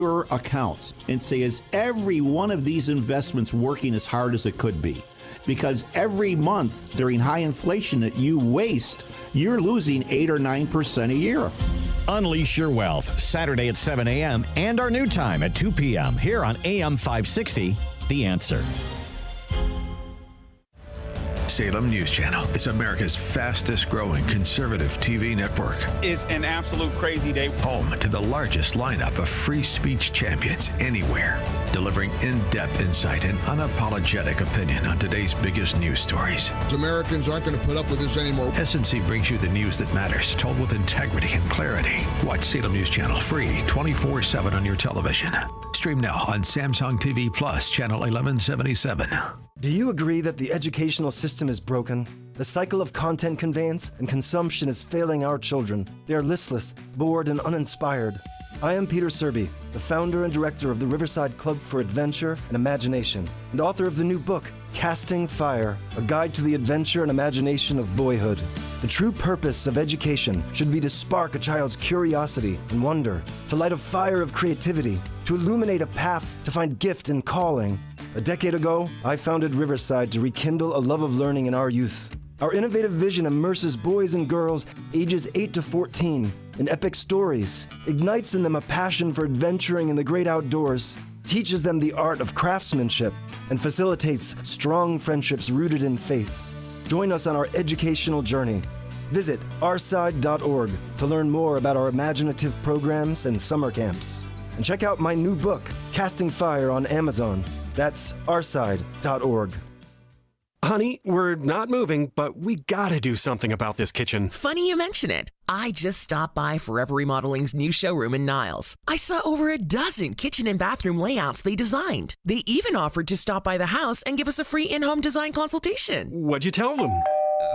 your accounts and say, is every one of these investments working as hard as it could be? Because every month during high inflation that you waste, you're losing 8 or 9% a year. Unleash your wealth, Saturday at 7 a.m. and our new time at 2 p.m. here on AM 560, The Answer. Salem News Channel is America's fastest growing conservative TV network. It's an absolute crazy day. Home to the largest lineup of free speech champions anywhere, delivering in-depth insight and unapologetic opinion on today's biggest news stories. Americans aren't going to put up with this anymore. SNC brings you the news that matters, told with integrity and clarity. Watch Salem News Channel free 24/7 on your television. Stream now on Samsung TV Plus, channel 1177. Do you agree that the educational system is broken? The cycle of content conveyance and consumption is failing our children. They are listless, bored, and uninspired. I am Peter Serby, the founder and director of the Riverside Club for Adventure and Imagination, and author of the new book, Casting Fire, a guide to the adventure and imagination of boyhood. The true purpose of education should be to spark a child's curiosity and wonder, to light a fire of creativity, to illuminate a path to find gift and calling. A decade ago, I founded Riverside to rekindle a love of learning in our youth. Our innovative vision immerses boys and girls ages 8 to 14 in epic stories, ignites in them a passion for adventuring in the great outdoors, teaches them the art of craftsmanship, and facilitates strong friendships rooted in faith. Join us on our educational journey. Visit ourside.org to learn more about our imaginative programs and summer camps. And check out my new book, Casting Fire, on Amazon. That's ourside.org. Honey, we're not moving, but we gotta do something about this kitchen. Funny you mention it. I just stopped by Forever Remodeling's new showroom in Niles. I saw over a dozen kitchen and bathroom layouts they designed. They even offered to stop by the house and give us a free in-home design consultation. What'd you tell them?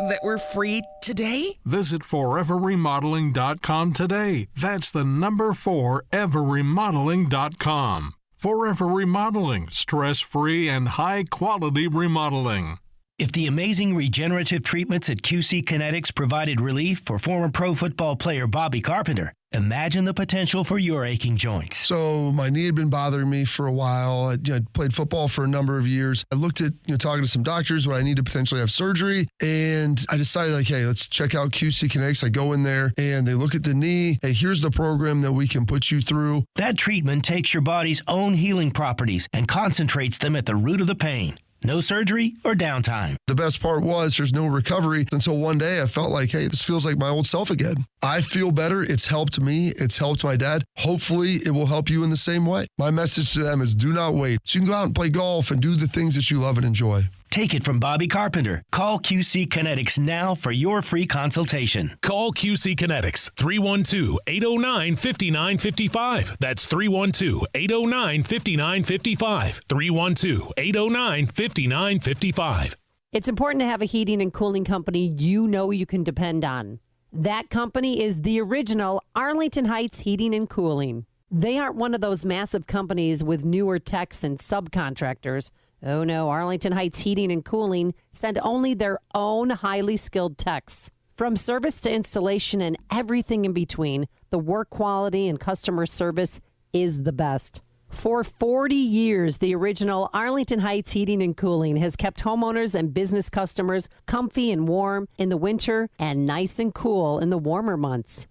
That we're free today? Visit foreverremodeling.com today. That's the number 4, everremodeling.com. Forever Remodeling, stress-free and high-quality remodeling. If the amazing regenerative treatments at QC Kinetics provided relief for former pro football player Bobby Carpenter, imagine the potential for your aching joints. So my knee had been bothering me for a while. I played football for a number of years. I looked at talking to some doctors when I need to potentially have surgery, and I decided, hey, let's check out QC Kinetics. I go in there, and they look at the knee. Hey, here's the program that we can put you through. That treatment takes your body's own healing properties and concentrates them at the root of the pain. No surgery or downtime. The best part was there's no recovery until one day I felt like, hey, this feels like my old self again. I feel better. It's helped me. It's helped my dad. Hopefully it will help you in the same way. My message to them is do not wait. So you can go out and play golf and do the things that you love and enjoy. Take it from Bobby Carpenter. Call QC Kinetics now for your free consultation. Call QC Kinetics, 312-809-5955. That's 312-809-5955. 312-809-5955. It's important to have a heating and cooling company you know you can depend on. That company is the original Arlington Heights Heating and Cooling. They aren't one of those massive companies with newer techs and subcontractors. Oh no, Arlington Heights Heating and Cooling send only their own highly skilled techs. From service to installation and everything in between, the work quality and customer service is the best. For 40 years, the original Arlington Heights Heating and Cooling has kept homeowners and business customers comfy and warm in the winter and nice and cool in the warmer months.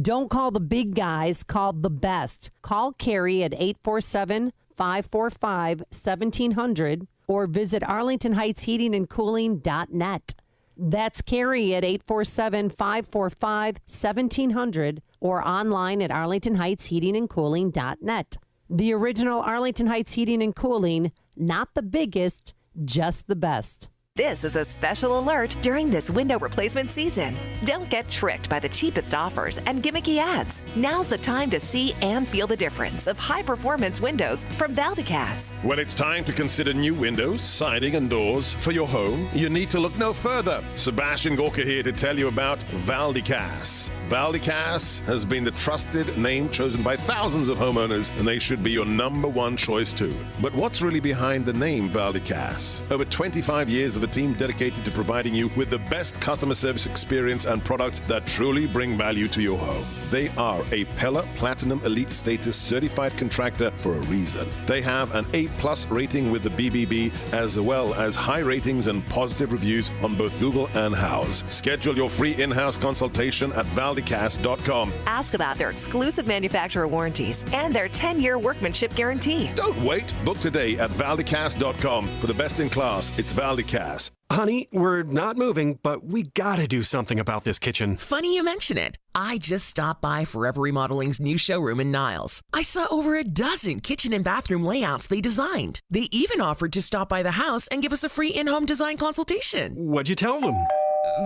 Don't call the big guys, call the best. Call Carrie at 847-545-1700 or visit arlingtonheightsheatingandcooling.net. That's Carrie at 847-545-1700 or online at arlingtonheightsheatingandcooling.net. The original Arlington Heights Heating and Cooling, not the biggest, just the best. This is a special alert during this window replacement season. Don't get tricked by the cheapest offers and gimmicky ads. Now's the time to see and feel the difference of high-performance windows from Valicass. When it's time to consider new windows, siding, and doors for your home, you need to look no further. Sebastian Gorka here to tell you about Valicass. Valicass has been the trusted name chosen by thousands of homeowners, and they should be your number one choice too. But what's really behind the name Valicass? Over 25 years of a team dedicated to providing you with the best customer service experience and products that truly bring value to your home. They are a Pella Platinum Elite Status certified contractor for a reason. They have an A+ rating with the BBB, as well as high ratings and positive reviews on both Google and Houzz. Schedule your free in-house consultation at Valicass.com. Ask about their exclusive manufacturer warranties and their 10-year workmanship guarantee. Don't wait. Book today at Valicass.com. For the best in class, it's Valicass. Honey, we're not moving, but we gotta do something about this kitchen. Funny you mention it. I just stopped by Forever Remodeling's new showroom in Niles. I saw over a dozen kitchen and bathroom layouts they designed. They even offered to stop by the house and give us a free in-home design consultation. What'd you tell them?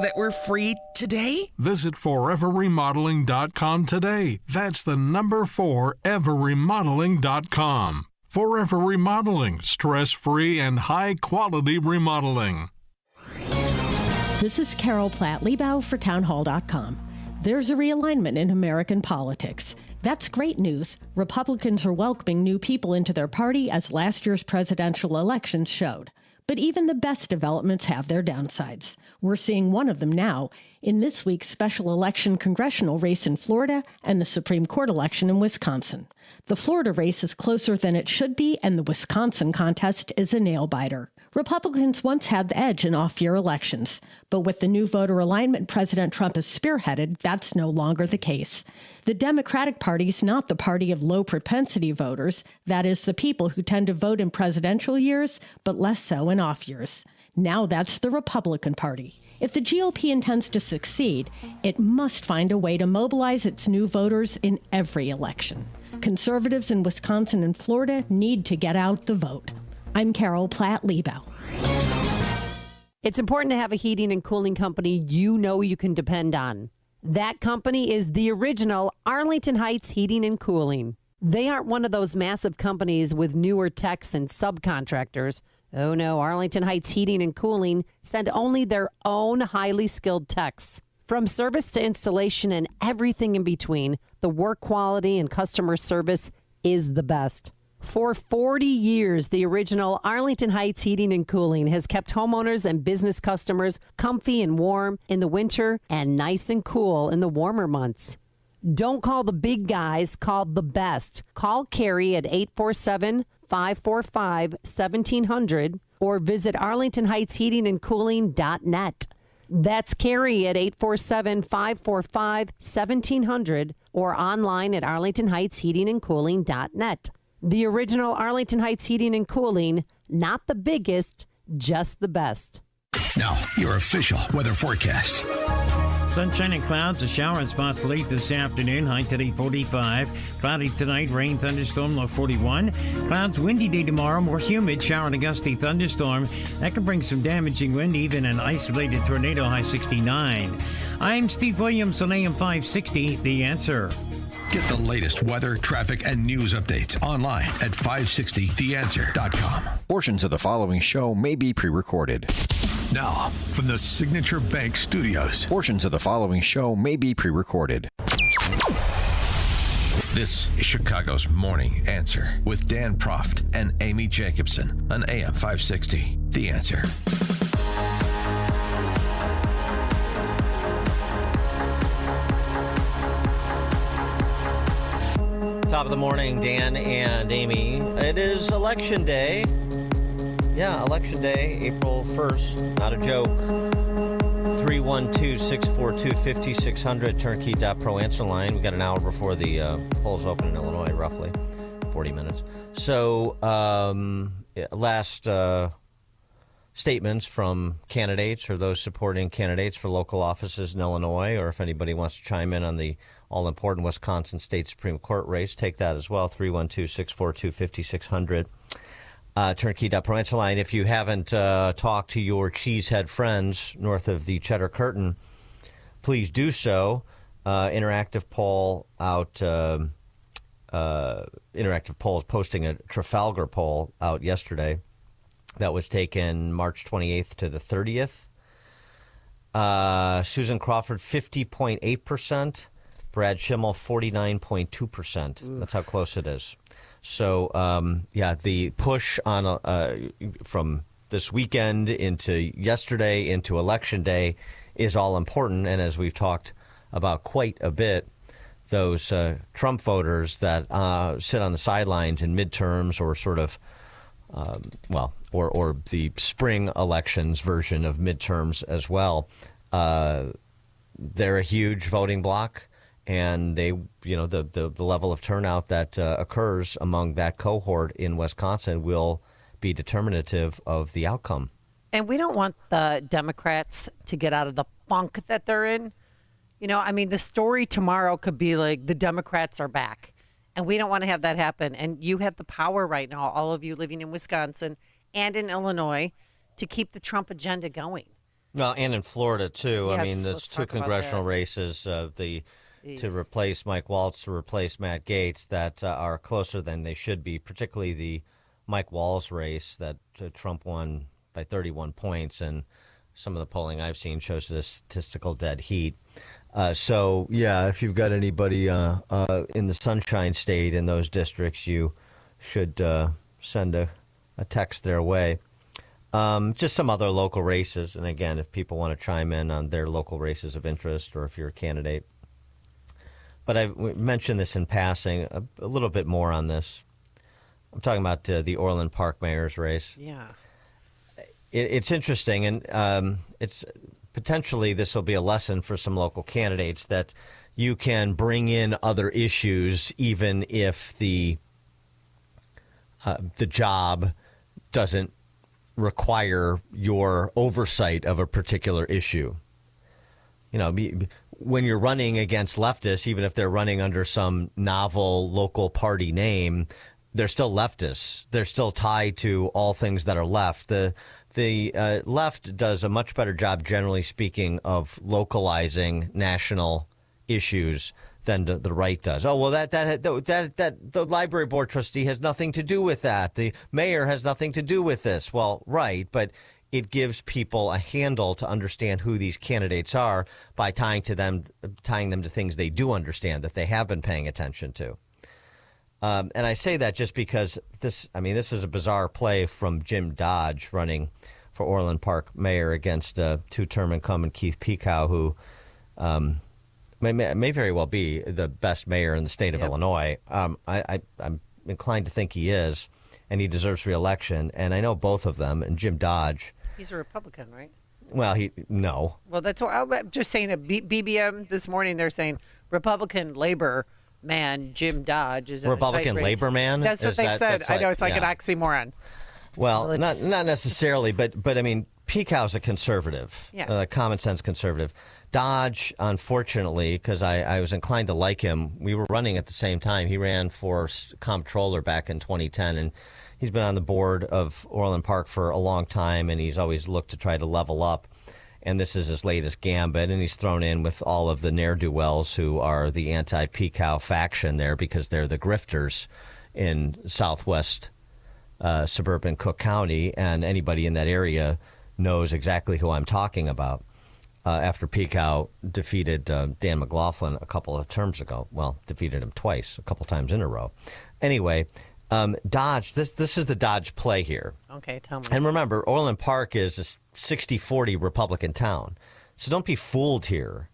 That we're free today? Visit foreverremodeling.com today. That's the number 4, everremodeling.com. Forever Remodeling, stress-free and high-quality remodeling. This is Carol Platt Liebau for townhall.com. There's a realignment in American politics. That's great news. Republicans are welcoming new people into their party, as last year's presidential elections showed. But even the best developments have their downsides. We're seeing one of them now in this week's special election congressional race in Florida and the Supreme Court election in Wisconsin. The Florida race is closer than it should be, and the Wisconsin contest is a nail-biter. Republicans once had the edge in off-year elections, but with the new voter alignment President Trump has spearheaded, that's no longer the case. The Democratic Party is not the party of low-propensity voters, that is, the people who tend to vote in presidential years, but less so in off years. Now that's the Republican Party. If the GOP intends to succeed, it must find a way to mobilize its new voters in every election. Conservatives in Wisconsin and Florida need to get out the vote. I'm Carol Platt Liebau. It's important to have a heating and cooling company you know you can depend on. That company is the original Arlington Heights Heating and Cooling. They aren't one of those massive companies with newer techs and subcontractors. Oh no, Arlington Heights Heating and Cooling send only their own highly skilled techs. From service to installation and everything in between, the work quality and customer service is the best. For 40 years, the original Arlington Heights Heating and Cooling has kept homeowners and business customers comfy and warm in the winter and nice and cool in the warmer months. Don't call the big guys, call the best. Call Carrie at 847-545-1700 or visit arlingtonheightsheatingandcooling.net. That's Carrie at 847-545-1700 or online at arlingtonheightsheatingandcooling.net. The original Arlington Heights Heating and Cooling, not the biggest, just the best. Now, your official weather forecast. Sunshine and clouds, a shower in spots late this afternoon, high today 45. Cloudy tonight, rain, thunderstorm, low 41. Clouds, windy day tomorrow, more humid, shower and a gusty thunderstorm. That could bring some damaging wind, even an isolated tornado, high 69. I'm Steve Williams on AM 560, The Answer. Get the latest weather, traffic, and news updates online at 560theanswer.com. Portions of the following show may be pre-recorded. Now, from the Signature Bank Studios. Portions of the following show may be pre-recorded. This is Chicago's Morning Answer with Dan Proft and Amy Jacobson on AM 560. The Answer. Top of the morning, Dan and Amy. It is Election Day. Yeah, Election Day, April 1st. Not a joke. 312-642-5600, turnkey.pro answer line. We got an hour before the polls open in Illinois, roughly 40 minutes. So, last statements from candidates or those supporting candidates for local offices in Illinois, or if anybody wants to chime in on the all-important Wisconsin State Supreme Court race, take that as well, 312-642-5600. Turnkey.pro answer line. If you haven't talked to your cheesehead friends north of the Cheddar Curtain, please do so. Interactive poll out. Interactive poll is posting a Trafalgar poll out yesterday that was taken March 28th to the 30th. Susan Crawford, 50.8%. Brad Schimmel, 49.2%. That's how close it is. So, the push on from this weekend into yesterday into Election Day is all important. And as we've talked about quite a bit, those Trump voters that sit on the sidelines in midterms or sort of, or the spring elections version of midterms as well, they're a huge voting bloc. And they, the level of turnout that occurs among that cohort in Wisconsin will be determinative of the outcome. And we don't want the Democrats to get out of the funk that they're in. The story tomorrow could be like the Democrats are back. And we don't want to have that happen. And you have the power right now, all of you living in Wisconsin and in Illinois, to keep the Trump agenda going. Well, and in Florida, too. Yes, I mean, there's two congressional races, to replace Mike Waltz, to replace Matt Gaetz, that are closer than they should be, particularly the Mike Waltz race that Trump won by 31 points. And some of the polling I've seen shows this statistical dead heat. If you've got anybody in the Sunshine State in those districts, you should send a text their way. Just some other local races. And again, if people want to chime in on their local races of interest or if you're a candidate. But I mentioned this in passing, a little bit more on this. I'm talking about the Orland Park mayor's race. Yeah. It's interesting, and it's potentially this will be a lesson for some local candidates that you can bring in other issues even if the job doesn't require your oversight of a particular issue. When you're running against leftists, even if they're running under some novel local party name, they're still leftists. They're still tied to all things that are left. The left does a much better job, generally speaking, of localizing national issues than the right does. Oh, well, that the library board trustee has nothing to do with that. The mayor has nothing to do with this. Well, right, but it gives people a handle to understand who these candidates are by tying them to things they do understand, that they have been paying attention to. And I say that just because this is a bizarre play from Jim Dodge running for Orland Park mayor against two-term incumbent Keith Pekow, who may very well be the best mayor in the state of Illinois. I'm inclined to think he is, and he deserves re-election. And I know both of them, and Jim Dodge. He's a Republican, right? Well, no. Well, that's what I'm just saying. At BBM this morning, they're saying Republican labor man Jim Dodge is Republican labor man. That's what they said. I know it's like an oxymoron. Well, not necessarily, but I mean, Pekow's a conservative, a common sense conservative. Dodge, unfortunately, because I was inclined to like him, we were running at the same time. He ran for comptroller back in 2010, and he's been on the board of Orland Park for a long time, and he's always looked to try to level up. And this is his latest gambit, and he's thrown in with all of the ne'er-do-wells who are the anti-Pekow faction there because they're the grifters in southwest suburban Cook County, and anybody in that area knows exactly who I'm talking about. After Pekow defeated Dan McLaughlin a couple of terms ago. Well, defeated him twice, a couple times in a row. Anyway, Dodge, this is the Dodge play here. Okay, tell me. And remember, Orland Park is a 60-40 Republican town. So don't be fooled here.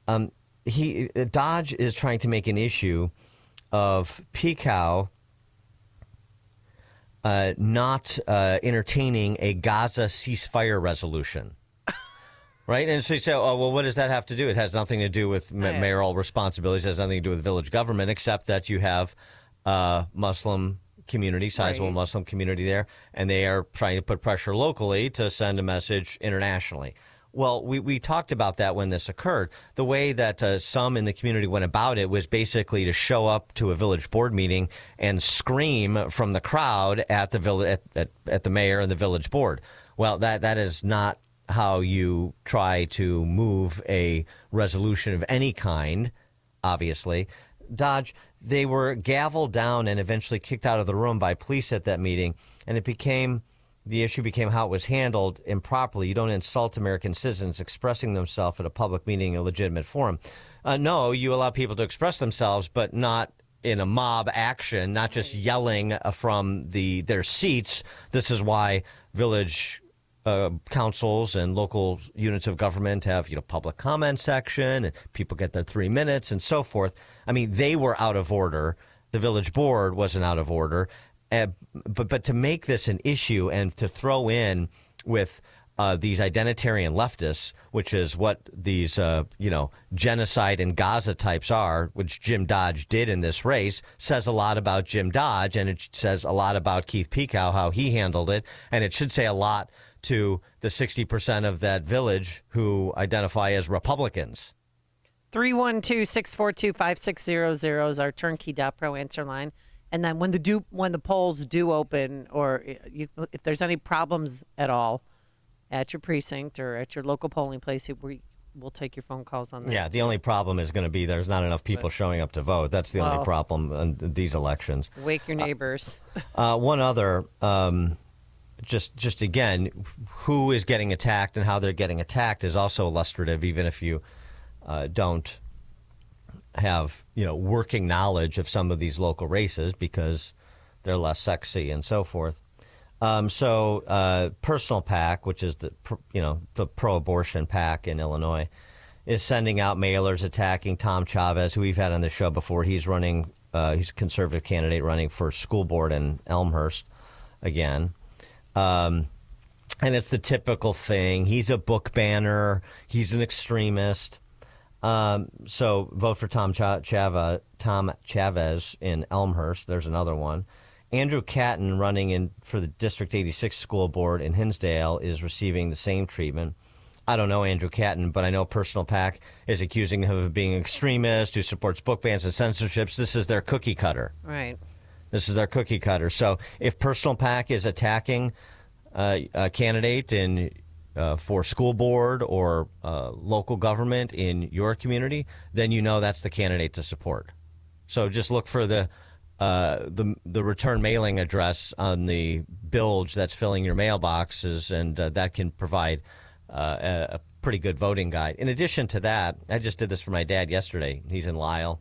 Dodge is trying to make an issue of Pekow not entertaining a Gaza ceasefire resolution. Right? And so you say, oh, well, what does that have to do? It has nothing to do with mayoral responsibilities. It has nothing to do with village government, except that you have Muslim community, sizable Muslim community there, and they are trying to put pressure locally to send a message internationally. Well, we talked about that when this occurred. The way that some in the community went about it was basically to show up to a village board meeting and scream from the crowd at the at the mayor and the village board. Well, that is not how you try to move a resolution of any kind, obviously. Dodge, they were gavelled down and eventually kicked out of the room by police at that meeting, and it became the issue became how it was handled improperly. You don't insult American citizens expressing themselves at a public meeting, a legitimate forum. No, you allow people to express themselves, but not in a mob action, not just yelling from their seats. This is why village councils and local units of government have, public comment section, and people get their 3 minutes and so forth. I mean, they were out of order. The village board wasn't out of order. But to make this an issue and to throw in with these identitarian leftists, which is what these, genocide and Gaza types are, which Jim Dodge did in this race, says a lot about Jim Dodge, and it says a lot about Keith Pekow, how he handled it, and it should say a lot to the 60% of that village who identify as Republicans. 312-642-5600 is our turnkey.pro answer line. And then when the polls do open, or if there's any problems at all at your precinct or at your local polling place, we'll take your phone calls on that. Yeah, the only problem is going to be there's not enough people showing up to vote. That's the only problem in these elections. Wake your neighbors. One other, just again, who is getting attacked and how they're getting attacked is also illustrative, even if you don't have working knowledge of some of these local races because they're less sexy and so forth. So Personal PAC, which is the pro-abortion PAC in Illinois, is sending out mailers attacking Tom Chavez, who we've had on the show before. He's running. He's a conservative candidate running for school board in Elmhurst again. And it's the typical thing. He's a book banner. He's an extremist. So vote for Tom Chavez in Elmhurst. There's another one. Andrew Catton, running for the District 86 school board in Hinsdale, is receiving the same treatment. I don't know Andrew Catton, but I know Personal PAC is accusing him of being an extremist who supports book bans and censorships. This is their cookie cutter. Right. This is their cookie cutter. So if Personal PAC is attacking a candidate for school board or local government in your community, then that's the candidate to support. So just look for the return mailing address on the bilge that's filling your mailboxes, and that can provide a pretty good voting guide. In addition to that, I just did this for my dad yesterday. He's in Lisle.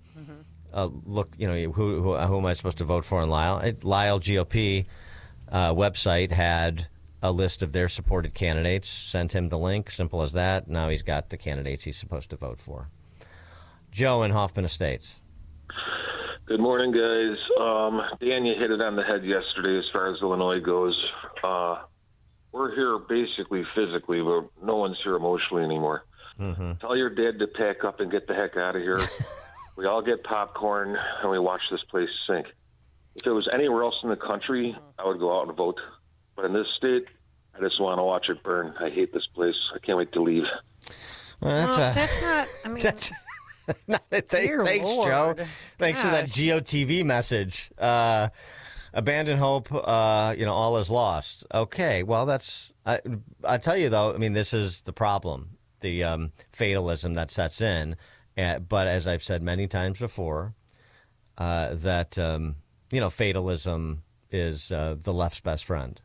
Look, who am I supposed to vote for in Lisle? Lisle GOP website had a list of their supported candidates. Sent him the link. Simple as that. Now he's got the candidates he's supposed to vote for. Joe in Hoffman Estates. Good morning, guys. Dan, you hit it on the head yesterday as far as Illinois goes. We're here basically physically, but no one's here emotionally anymore. Mm-hmm. Tell your dad to pack up and get the heck out of here. We all get popcorn and we watch this place sink. If it was anywhere else in the country, I would go out and vote. But in this state, I just want to watch it burn. I hate this place. I can't wait to leave. Well, that's not, I mean... Thanks, Lord. Joe. Thanks for that Gosh. GOTV message. Abandon hope, all is lost. Okay, well, that's... I tell you, though, I mean, this is the problem, the fatalism that sets in. But as I've said many times before, that, fatalism is the left's best friend.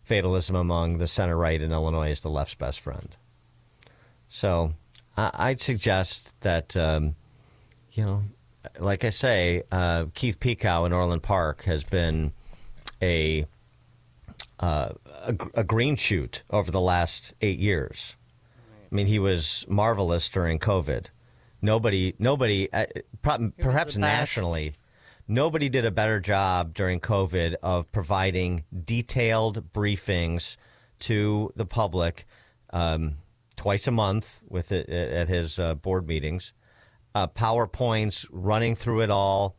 Fatalism among the center-right in Illinois is the left's best friend. So I'd suggest that, like I say, Keith Pekow in Orland Park has been a green shoot over the last 8 years. I mean, he was marvelous during COVID. Nobody, perhaps nationally, nobody did a better job during COVID of providing detailed briefings to the public twice a month with it at his board meetings, PowerPoints, running through it all,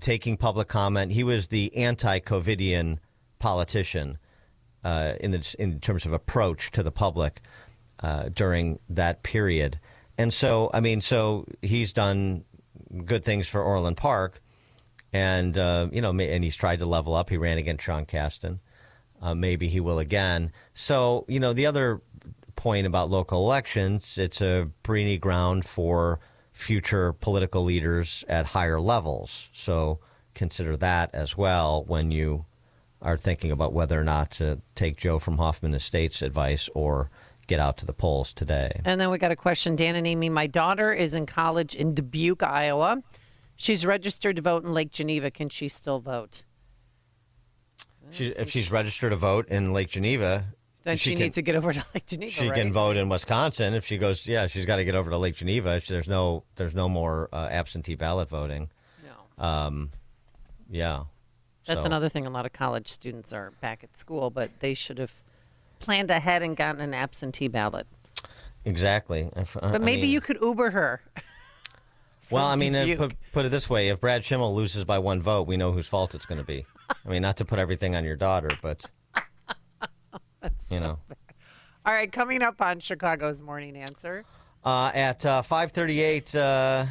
taking public comment. He was the anti-COVIDian politician in terms of approach to the public during that period. And so, so he's done good things for Orland Park, and and he's tried to level up. He ran against Sean Casten. Maybe he will again. So, the other point about local elections, it's a breeding ground for future political leaders at higher levels. So consider that as well when you are thinking about whether or not to take Joe from Hoffman Estates' advice or get out to the polls today. And then we got a question, Dan and Amy. My daughter is in college in Dubuque, Iowa. She's registered to vote in Lake Geneva. Can she still vote? If she's registered to vote in Lake Geneva, then she needs to get over to Lake Geneva. She can vote in Wisconsin. If she goes, she's got to get over to Lake Geneva. There's no more absentee ballot voting. No. That's another thing. A lot of college students are back at school, but they should have planned ahead and gotten an absentee ballot. Exactly. But maybe you could Uber her. Well, I mean, put it this way: if Brad Schimmel loses by one vote, we know whose fault it's going to be. I mean, not to put everything on your daughter, but you know. All right, coming up on Chicago's Morning Answer. At 5:38,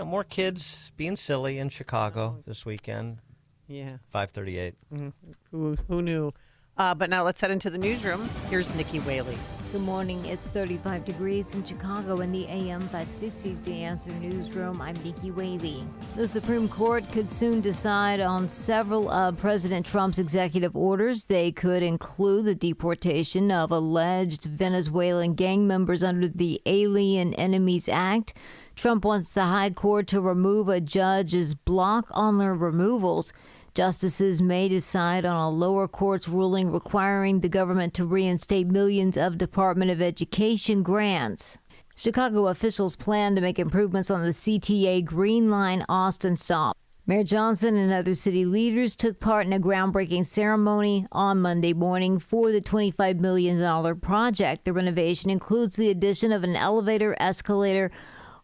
more kids being silly in Chicago this weekend. Yeah. 5:38. Mm-hmm. Who knew? But now let's head into the newsroom. Here's Nikki Whaley. Good morning. It's 35 degrees in Chicago in the AM 560 The Answer Newsroom. I'm Nikki Whaley. The Supreme Court could soon decide on several of President Trump's executive orders. They could include the deportation of alleged Venezuelan gang members under the Alien Enemies Act. Trump wants the High Court to remove a judge's block on their removals. Justices may decide on a lower court's ruling requiring the government to reinstate millions of Department of Education grants. Chicago officials plan to make improvements on the CTA Green Line Austin stop. Mayor Johnson and other city leaders took part in a groundbreaking ceremony on Monday morning for the $25 million project. The renovation includes the addition of an elevator, escalator,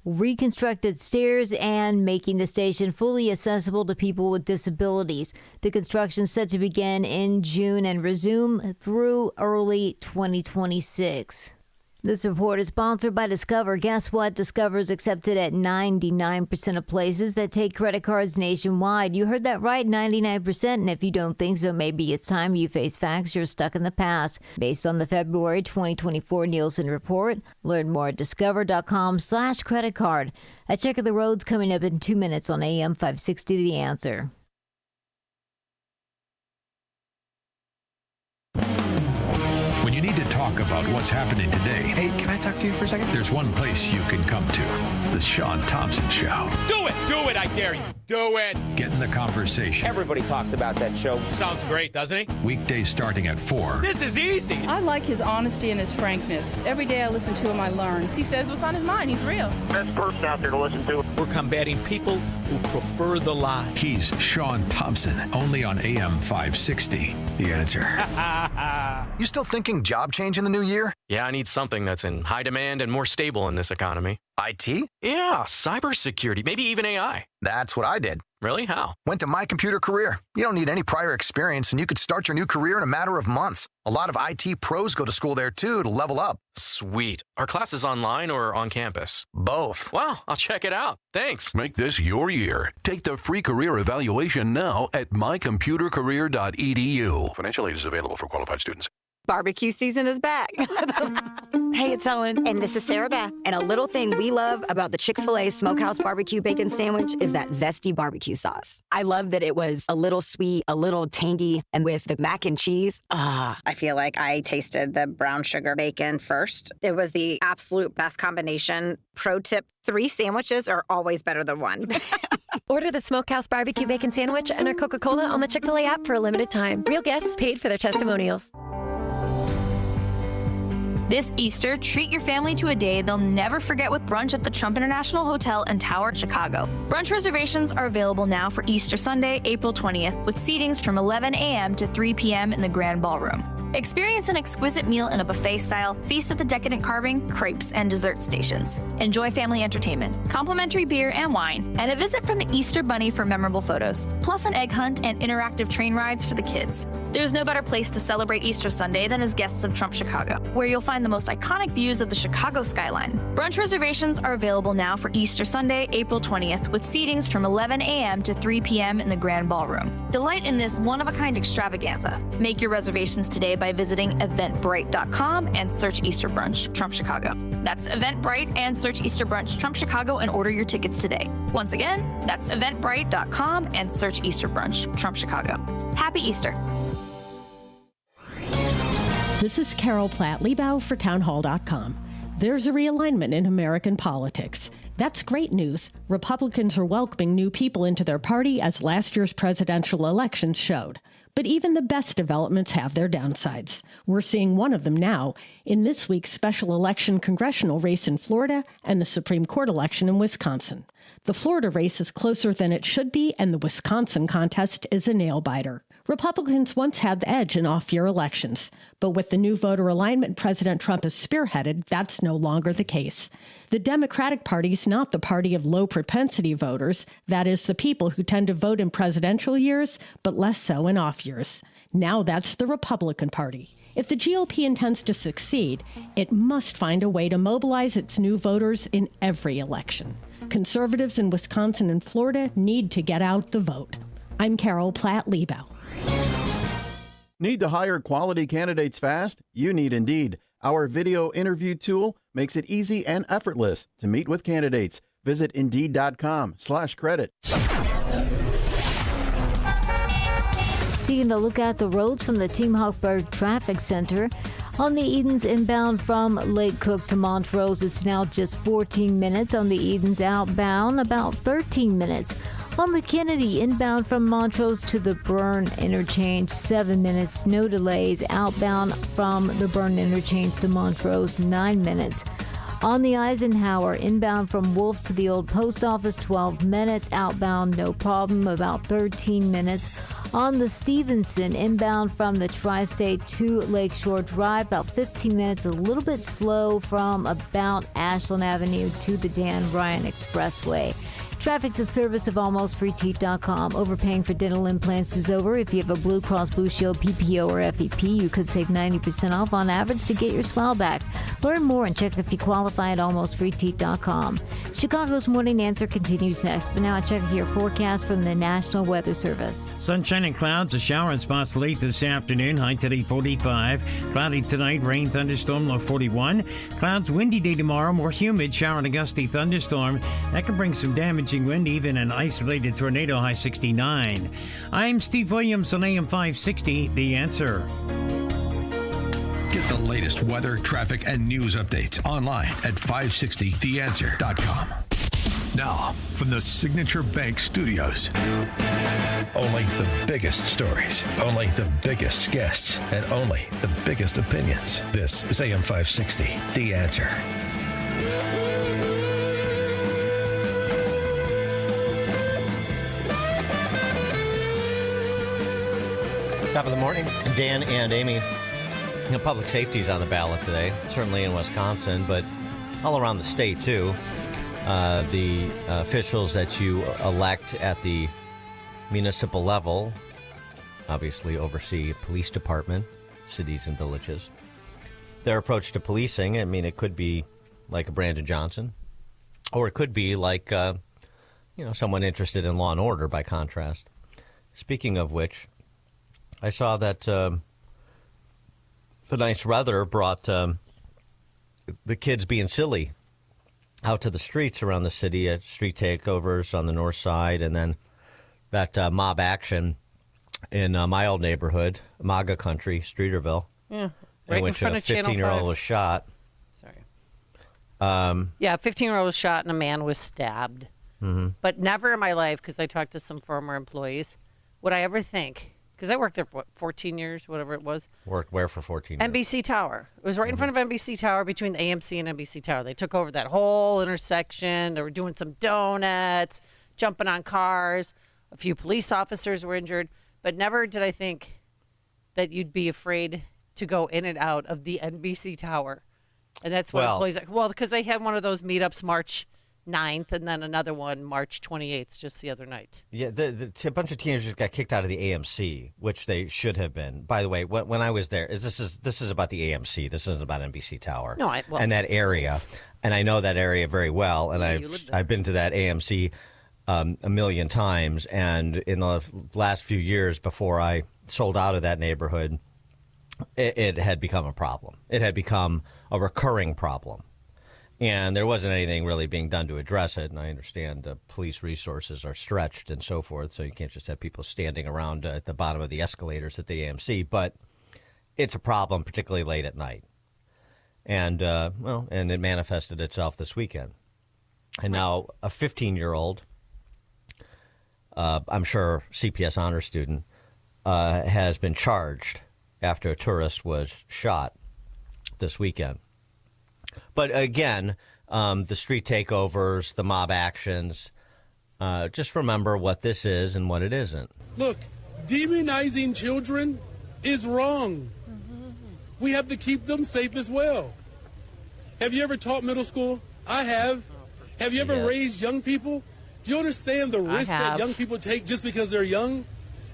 reconstructed stairs, and making the station fully accessible to people with disabilities. The construction is set to begin in June and resume through early 2026. This report is sponsored by Discover. Guess what? Discover is accepted at 99% of places that take credit cards nationwide. You heard that right, 99%. And if you don't think so, maybe it's time you face facts. You're stuck in the past. Based on the February 2024 Nielsen report, learn more at discover.com/credit card. A check of the roads coming up in 2 minutes on AM 560 The Answer. When you need to talk about what's happening today. Hey, can I talk to you for a second? There's one place you can come to. The Sean Thompson Show. Do it! Do it, I dare you. Do it! Get in the conversation. Everybody talks about that show. Sounds great, doesn't he? Weekdays starting at 4. This is easy. I like his honesty and his frankness. Every day I listen to him, I learn. He says what's on his mind. He's real. Best person out there to listen to. We're combating people who prefer the lie. He's Sean Thompson, only on AM 560. The Answer. You still thinking job change in the new year? Yeah, I need something that's in high demand and more stable in this economy. IT? Yeah, cybersecurity, maybe even AI. That's what I did. Really? How? Went to My Computer Career. You don't need any prior experience, and you could start your new career in a matter of months. A lot of IT pros go to school there, too, to level up. Sweet. Are classes online or on campus? Both. Wow, I'll check it out. Thanks. Make this your year. Take the free career evaluation now at mycomputercareer.edu. Financial aid is available for qualified students. Barbecue season is back. Hey, it's Ellen. And this is Sarah Beth. And a little thing we love about the Chick-fil-A Smokehouse Barbecue Bacon Sandwich is that zesty barbecue sauce. I love that it was a little sweet, a little tangy, and with the mac and cheese, I feel like I tasted the brown sugar bacon first. It was the absolute best combination. Pro tip, 3 sandwiches are always better than 1. Order the Smokehouse Barbecue Bacon Sandwich and our Coca-Cola on the Chick-fil-A app for a limited time. Real guests paid for their testimonials. This Easter, treat your family to a day they'll never forget with brunch at the Trump International Hotel and Tower in Chicago. Brunch reservations are available now for Easter Sunday, April 20th, with seatings from 11 a.m. to 3 p.m. in the Grand Ballroom. Experience an exquisite meal in a buffet style, feast at the decadent carving, crepes, and dessert stations. Enjoy family entertainment, complimentary beer and wine, and a visit from the Easter Bunny for memorable photos, plus an egg hunt and interactive train rides for the kids. There's no better place to celebrate Easter Sunday than as guests of Trump Chicago, where you'll find the most iconic views of the Chicago skyline. Brunch reservations are available now for Easter Sunday, April 20th, with seatings from 11 a.m. to 3 p.m. in the Grand Ballroom. Delight in this one-of-a-kind extravaganza. Make your reservations today by visiting eventbrite.com and search Easter Brunch, Trump Chicago. That's Eventbrite and search Easter Brunch, Trump Chicago, and order your tickets today. Once again, that's eventbrite.com and search Easter Brunch, Trump Chicago. Happy Easter. This is Carol Platt Liebau for townhall.com. There's a realignment in American politics. That's great news. Republicans are welcoming new people into their party, as last year's presidential elections showed. But even the best developments have their downsides. We're seeing one of them now in this week's special election congressional race in Florida and the Supreme Court election in Wisconsin. The Florida race is closer than it should be, and the Wisconsin contest is a nail-biter. Republicans once had the edge in off-year elections, but with the new voter alignment President Trump has spearheaded, that's no longer the case. The Democratic Party is not the party of low-propensity voters, that is, the people who tend to vote in presidential years, but less so in off years. Now that's the Republican Party. If the GOP intends to succeed, it must find a way to mobilize its new voters in every election. Conservatives in Wisconsin and Florida need to get out the vote. I'm Carol Platt Liebau. Need to hire quality candidates fast? You need Indeed. Our video interview tool makes it easy and effortless to meet with candidates. Visit Indeed.com/credit. Taking a look at the roads from the Team Hochberg Traffic Center. On the Edens inbound from Lake Cook to Montrose, it's now just 14 minutes. On the Edens outbound, about 13 minutes. On the Kennedy inbound from Montrose to the Burn Interchange, 7 minutes. No delays. Outbound from the Burn Interchange to Montrose, 9 minutes. On the Eisenhower inbound from Wolf to the Old Post Office, 12 minutes. Outbound, no problem, about 13 minutes. On the Stevenson inbound from the Tri-State to Lakeshore Drive, about 15 minutes, a little bit slow from about Ashland Avenue to the Dan Ryan Expressway. Traffic's a service of almostfreeteeth.com. Overpaying for dental implants is over. If you have a Blue Cross Blue Shield, PPO, or FEP, you could save 90% off on average to get your smile back. Learn more and check if you qualify at almostfreeteeth.com. Chicago's Morning Answer continues next, but now check your forecast from the National Weather Service. Sunshine and clouds, a shower in spots late this afternoon, high today 45. Cloudy tonight, rain, thunderstorm, low 41. Clouds, windy day tomorrow, more humid, shower and a gusty thunderstorm. That can bring some damaging wind, even an isolated tornado, high 69. I'm Steve Williams on AM 560, The Answer. Get the latest weather, traffic, and news updates online at 560theanswer.com. Now, from the Signature Bank Studios. Only the biggest stories, only the biggest guests, and only the biggest opinions. This is AM 560, The Answer. Top of the morning, Dan and Amy. Public safety is on the ballot today, certainly in Wisconsin, but all around the state, too. The officials that you elect at the municipal level obviously oversee police department, cities and villages. Their approach to policing, I mean, it could be like a Brandon Johnson, or it could be like, someone interested in law and order, by contrast. Speaking of which, I saw that the nice weather brought the kids being silly out to the streets around the city at street takeovers on the north side, and then that mob action in my old neighborhood, MAGA country, Streeterville. Yeah, right in front of Channel 5. 15-year-old was shot. Sorry. 15-year-old was shot and a man was stabbed. Mm-hmm. But never in my life, because I talked to some former employees, would I ever think, because I worked there for 14 years, whatever it was. Worked where for 14 years? NBC Tower. It was right in front of NBC Tower, between the AMC and NBC Tower. They took over that whole intersection. They were doing some donuts, jumping on cars. A few police officers were injured. But never did I think that you'd be afraid to go in and out of the NBC Tower. And that's what employees, because they had one of those meetups March 9th, and then another one March 28th, just the other night. Yeah, a bunch of teenagers got kicked out of the AMC, which they should have been. By the way, when I was there, this is about the AMC. This isn't about NBC Tower. No, and that area, and I know that area very well, and I've been to that AMC a million times. And in the last few years, before I sold out of that neighborhood, it had become a problem. It had become a recurring problem. And there wasn't anything really being done to address it. And I understand police resources are stretched and so forth, so you can't just have people standing around at the bottom of the escalators at the AMC. But it's a problem, particularly late at night. And, and it manifested itself this weekend. And now a 15-year-old, I'm sure CPS honor student, has been charged after a tourist was shot this weekend. But again, the street takeovers, the mob actions, just remember what this is and what it isn't. Look, demonizing children is wrong. We have to keep them safe as well. Have you ever taught middle school? I have. Have you ever raised young people? Do you understand the risk that young people take just because they're young?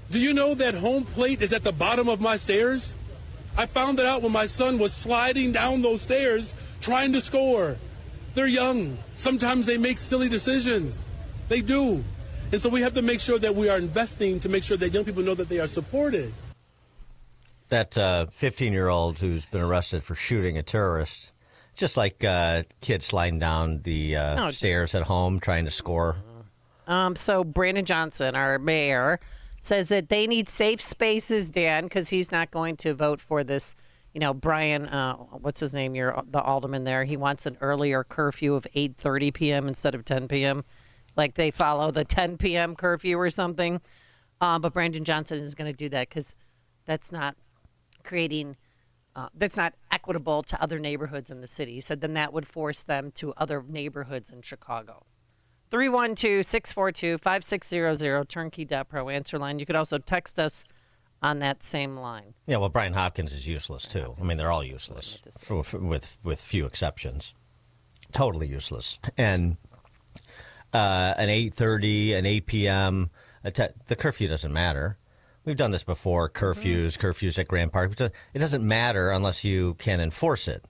Do you know that home plate is at the bottom of my stairs? I found it out when my son was sliding down those stairs trying to score. They're young. Sometimes they make silly decisions. They do. And so we have to make sure that we are investing to make sure that young people know that they are supported. That 15-year-old who's been arrested for shooting a terrorist, just like kids sliding down the stairs at home trying to score. So Brandon Johnson, our mayor, says that they need safe spaces, Dan, because he's not going to vote for this. You know, Brian, what's his name? The alderman there. He wants an earlier curfew of 8:30 p.m. instead of 10 p.m. Like they follow the 10 p.m. curfew or something. But Brandon Johnson is going to do that because that's not creating, that's not equitable to other neighborhoods in the city. He said then that would force them to other neighborhoods in Chicago. 312-642-5600, turnkey.pro answer line. You could also text us on that same line. Yeah, well, Brian Hopkins is useless, too. I mean, they're all useless, with few exceptions. Totally useless. And an 8:30, an 8 p.m., the curfew doesn't matter. We've done this before, curfews at Grand Park. It doesn't matter unless you can enforce it.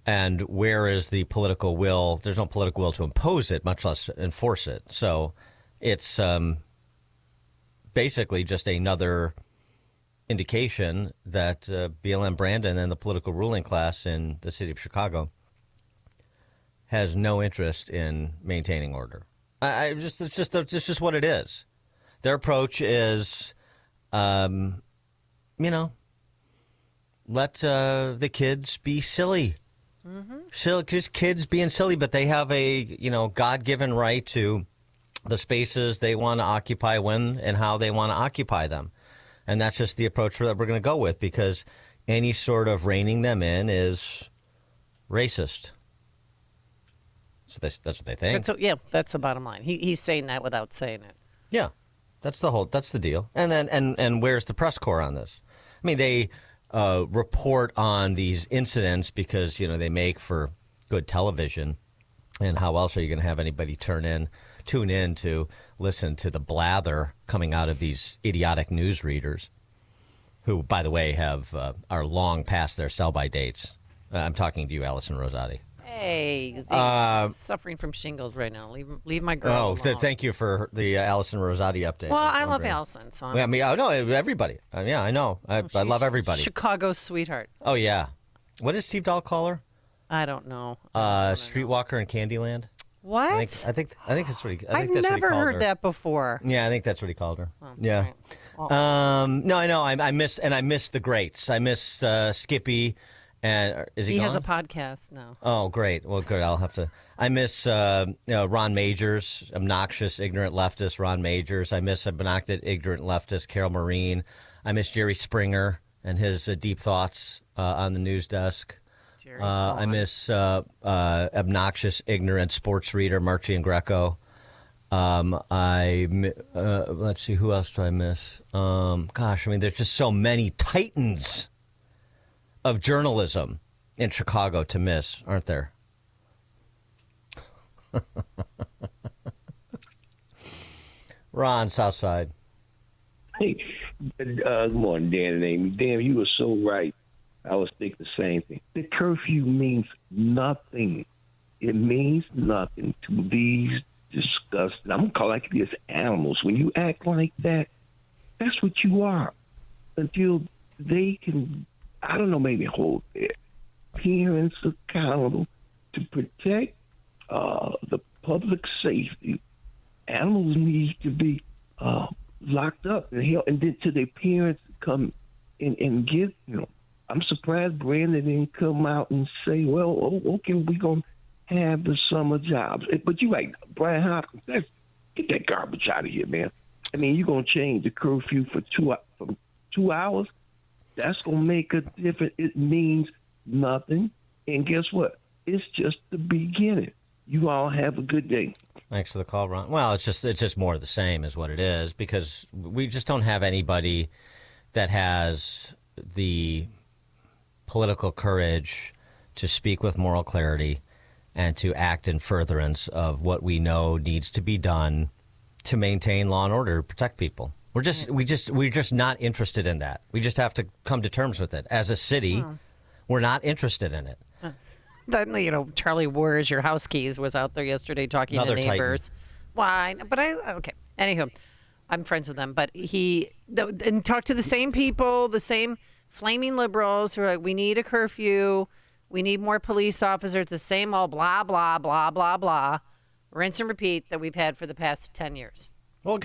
And where is the political will? There's no political will to impose it, much less enforce it. So it's basically just another indication that BLM Brandon and the political ruling class in the city of Chicago has no interest in maintaining order. It's just what it is. Their approach is, let the kids be silly. So just kids being silly, but they have a God-given right to the spaces they want to occupy when and how they want to occupy them, and that's just the approach that we're going to go with because any sort of reining them in is racist. So that's what they think. That's the bottom line. He's saying that without saying it. Yeah, that's the deal. And then and where's the press corps on this? I mean, they report on these incidents because, they make for good television. And how else are you going to have anybody tune in to listen to the blather coming out of these idiotic news readers who, by the way, are long past their sell-by dates. I'm talking to you, Allison Rosati. Hey, he's suffering from shingles right now. Leave my girl alone. Thank you for the Allison Rosati update. Well, I love Allison. So I know everybody. I know. I love everybody. Chicago's sweetheart. Oh, yeah. What did Steve Dahl call her? I don't know. Streetwalker in Candyland. What? I think that's what he. I've never heard that before. Yeah, I think that's what he called her. Oh, yeah. Right. No, I know. I miss the greats. I miss Skippy. And is he gone? Has a podcast now. Oh, great. Well, good. I'll have to. I miss Ron Majors, obnoxious, ignorant leftist Ron Majors. I miss obnoxious, ignorant leftist Carol Marine. I miss Jerry Springer and his deep thoughts on the news desk. I miss obnoxious, ignorant sports reader Marcian Greco. Let's see, who else do I miss? There's just so many titans of journalism in Chicago to miss, aren't there? Ron, Southside. Hey, good morning, Dan and Amy. Dan, you were so right. I was thinking the same thing. The curfew means nothing. It means nothing to these disgusting, I'm going to call like this animals. When you act like that, that's what you are. Until they can, maybe hold their parents accountable to protect the public safety. Animals need to be locked up and held, and then till their parents come and get, I'm surprised Brandon didn't come out and say, well, okay, we're going to have the summer jobs. But you're right, Brian Hopkins, get that garbage out of here, man. I mean, you're going to change the curfew for 2 hours? That's going to make a difference. It means nothing. And guess what? It's just the beginning. You all have a good day. Thanks for the call, Ron. Well, it's just more of the same is what it is, because we just don't have anybody that has the political courage to speak with moral clarity and to act in furtherance of what we know needs to be done to maintain law and order, protect people. We're just not interested in that. We just have to come to terms with it. As a city, we're not interested in it. Then, Charlie Wars, your house keys, was out there yesterday talking to neighbors. Why? But okay. Anywho, I'm friends with them. But and talked to the same people, the same flaming liberals who are like, we need a curfew. We need more police officers. The same old blah, blah, blah, blah, blah. Rinse and repeat that we've had for the past 10 years. Well,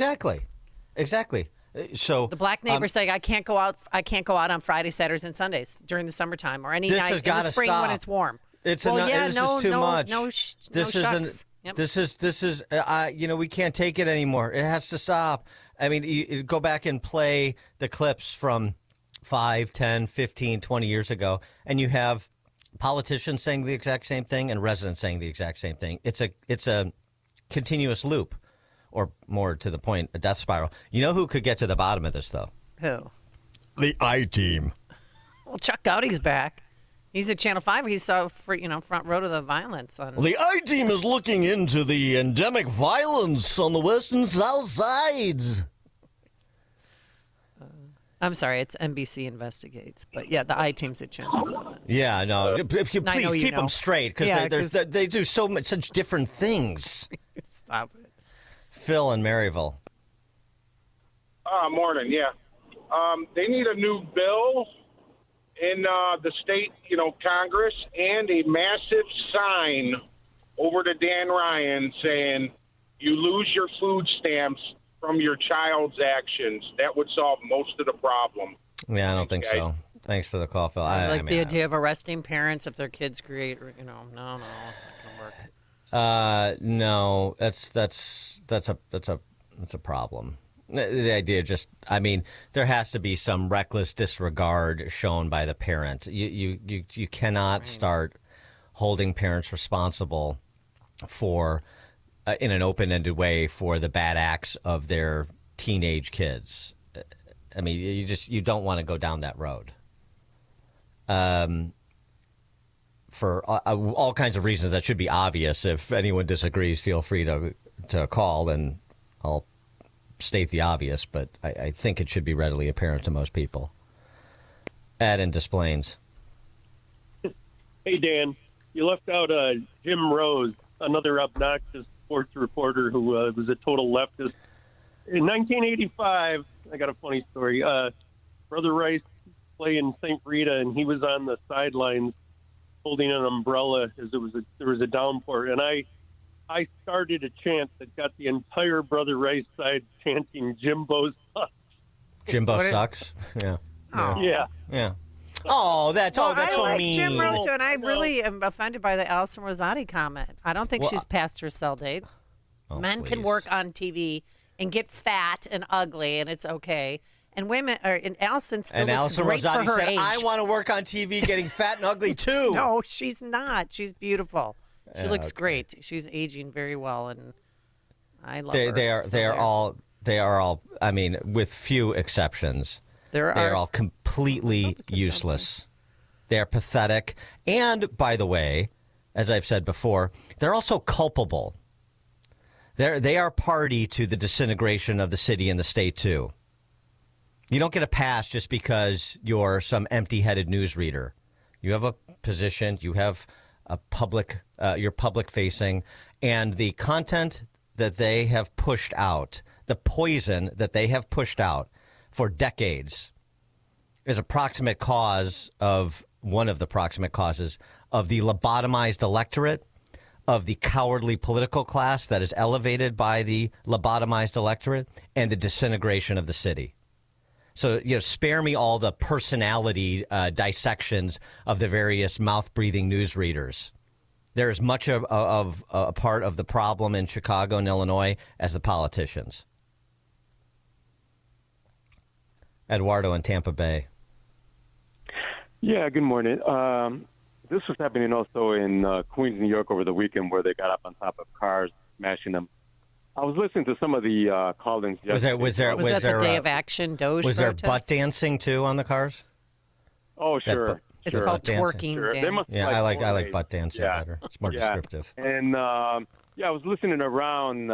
exactly. So the black neighbors say I can't go out on Fridays, Saturdays, and Sundays during the summertime or any night in the spring when it's warm. This is too much. This is we can't take it anymore. It has to stop. I mean, you go back and play the clips from 5, 10, 15, 20 years ago, and you have politicians saying the exact same thing and residents saying the exact same thing. It's a continuous loop, or more to the point, a death spiral. You know who could get to the bottom of this, though? Who? The I-Team. Well, Chuck Gowdy's back. He's at Channel 5. He's front row to the violence. The I-Team is looking into the endemic violence on the west and south sides. I'm sorry, it's NBC Investigates. But yeah, the I-Team's at Channel 7. Yeah, no. Please keep them straight, because they do such different things. Stop it. Phil in Maryville. Morning, yeah. They need a new bill in the state, Congress, and a massive sign over to Dan Ryan saying, you lose your food stamps from your child's actions. That would solve most of the problem. Yeah, I don't think so. Thanks for the call, Phil. I like the idea of arresting parents if their kids create, no, it's not going to work. No, that's a problem. The idea there has to be some reckless disregard shown by the parent. You cannot start holding parents responsible for, in an open-ended way, for the bad acts of their teenage kids. I mean, you don't want to go down that road. For all kinds of reasons that should be obvious. If anyone disagrees, feel free to call, and I'll state the obvious, but I think it should be readily apparent to most people. Ed in Des Plaines. Hey, Dan. You left out Jim Rose, another obnoxious sports reporter who was a total leftist. In 1985, I got a funny story. Brother Rice playing St. Rita, and he was on the sidelines holding an umbrella as there was a downpour, and I started a chant that got the entire Brother Rice side chanting "Jimbo sucks." Jimbo sucks. Yeah. Oh. Yeah. Oh, that's so like mean. Jim Rose, and I really am offended by the Alison Rosati comment. I don't think she's past her sell date. Men can work on TV and get fat and ugly, and it's okay. And women, and Alison still looks great Rosati for her said, age. I want to work on TV getting fat and ugly, too. No, she's not. She's beautiful. She looks great. She's aging very well, and I love her. They are all. I mean, with few exceptions, they are all completely useless. They are pathetic, and by the way, as I've said before, they're also culpable. They are party to the disintegration of the city and the state too. You don't get a pass just because you're some empty-headed newsreader. You have a position. You have a public. You're public-facing, and the content that they have pushed out, the poison that they have pushed out for decades, is one of the proximate causes of the lobotomized electorate, of the cowardly political class that is elevated by the lobotomized electorate, and the disintegration of the city. So, spare me all the personality dissections of the various mouth-breathing newsreaders. They're as much of a part of the problem in Chicago and Illinois as the politicians. Eduardo in Tampa Bay. Yeah, good morning. This was happening also in Queens, New York over the weekend where they got up on top of cars, smashing them. I was listening to some of the call-ins yesterday. Was that the Day of Action Doge Was protest? there butt dancing, too, on the cars? Oh, sure. It's called twerking. Sure. Dan. They must I like butt dancing better. It's more descriptive. And, I was listening around,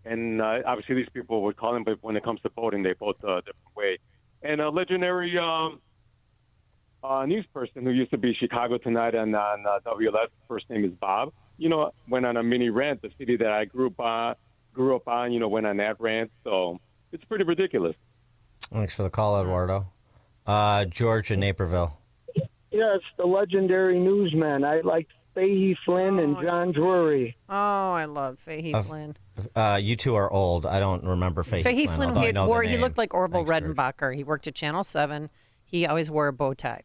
and obviously these people would call in, but when it comes to voting, they vote a different way. And a legendary news person who used to be Chicago Tonight and on WLS, first name is Bob, went on a mini rant. The city that I grew up on, went on that rant. So it's pretty ridiculous. Thanks for the call, Eduardo. George in Naperville. Yes, the legendary newsmen. I like Fahey Flynn and John Drury. Oh, I love Fahey Flynn. You two are old. I don't remember Fahey Flynn. He looked like Orville Redenbacher. He worked at Channel 7. He always wore a bow tie.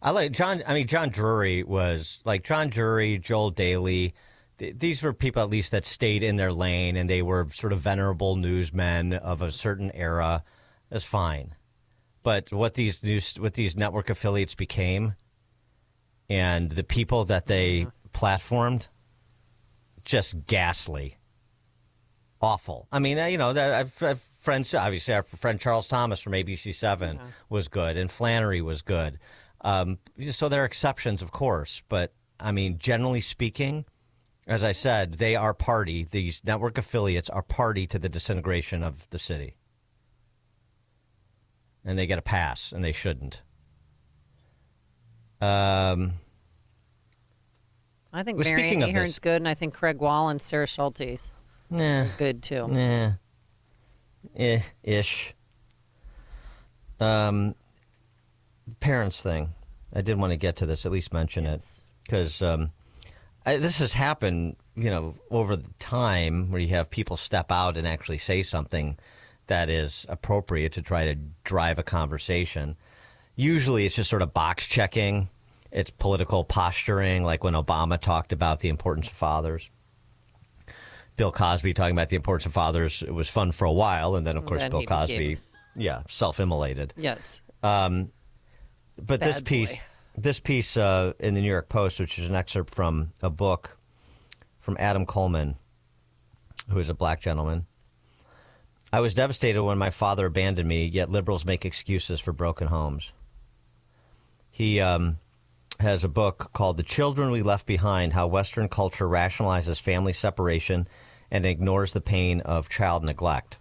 I like John. I mean, John Drury was like John Drury, Joel Daly. These were people at least that stayed in their lane, and they were sort of venerable newsmen of a certain era. That's fine. But what these network affiliates became, and the people that they platformed, just ghastly, awful. I mean, I've friends. Obviously, our friend Charles Thomas from ABC7 was good, and Flannery was good. So there are exceptions, of course, but I mean, generally speaking, as I said, they are party. These network affiliates are party to the disintegration of the city. And they get a pass, and they shouldn't. I think Marion Ahern's good, and I think Craig Wall and Sarah Schultes are good, too. Ish. Parents thing. I did want to get to this, at least mention it, because this has happened, over the time where you have people step out and actually say something that is appropriate to try to drive a conversation. Usually it's just sort of box checking. It's political posturing, like when Obama talked about the importance of fathers. Bill Cosby talking about the importance of fathers. It was fun for a while, and then, of course, Bill Cosby, self-immolated. Yes. But this piece in the New York Post, which is an excerpt from a book from Adam Coleman, who is a black gentleman. I was devastated when my father abandoned me, yet liberals make excuses for broken homes. He has a book called The Children We Left Behind, How Western Culture Rationalizes Family Separation and Ignores the Pain of Child Neglect.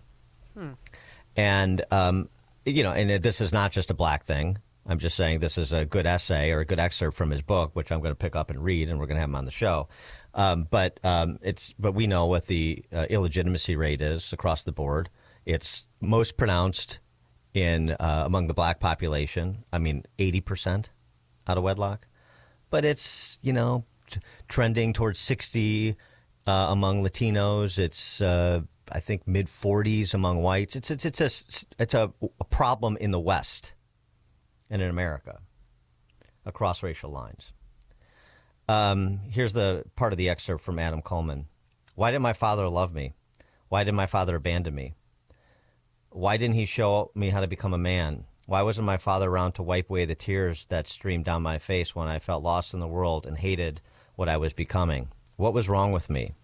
And, and this is not just a black thing. I'm just saying this is a good essay or a good excerpt from his book, which I'm going to pick up and read, and we're going to have him on the show. But we know what the illegitimacy rate is across the board. It's most pronounced in among the black population. I mean, 80% out of wedlock. But it's, trending towards 60 among Latinos. It's, I think, mid-40s among whites. It's a problem in the West and in America across racial lines. Here's the part of the excerpt from Adam Coleman. Why did my father love me? Why did my father abandon me? Why didn't he show me how to become a man? Why wasn't my father around to wipe away the tears that streamed down my face when I felt lost in the world and hated what I was becoming? What was wrong with me?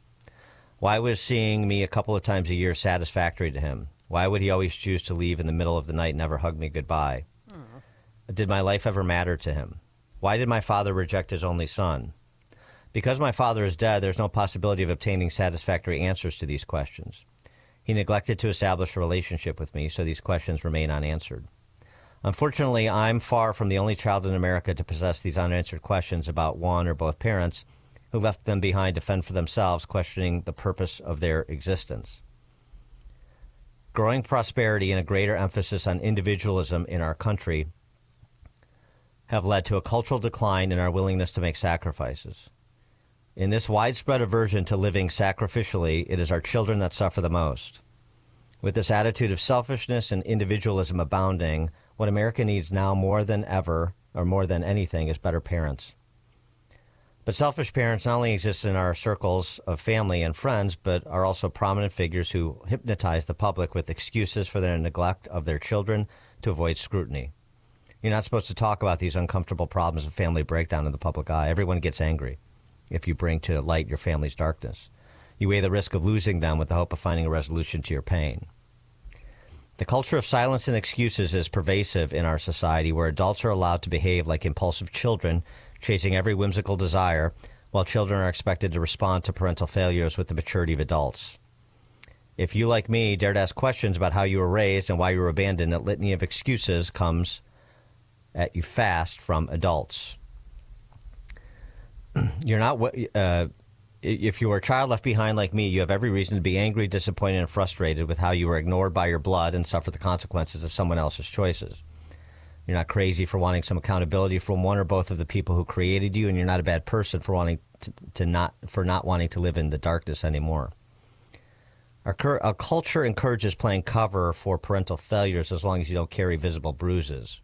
Why was seeing me a couple of times a year satisfactory to him? Why would he always choose to leave in the middle of the night and never hug me goodbye? Did my life ever matter to him? Why did my father reject his only son? Because my father is dead, there's no possibility of obtaining satisfactory answers to these questions. He neglected to establish a relationship with me, so these questions remain unanswered. Unfortunately, I'm far from the only child in America to possess these unanswered questions about one or both parents who left them behind to fend for themselves, questioning the purpose of their existence. Growing prosperity and a greater emphasis on individualism in our country have led to a cultural decline in our willingness to make sacrifices. In this widespread aversion to living sacrificially, it is our children that suffer the most. With this attitude of selfishness and individualism abounding, what America needs now more than ever, or more than anything, is better parents. But selfish parents not only exist in our circles of family and friends, but are also prominent figures who hypnotize the public with excuses for their neglect of their children to avoid scrutiny. You're not supposed to talk about these uncomfortable problems of family breakdown in the public eye. Everyone gets angry if you bring to light your family's darkness. You weigh the risk of losing them with the hope of finding a resolution to your pain. The culture of silence and excuses is pervasive in our society, where adults are allowed to behave like impulsive children, chasing every whimsical desire, while children are expected to respond to parental failures with the maturity of adults. If you, like me, dare to ask questions about how you were raised and why you were abandoned, a litany of excuses comes at you fast from adults. If you are a child left behind like me, you have every reason to be angry, disappointed, and frustrated with how you were ignored by your blood and suffer the consequences of someone else's choices. You're not crazy for wanting some accountability from one or both of the people who created you, and you're not a bad person for not wanting to live in the darkness anymore. Our culture encourages playing cover for parental failures as long as you don't carry visible bruises.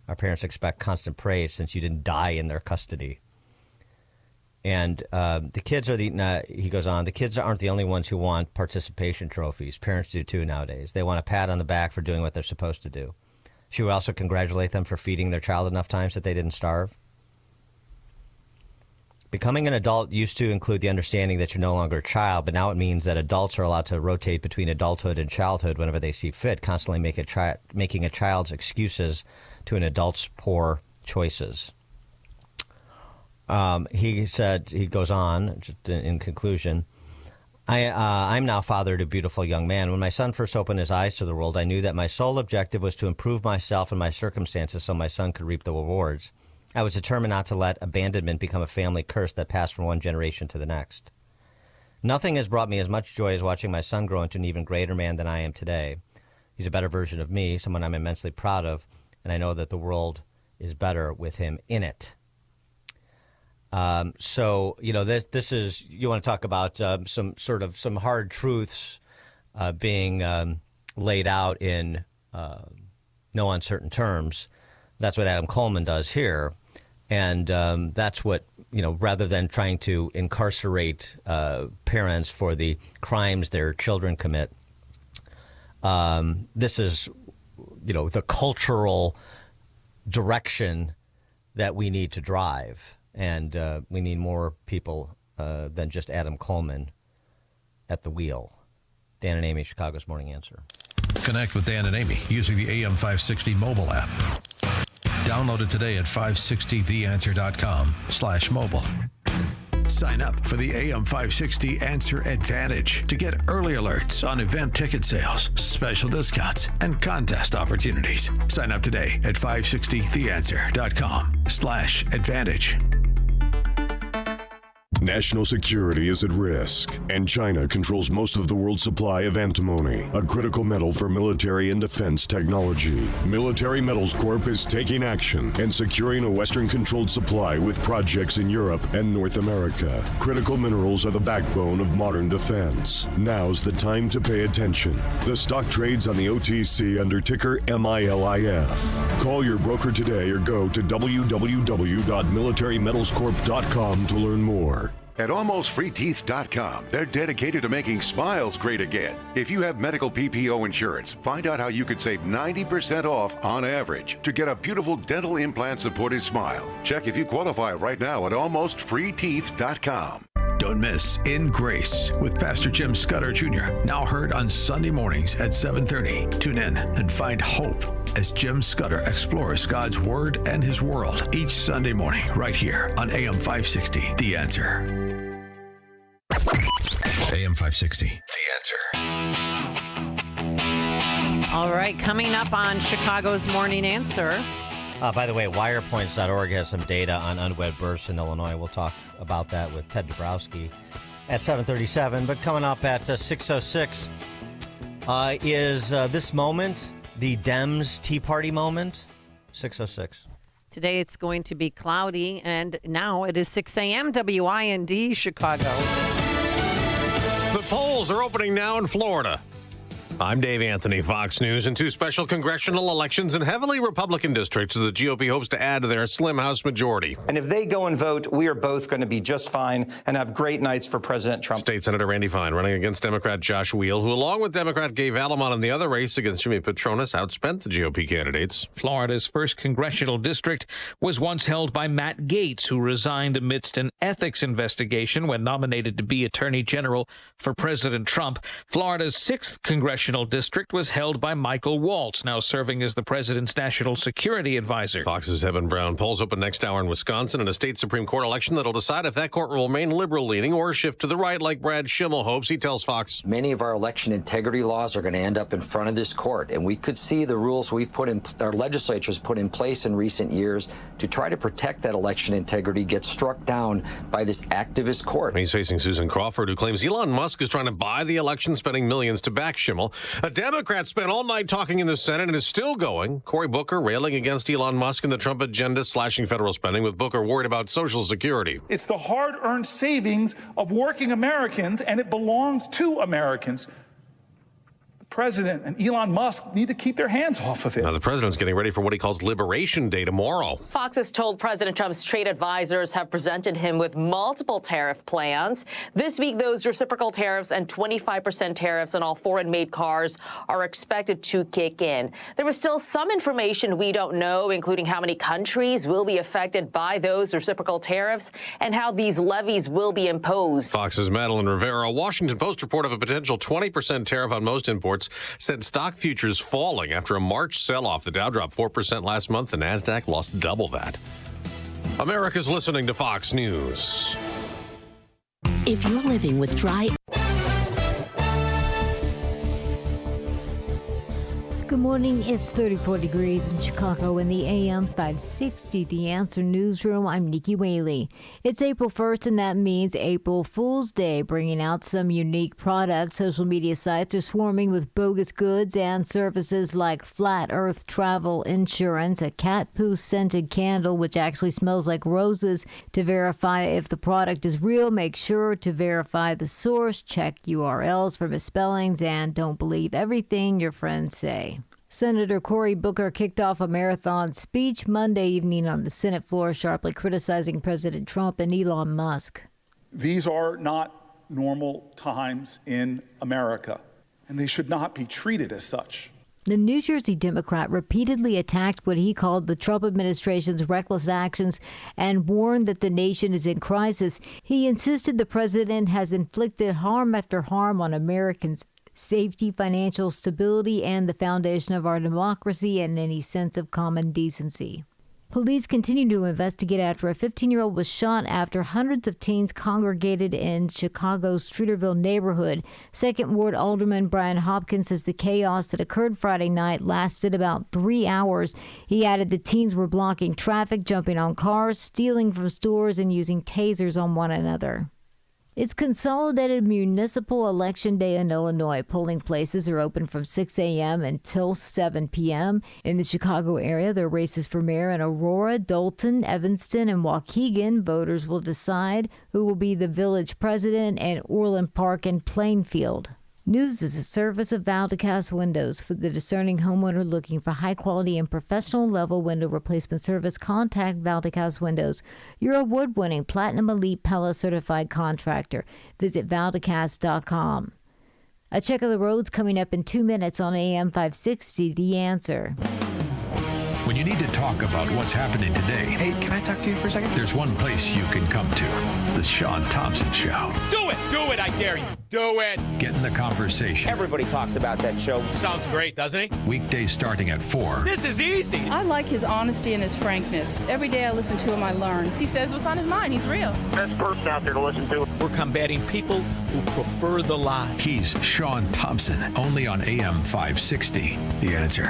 Our parents expect constant praise since you didn't die in their custody. And the kids are he goes on, the kids aren't the only ones who want participation trophies. Parents do too nowadays. They want a pat on the back for doing what they're supposed to do. Should we also congratulate them for feeding their child enough times that they didn't starve? Becoming an adult used to include the understanding that you're no longer a child, but now it means that adults are allowed to rotate between adulthood and childhood whenever they see fit, constantly making a child's excuses to an adult's poor choices. He goes on, just in conclusion, I'm now father to a beautiful young man. When my son first opened his eyes to the world, I knew that my sole objective was to improve myself and my circumstances so my son could reap the rewards. I was determined not to let abandonment become a family curse that passed from one generation to the next. Nothing has brought me as much joy as watching my son grow into an even greater man than I am today. He's a better version of me, someone I'm immensely proud of, and I know that the world is better with him in it. So, this is, you want to talk about some hard truths being laid out in no uncertain terms. That's what Adam Coleman does here. And that's what, rather than trying to incarcerate parents for the crimes their children commit, this is, the cultural direction that we need to drive. And we need more people than just Adam Coleman at the wheel. Dan and Amy, Chicago's Morning Answer. Connect with Dan and Amy using the AM 560 mobile app. Download it today at 560theanswer.com/mobile. Sign up for the AM 560 Answer Advantage to get early alerts on event ticket sales, special discounts, and contest opportunities. Sign up today at 560theanswer.com/advantage. National security is at risk, and China controls most of the world's supply of antimony, a critical metal for military and defense technology. Military Metals Corp is taking action and securing a Western-controlled supply with projects in Europe and North America. Critical minerals are the backbone of modern defense. Now's the time to pay attention. The stock trades on the OTC under ticker MILIF. Call your broker today or go to www.militarymetalscorp.com to learn more. At AlmostFreeTeeth.com, they're dedicated to making smiles great again. If you have medical PPO insurance, find out how you could save 90% off on average to get a beautiful dental implant-supported smile. Check if you qualify right now at AlmostFreeTeeth.com. Don't miss In Grace with Pastor Jim Scudder Jr., now heard on Sunday mornings at 7:30. Tune in and find hope as Jim Scudder explores God's Word and His world each Sunday morning right here on AM 560, The Answer. AM 560, The Answer. All right, coming up on Chicago's Morning Answer. By the way, wirepoints.org has some data on unwed births in Illinois. We'll talk about that with Ted Dabrowski at 7:37. But coming up at 6:06 is this moment, the Dems Tea Party moment. 6:06. Today it's going to be cloudy, and now it is 6 a.m. WIND Chicago. The polls are opening now in Florida. I'm Dave Anthony, Fox News. In two special congressional elections in heavily Republican districts, the GOP hopes to add to their slim House majority. And if they go and vote, we are both going to be just fine and have great nights for President Trump. State Senator Randy Fine running against Democrat Josh Weil, who along with Democrat Gabe Alamon in the other race against Jimmy Petronis outspent the GOP candidates. Florida's first congressional district was once held by Matt Gaetz, who resigned amidst an ethics investigation when nominated to be Attorney General for President Trump. Florida's 6th congressional district was held by Michael Waltz, now serving as the president's national security advisor. Fox's Eben Brown. Polls open next hour in Wisconsin in a state Supreme Court election that'll decide if that court will remain liberal-leaning or shift to the right like Brad Schimmel hopes. He tells Fox. Many of our election integrity laws are going to end up in front of this court, and we could see the rules our legislatures put in place in recent years to try to protect that election integrity get struck down by this activist court. He's facing Susan Crawford, who claims Elon Musk is trying to buy the election, spending millions to back Schimmel. A Democrat spent all night talking in the Senate and is still going. Cory Booker railing against Elon Musk and the Trump agenda, slashing federal spending, with Booker worried about Social Security. It's the hard-earned savings of working Americans, and it belongs to Americans. President and Elon Musk need to keep their hands off of it. Now, the president's getting ready for what he calls Liberation Day tomorrow. Fox has told President Trump's trade advisors have presented him with multiple tariff plans. This week, those reciprocal tariffs and 25% tariffs on all foreign-made cars are expected to kick in. There is still some information we don't know, including how many countries will be affected by those reciprocal tariffs and how these levies will be imposed. Fox's Madeline Rivera. A Washington Post report of a potential 20% tariff on most imports sent stock futures falling after a March sell-off. The Dow dropped 4% last month. The Nasdaq lost double that. America's listening to Fox News. If you're living with dry... Good morning. It's 34 degrees in Chicago in the AM 560. The Answer Newsroom. I'm Nikki Whaley. It's April 1st, and that means April Fool's Day, bringing out some unique products. Social media sites are swarming with bogus goods and services like Flat Earth Travel Insurance, a cat poo scented candle which actually smells like roses. To verify if the product is real, make sure to verify the source, check URLs for misspellings, and don't believe everything your friends say. Senator Cory Booker kicked off a marathon speech Monday evening on the Senate floor, sharply criticizing President Trump and Elon Musk. These are not normal times in America, and they should not be treated as such. The New Jersey Democrat repeatedly attacked what he called the Trump administration's reckless actions and warned that the nation is in crisis. He insisted the president has inflicted harm after harm on Americans' safety, financial stability, and the foundation of our democracy and any sense of common decency. Police continue to investigate after a 15-year-old was shot after hundreds of teens congregated in Chicago's Streeterville neighborhood. Second Ward Alderman Brian Hopkins says the chaos that occurred Friday night lasted about 3 hours. He added the teens were blocking traffic, jumping on cars, stealing from stores, and using tasers on one another. It's consolidated municipal election day in Illinois. Polling places are open from 6 a.m. until 7 p.m. In the Chicago area, there are races for mayor in Aurora, Dalton, Evanston, and Waukegan. Voters will decide who will be the village president and Orland Park and Plainfield. News is a service of Valicass Windows. For the discerning homeowner looking for high-quality and professional-level window replacement service, contact Valicass Windows. You're a award-winning Platinum Elite Pella certified contractor. Visit Valicass.com. A check of the roads coming up in 2 minutes on AM 560, The Answer. When you need to talk about what's happening today. Hey, can I talk to you for a second? There's one place you can come to. The Sean Thompson Show. Do it! Do it, I dare you. Do it! Get in the conversation. Everybody talks about that show. Sounds great, doesn't it? Weekdays starting at 4. This is easy. I like his honesty and his frankness. Every day I listen to him, I learn. He says what's on his mind. He's real. Best person out there to listen to. We're combating people who prefer the lie. He's Sean Thompson, only on AM 560. The Answer.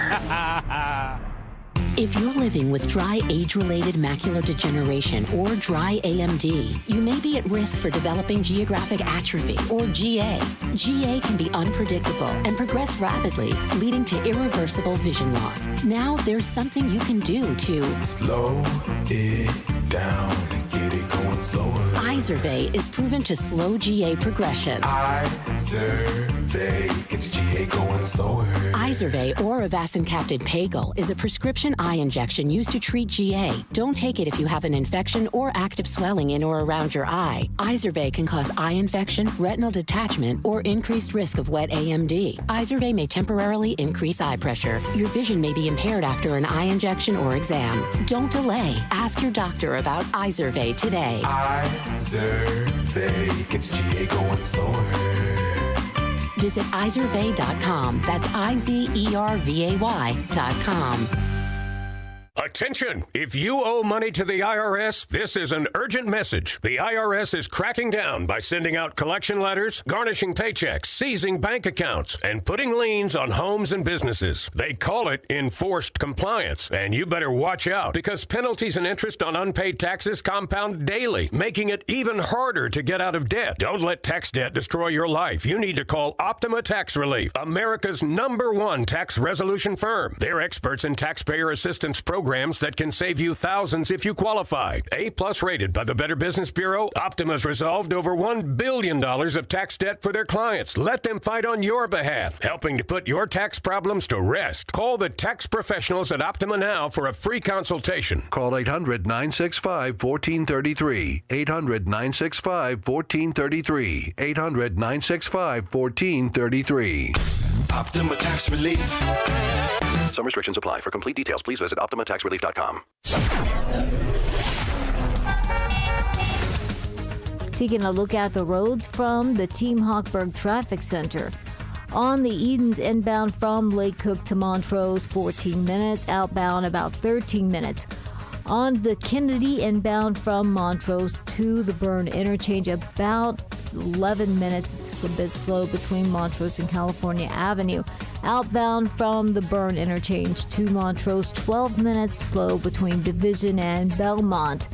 If you're living with dry age-related macular degeneration or dry AMD, you may be at risk for developing geographic atrophy or GA. GA can be unpredictable and progress rapidly, leading to irreversible vision loss. Now there's something you can do to slow it down and get it going going slower. Izervay is proven to slow GA progression. Izervay gets GA going slower. Izervay or avacincaptad pagel is a prescription eye injection used to treat GA. Don't take it if you have an infection or active swelling in or around your eye. Izervay can cause eye infection, retinal detachment, or increased risk of wet AMD. Izervay may temporarily increase eye pressure. Your vision may be impaired after an eye injection or exam. Don't delay. Ask your doctor about Izervay today. Izervay gets GA going slower. Visit Izervay.com. That's IZERVAY.com. Attention! If you owe money to the IRS, this is an urgent message. The IRS is cracking down by sending out collection letters, garnishing paychecks, seizing bank accounts, and putting liens on homes and businesses. They call it enforced compliance, and you better watch out because penalties and interest on unpaid taxes compound daily, making it even harder to get out of debt. Don't let tax debt destroy your life. You need to call Optima Tax Relief, America's #1 tax resolution firm. They're experts in taxpayer assistance programs that can save you thousands if you qualify. A+ rated by the Better Business Bureau, Optima's resolved over $1 billion of tax debt for their clients. Let them fight on your behalf, helping to put your tax problems to rest. Call the tax professionals at Optima now for a free consultation. Call 800-965-1433. 800-965-1433. 800-965-1433. Optima Tax Relief. Some restrictions apply. For complete details, please visit OptimaTaxRelief.com. Taking a look at the roads from the Team Hochberg Traffic Center. On the Edens inbound from Lake Cook to Montrose, 14 minutes. Outbound, about 13 minutes. On the Kennedy inbound from Montrose to the Byrne interchange, about 11 minutes. It's a bit slow between Montrose and California Avenue. Outbound from the Byrne interchange to Montrose, 12 minutes slow between Division and Belmont.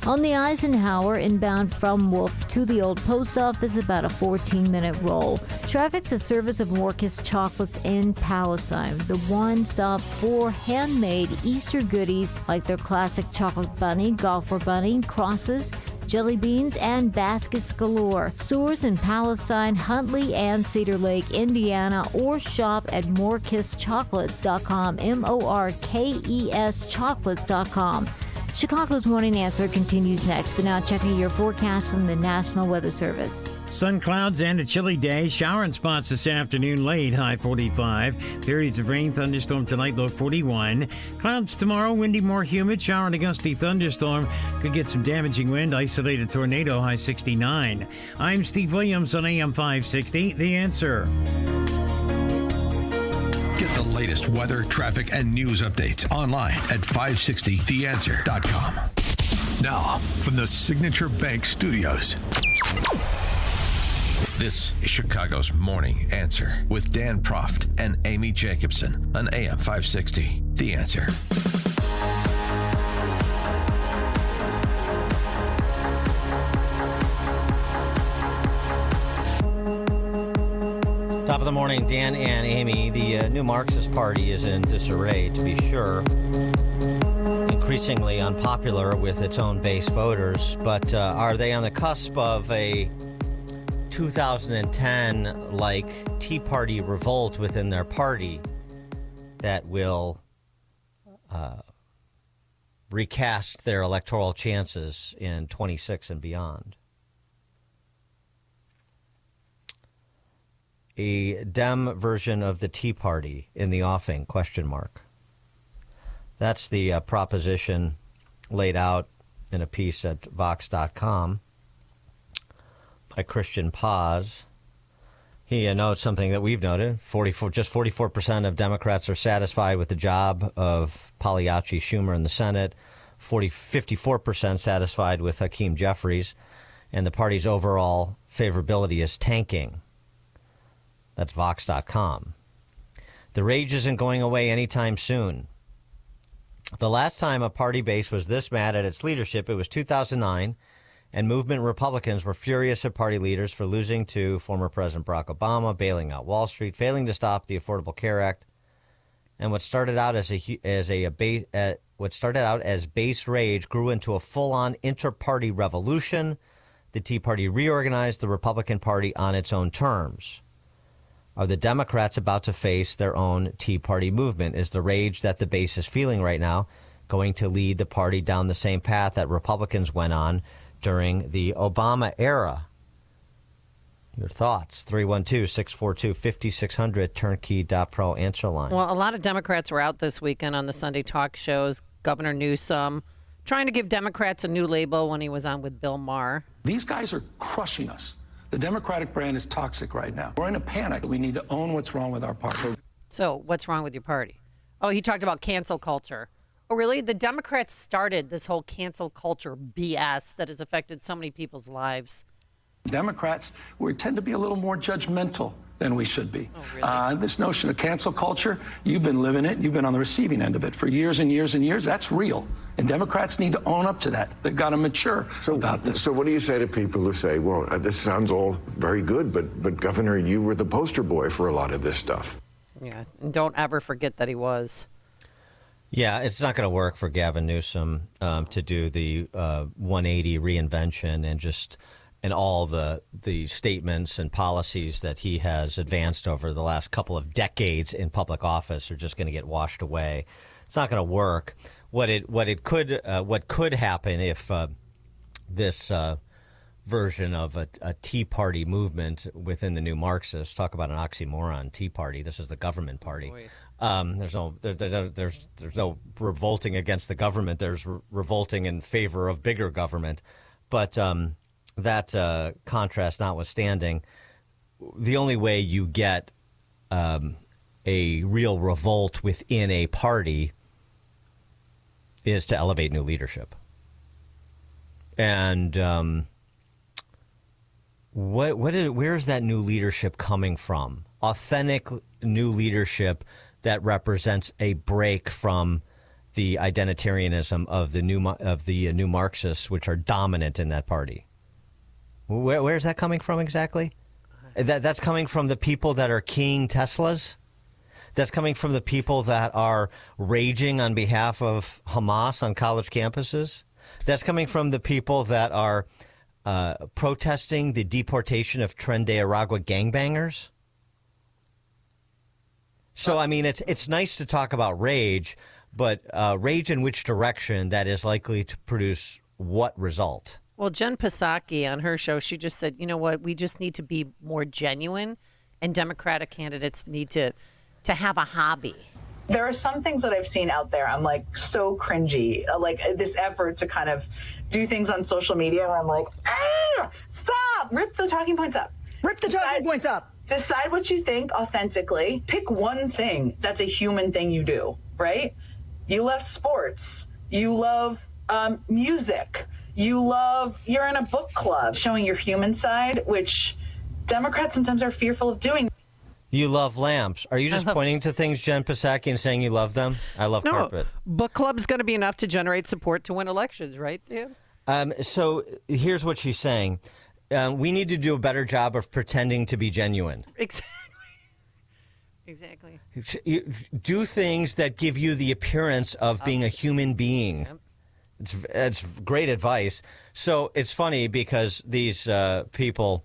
On the Eisenhower inbound from Wolf to the Old Post Office, about a 14-minute roll. Traffic's a service of Morcus Chocolates in Palestine, the one-stop for handmade Easter goodies like their classic chocolate bunny, golfer bunny, crosses, jelly beans, and baskets galore. Stores in Palestine, Huntley, and Cedar Lake, Indiana, or shop at morkischocolates.com, MORKES chocolates.com. Chicago's Morning Answer continues next, but now checking your forecast from the National Weather Service. Sun clouds and a chilly day. Showering spots this afternoon late, high 45. Periods of rain, thunderstorm tonight, low 41. Clouds tomorrow, windy, more humid. Shower and a gusty thunderstorm. Could get some damaging wind. Isolated tornado, high 69. I'm Steve Williams on AM 560. The Answer. Get the latest weather, traffic, and news updates online at 560theanswer.com. Now, from the Signature Bank Studios. This is Chicago's Morning Answer with Dan Proft and Amy Jacobson on AM 560. The Answer. Top of the morning, Dan and Amy. The new Marxist Party is in disarray, to be sure. Increasingly unpopular with its own base voters. But are they on the cusp of a 2010-like Tea Party revolt within their party that will recast their electoral chances in 26 and beyond? A Dem version of the Tea Party in the offing, question mark. That's the proposition laid out in a piece at Vox.com by Christian Paz. He notes something that we've noted. Just 44% of Democrats are satisfied with the job of Pagliacci Schumer in the Senate, 54% satisfied with Hakeem Jeffries, and the party's overall favorability is tanking. That's Vox.com. The rage isn't going away anytime soon. The last time a party base was this mad at its leadership, it was 2009, and movement Republicans were furious at party leaders for losing to former President Barack Obama, bailing out Wall Street, failing to stop the Affordable Care Act, And what started out as base rage grew into a full-on inter-party revolution. The Tea Party reorganized the Republican Party on its own terms. Are the Democrats about to face their own Tea Party movement? Is the rage that the base is feeling right now going to lead the party down the same path that Republicans went on during the Obama era? Your thoughts, 312-642-5600, turnkey.pro answer line. Well, a lot of Democrats were out this weekend on the Sunday talk shows. Governor Newsom trying to give Democrats a new label when he was on with Bill Maher. These guys are crushing us. The Democratic brand is toxic right now. We're in a panic. We need to own what's wrong with our party. So what's wrong with your party? Oh, he talked about cancel culture. Oh, really? The Democrats started this whole cancel culture BS that has affected so many people's lives. Democrats, we tend to be a little more judgmental than we should be. Oh, really? This notion of cancel culture, you've been living it. You've been on the receiving end of it for years and years and years. That's real. And Democrats need to own up to that. They've got to mature about this. So what do you say to people who say, well, this sounds all very good, but Governor, you were the poster boy for a lot of this stuff. Yeah, and don't ever forget that he was. Yeah, it's not going to work for Gavin Newsom to do the 180 reinvention and all the statements and policies that he has advanced over the last couple of decades in public office are just going to get washed away. It's not going to work. What could happen if this version of a Tea Party movement within the new Marxists, talk about an oxymoron, Tea Party. This is the government party. There's no revolting against the government. There's revolting in favor of bigger government, but. That contrast notwithstanding, the only way you get a real revolt within a party is to elevate new leadership. And where's that new leadership coming from? Authentic new leadership that represents a break from the identitarianism of the new Marxists, which are dominant in that party. Where's that coming from exactly? That's coming from the people that are keying Teslas? That's coming from the people that are raging on behalf of Hamas on college campuses? That's coming from the people that are protesting the deportation of Tren de Aragua gangbangers? So, I mean, it's nice to talk about rage, but rage in which direction that is likely to produce what result? Well, Jen Psaki on her show, she just said, you know what, we just need to be more genuine, and Democratic candidates need to have a hobby. There are some things that I've seen out there, I'm like so cringy, like this effort to kind of do things on social media where I'm like, stop, rip the talking points up. Rip the talking points up. Decide what you think authentically. Pick one thing that's a human thing you do, right? You love sports. You love music. You're in a book club, showing your human side, which Democrats sometimes are fearful of doing. You love lamps. Are you just pointing to things, Jen Psaki, and saying you love them? I love carpet. Book club's going to be enough to generate support to win elections, right? Yeah. So here's what she's saying. We need to do a better job of pretending to be genuine. Exactly. Do things that give you the appearance of being a human being. Yep. It's great advice. So it's funny because these people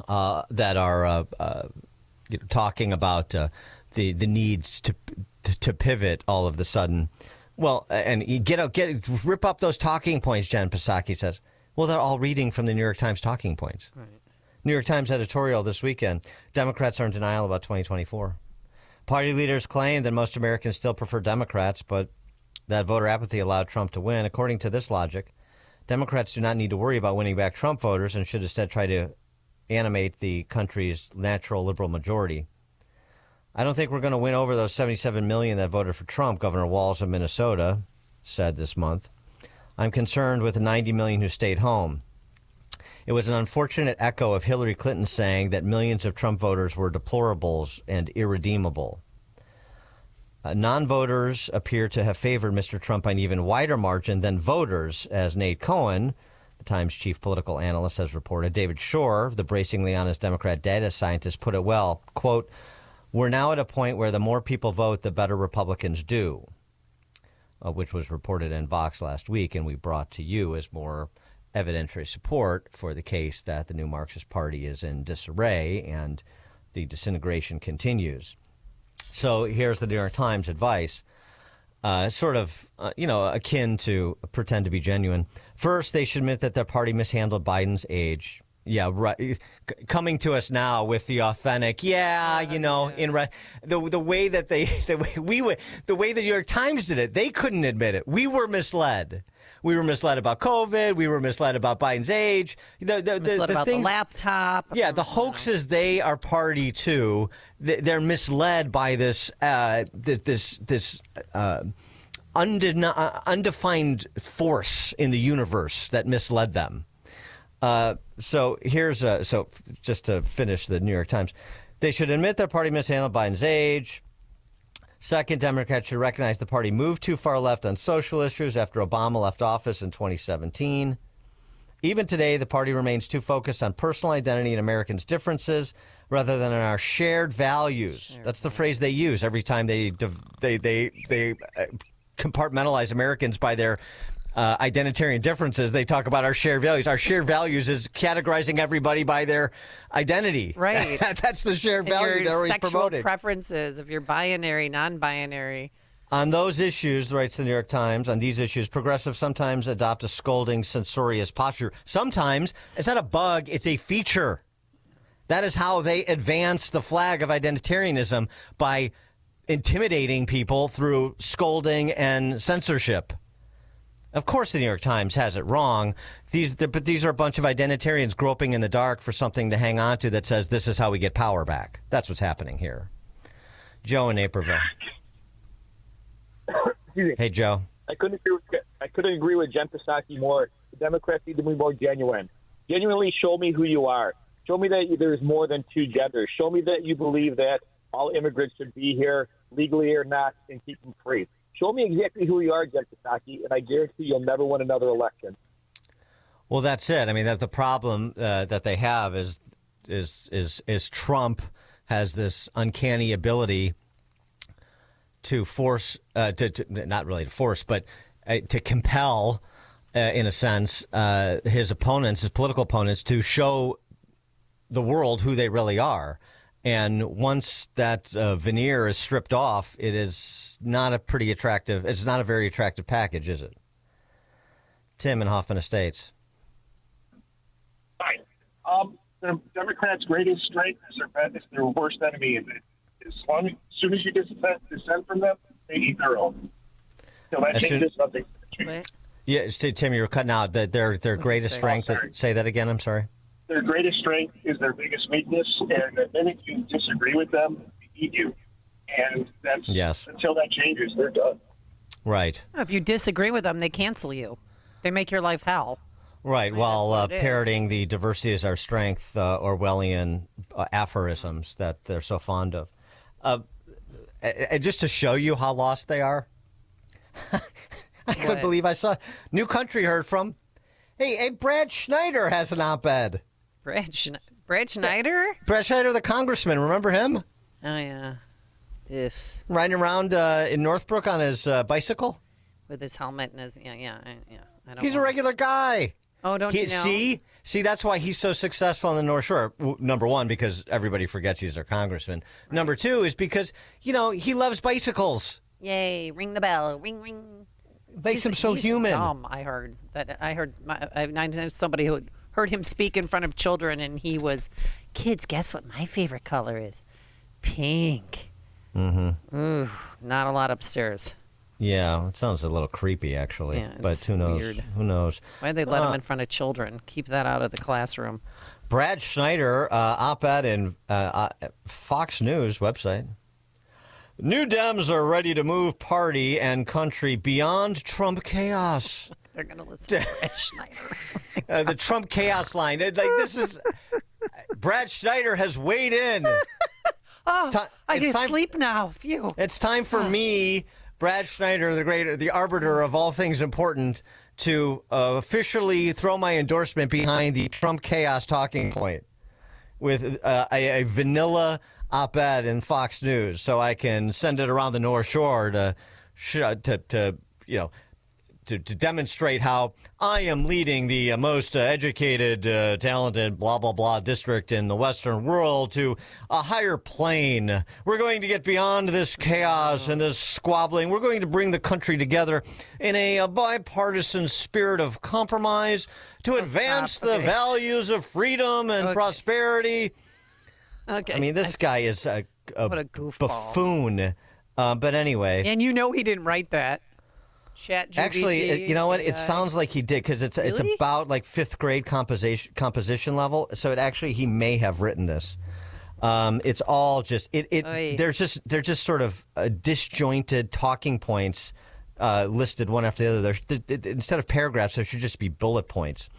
that are talking about the needs to pivot all of the sudden, well, and you rip up those talking points, Jen Psaki says. Well, they're all reading from the New York Times talking points. Right. New York Times editorial this weekend. Democrats are in denial about 2024. Party leaders claim that most Americans still prefer Democrats, but that voter apathy allowed Trump to win. According to this logic, Democrats do not need to worry about winning back Trump voters and should instead try to animate the country's natural liberal majority. I don't think we're going to win over those 77 million that voted for Trump, Governor Walz of Minnesota said this month. I'm concerned with the 90 million who stayed home. It was an unfortunate echo of Hillary Clinton saying that millions of Trump voters were deplorables and irredeemable. Non-voters appear to have favored Mr. Trump by an even wider margin than voters, as Nate Cohen, the Times chief political analyst, has reported. David Shore, the bracingly honest Democrat data scientist, put it well, quote, We're now at a point where the more people vote, the better Republicans do, which was reported in Vox last week, and we brought to you as more evidentiary support for the case that the new Marxist Party is in disarray and the disintegration continues. So here's the New York Times advice, sort of, akin to pretend to be genuine. First, they should admit that their party mishandled Biden's age. Yeah, right. Coming to us now with the authentic, the way that the way the New York Times did it, they couldn't admit it. We were misled. We were misled about COVID. We were misled about Biden's age. Misled about the laptop. Yeah, the hoaxes they are party to. They're misled by this undefined force in the universe that misled them. So here's so just to finish the New York Times, they should admit their party mishandled Biden's age. Second, Democrats should recognize the party moved too far left on social issues after Obama left office in 2017. Even today, the party remains too focused on personal identity and Americans' differences rather than on our shared values. That's the phrase they use every time they compartmentalize Americans by their identitarian differences. They talk about our shared values. Our shared values is categorizing everybody by their identity. Right. That's the shared value they're always sexual promoting. Preferences, if you're binary, non-binary. On those issues, writes the New York Times, on these issues, progressives sometimes adopt a scolding, censorious posture. Sometimes it's not a bug, it's a feature. That is how they advance the flag of identitarianism, by intimidating people through scolding and censorship. Of course, the New York Times has it wrong. But these are a bunch of identitarians groping in the dark for something to hang on to that says this is how we get power back. That's what's happening here. Joe in Naperville. Hey, Joe. I couldn't agree with Jen Psaki more. The Democrats need to be more genuine. Genuinely show me who you are. Show me that there's more than two genders. Show me that you believe that all immigrants should be here, legally or not, and keep them free. Show me exactly who you are, Jen Psaki, and I guarantee you'll never win another election. Well, that's it. I mean, that the problem that they have is Trump has this uncanny ability to force, not really to force, but to compel, in a sense, his political opponents, to show the world who they really are. And once that veneer is stripped off, it is not a pretty attractive. It's not a very attractive package, is it? Tim in Hoffman Estates. Fine. The Democrats' greatest strength is their worst enemy. As soon as you dissent from them, they eat their own. So that changes something. Yeah, Tim, you were cutting out. Their greatest strength. Say that again. I'm sorry. Their greatest strength is their biggest weakness, and the minute you disagree with them, they eat you. And that's until that changes, they're done. Right. If you disagree with them, they cancel you. They make your life hell. Right, while parroting the diversity is our strength Orwellian aphorisms that they're so fond of. And just to show you how lost they are, I couldn't believe I saw New Country heard from. Hey, Brad Schneider has an op-ed. Brad Schneider? Brad Schneider, the congressman. Remember him? Oh, yeah. Yes. Riding around in Northbrook on his bicycle? With his helmet and his, yeah. He's a regular guy. Oh, don't you know? See, that's why he's so successful on the North Shore. Number one, because everybody forgets he's their congressman. Right. Number two is because, he loves bicycles. Yay, ring the bell, ring, ring. Makes him so human. Dumb, I know somebody who heard him speak in front of children, and he was, kids, guess what my favorite color is? Pink. Mm-hmm. Ooh, not a lot upstairs. Yeah, it sounds a little creepy, actually. Yeah, but who knows? Weird. Who knows? Why'd they let him in front of children? Keep that out of the classroom. Brad Schneider, op-ed in Fox News website. New Dems are ready to move party and country beyond Trump chaos. They're going to listen to Brad Schneider. The Trump chaos line. This is Brad Schneider has weighed in. I can sleep now. Phew. It's time for me, Brad Schneider, the arbiter of all things important, to officially throw my endorsement behind the Trump chaos talking point with a vanilla, op-ed in Fox News so I can send it around the North Shore to demonstrate how I am leading the most educated, talented, blah, blah, blah district in the Western world to a higher plane. We're going to get beyond this chaos and this squabbling. We're going to bring the country together in a bipartisan spirit of compromise to advance the values of freedom and prosperity. Okay. I mean, this guy is a what a goofball. Buffoon. But anyway. And you know he didn't write that. Actually, you know what? It sounds like he did because it's about like fifth grade composition level. So he may have written this. It's all just they're just sort of disjointed talking points listed one after the other. Instead of paragraphs, there should just be bullet points.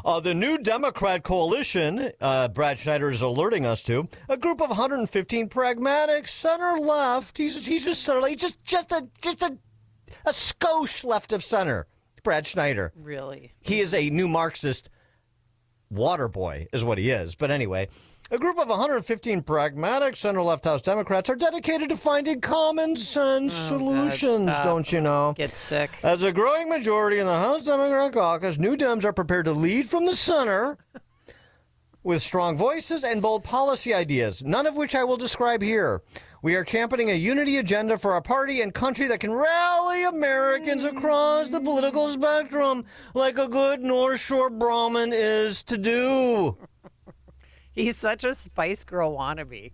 The new Democrat coalition, Brad Schneider is alerting us to, a group of 115 pragmatic center left. He's just a skosh left of center, Brad Schneider. Really? He is a new Marxist water boy, is what he is. But anyway, a group of 115 pragmatic center-left House Democrats are dedicated to finding common sense solutions, don't you know? Get sick. As a growing majority in the House Democrat caucus, New Dems are prepared to lead from the center with strong voices and bold policy ideas, none of which I will describe here. We are championing a unity agenda for our party and country that can rally Americans across the political spectrum like a good North Shore Brahmin is to do. He's such a Spice Girl wannabe.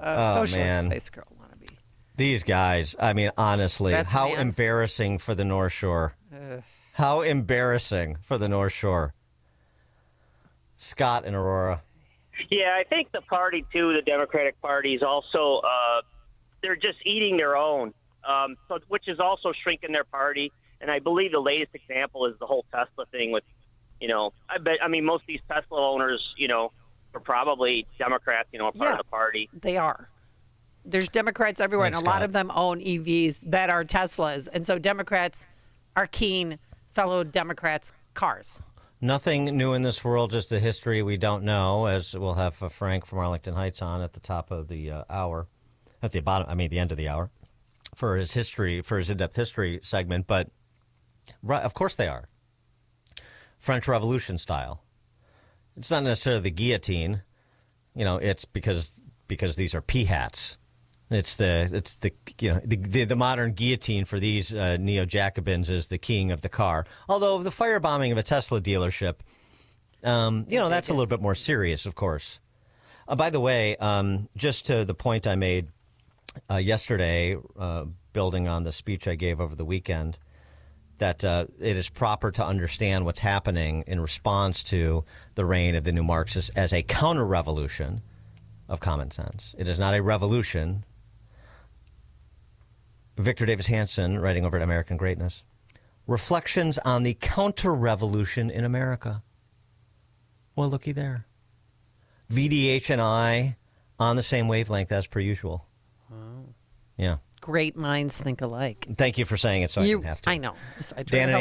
Socialist Spice Girl wannabe. These guys, I mean, honestly, how embarrassing for the North Shore. How embarrassing for the North Shore. Scott and Aurora. Yeah, I think the party, too, the Democratic Party, is also, they're just eating their own, which is also shrinking their party. And I believe the latest example is the whole Tesla thing with, most of these Tesla owners, are probably Democrats, a part of the party. They are. There's Democrats everywhere, and a lot of them own EVs that are Teslas. And so Democrats are keen fellow Democrats' cars. Nothing new in this world, just the history we don't know, as we'll have Frank from Arlington Heights on at the top of the hour, at the bottom, the end of the hour, for his in-depth history segment. But of course they are. French Revolution style. It's not necessarily the guillotine, it's because these are pea hats. It's the modern guillotine for these neo-Jacobins is the keying of the car. Although the firebombing of a Tesla dealership, that's a little bit more serious, of course. By the way, just to the point I made yesterday, building on the speech I gave over the weekend, that it is proper to understand what's happening in response to the reign of the new Marxists as a counter-revolution of common sense. It is not a revolution. Victor Davis Hanson, writing over at American Greatness, reflections on the counter-revolution in America. Well, looky there. VDH and I on the same wavelength as per usual. Wow. Yeah. Great minds think alike. Thank you for saying it so I didn't have to. I know. Dan and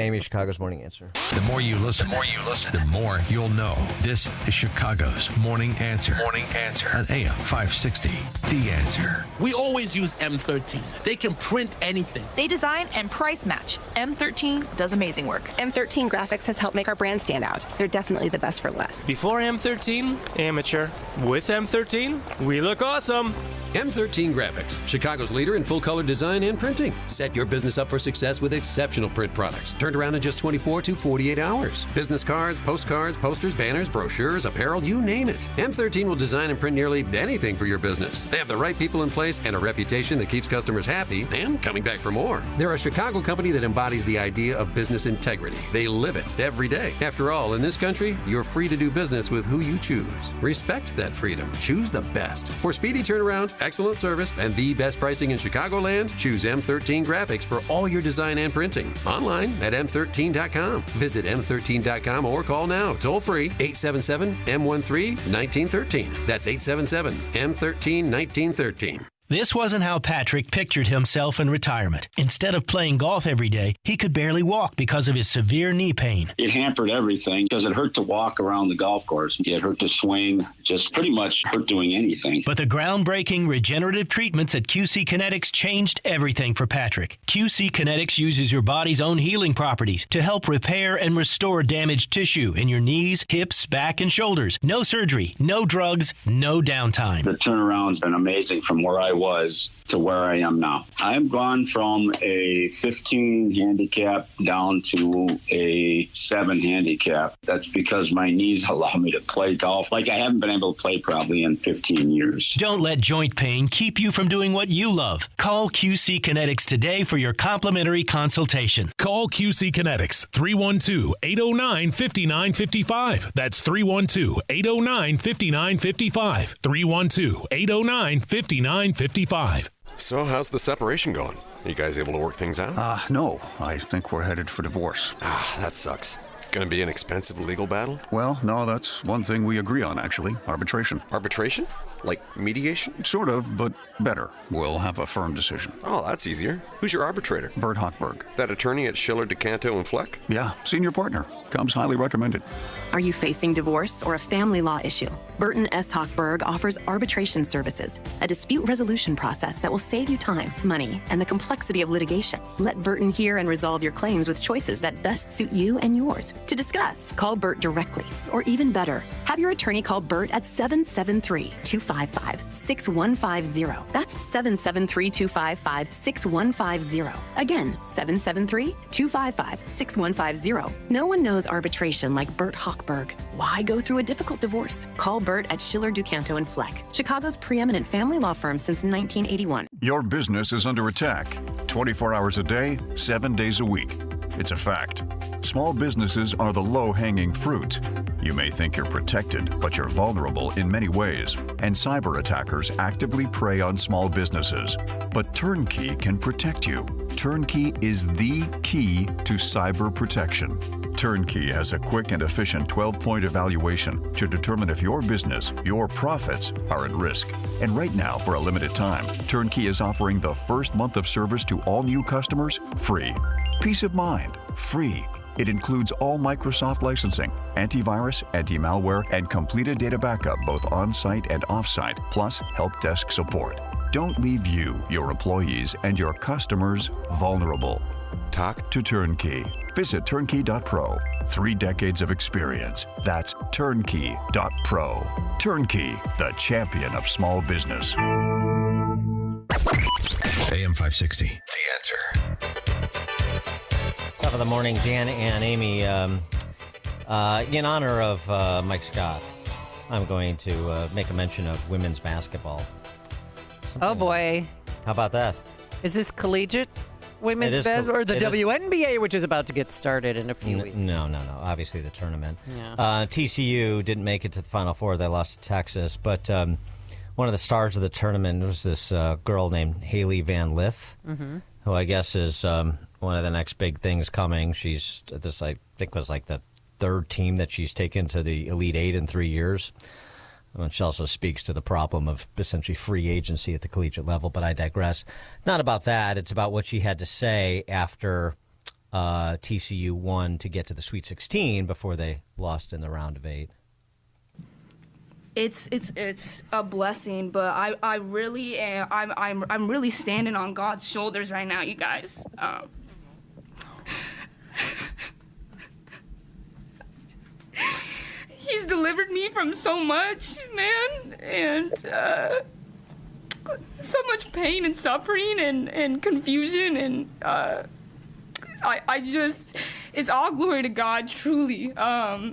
Amy, Chicago's Morning Answer. The more you listen, the more you'll know. This is Chicago's Morning Answer. Morning Answer on AM 560. The Answer. We always use M13. They can print anything. They design and price match. M13 does amazing work. M13 graphics has helped make our brand stand out. They're definitely the best for less. Before M13, amateur. With M13, we look awesome. M13 Graphics, Chicago's leader in full-color design and printing. Set your business up for success with exceptional print products, turned around in just 24 to 48 hours. Business cards, postcards, posters, banners, brochures, apparel, you name it. M13 will design and print nearly anything for your business. They have the right people in place and a reputation that keeps customers happy and coming back for more. They're a Chicago company that embodies the idea of business integrity. They live it every day. After all, in this country, you're free to do business with who you choose. Respect that freedom. Choose the best. For speedy turnaround, excellent service, and the best pricing in Chicagoland, choose M13 Graphics for all your design and printing. Online at M13.com. Visit M13.com or call now, toll free, 877-M13-1913. That's 877-M13-1913. This wasn't how Patrick pictured himself in retirement. Instead of playing golf every day, he could barely walk because of his severe knee pain. It hampered everything because it hurt to walk around the golf course. It hurt to swing, just pretty much hurt doing anything. But the groundbreaking regenerative treatments at QC Kinetics changed everything for Patrick. QC Kinetics uses your body's own healing properties to help repair and restore damaged tissue in your knees, hips, back, and shoulders. No surgery, no drugs, no downtime. The turnaround's been amazing from where I was to where I am now. I've gone from a 15 handicap down to a 7 handicap. That's because my knees allow me to play golf like I haven't been able to play probably in 15 years. Don't let joint pain keep you from doing what you love. Call QC Kinetics today for your complimentary consultation. Call QC Kinetics, 312-809-5955. That's 312-809-5955. 312-809-5955. So how's the separation going? Are you guys able to work things out? No. I think we're headed for divorce. That sucks. Gonna be an expensive legal battle? Well, no, that's one thing we agree on, actually. Arbitration. Arbitration? Like mediation? Sort of, but better. We'll have a firm decision. Oh, that's easier. Who's your arbitrator? Bert Hochberg. That attorney at Schiller, DeCanto, and Fleck? Yeah, senior partner. Comes highly recommended. Are you facing divorce or a family law issue? Burton S. Hochberg offers arbitration services, a dispute resolution process that will save you time, money, and the complexity of litigation. Let Burton hear and resolve your claims with choices that best suit you and yours. To discuss, call Bert directly. Or even better, have your attorney call Bert at 773-255-6150. That's 773-255-6150. Again, 773-255-6150. No one knows arbitration like Bert Hochberg. Why go through a difficult divorce? Call Bert at Schiller, DeCanto, and Fleck, Chicago's preeminent family law firm since 1981. Your business is under attack. 24 hours a day, 7 days a week. It's a fact. Small businesses are the low-hanging fruit. You may think you're protected, but you're vulnerable in many ways. And cyber attackers actively prey on small businesses. But TurnKey can protect you. TurnKey is the key to cyber protection. TurnKey has a quick and efficient 12-point evaluation to determine if your business, your profits, are at risk. And right now, for a limited time, TurnKey is offering the first month of service to all new customers free. Peace of mind, free. It includes all Microsoft licensing, antivirus, anti-malware, and completed data backup both on-site and off-site, plus help desk support. Don't leave you, your employees, and your customers vulnerable. Talk to TurnKey. Visit turnkey.pro. 3 decades of experience. That's turnkey.pro. TurnKey, the champion of small business. AM 560, The Answer. Top of the morning, Dan and Amy. In honor of Mike Scott, I'm going to make a mention of women's basketball. Oh, boy. How about that? Is this collegiate women's basketball or the WNBA, which is about to get started in a few weeks? No. Obviously, the tournament. Yeah. TCU didn't make it to the Final Four. They lost to Texas. But one of the stars of the tournament was this girl named Haley Van Lith, who I guess is one of the next big things coming. She's this, I think, was like the 3rd team that she's taken to the Elite Eight in 3 years. Which also speaks to the problem of essentially free agency at the collegiate level, but I digress. Not about that. It's about what she had to say after TCU won to get to the Sweet 16 before they lost in the round of 8. It's a blessing, but I really am. I'm really standing on God's shoulders right now, you guys. He's delivered me from so much, man, and so much pain and suffering and confusion, and I just, it's all glory to God, truly. I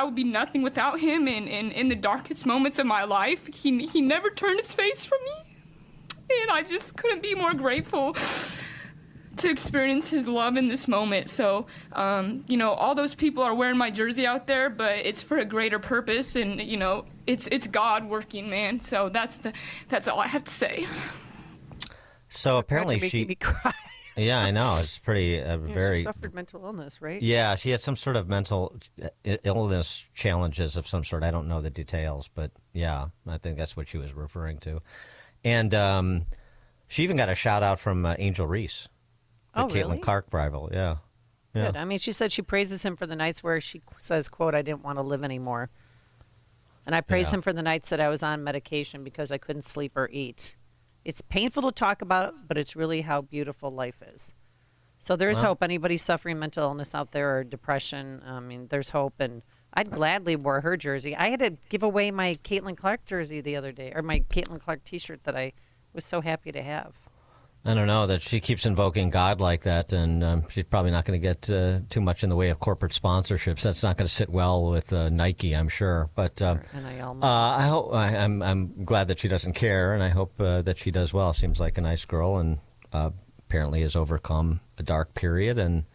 would be nothing without him, and in the darkest moments of my life, he never turned his face from me, and I just couldn't be more grateful to experience his love in this moment. So, all those people are wearing my jersey out there, but it's for a greater purpose, and it's God working, man. So that's all I have to say. So apparently she. Yeah, I know. It's pretty very. She suffered mental illness, right? Yeah, she had some sort of mental illness challenges of some sort. I don't know the details, but yeah, I think that's what she was referring to. And she even got a shout out from Angel Reese, the Caitlin really? Clark rival. Yeah. Good. I mean, she said she praises him for the nights where she says, quote, I didn't want to live anymore. And I praise him for the nights that I was on medication because I couldn't sleep or eat. It's painful to talk about, but it's really how beautiful life is. So there's hope. Anybody suffering mental illness out there or depression, I mean, there's hope. And I'd gladly wear her jersey. I had to give away my Caitlin Clark jersey the other day, or my Caitlin Clark T-shirt that I was so happy to have. I don't know, that she keeps invoking God like that, and she's probably not going to get too much in the way of corporate sponsorships. That's not going to sit well with Nike, I'm sure. But I'm glad that she doesn't care, and I hope that she does well. Seems like a nice girl, and apparently has overcome a dark period. And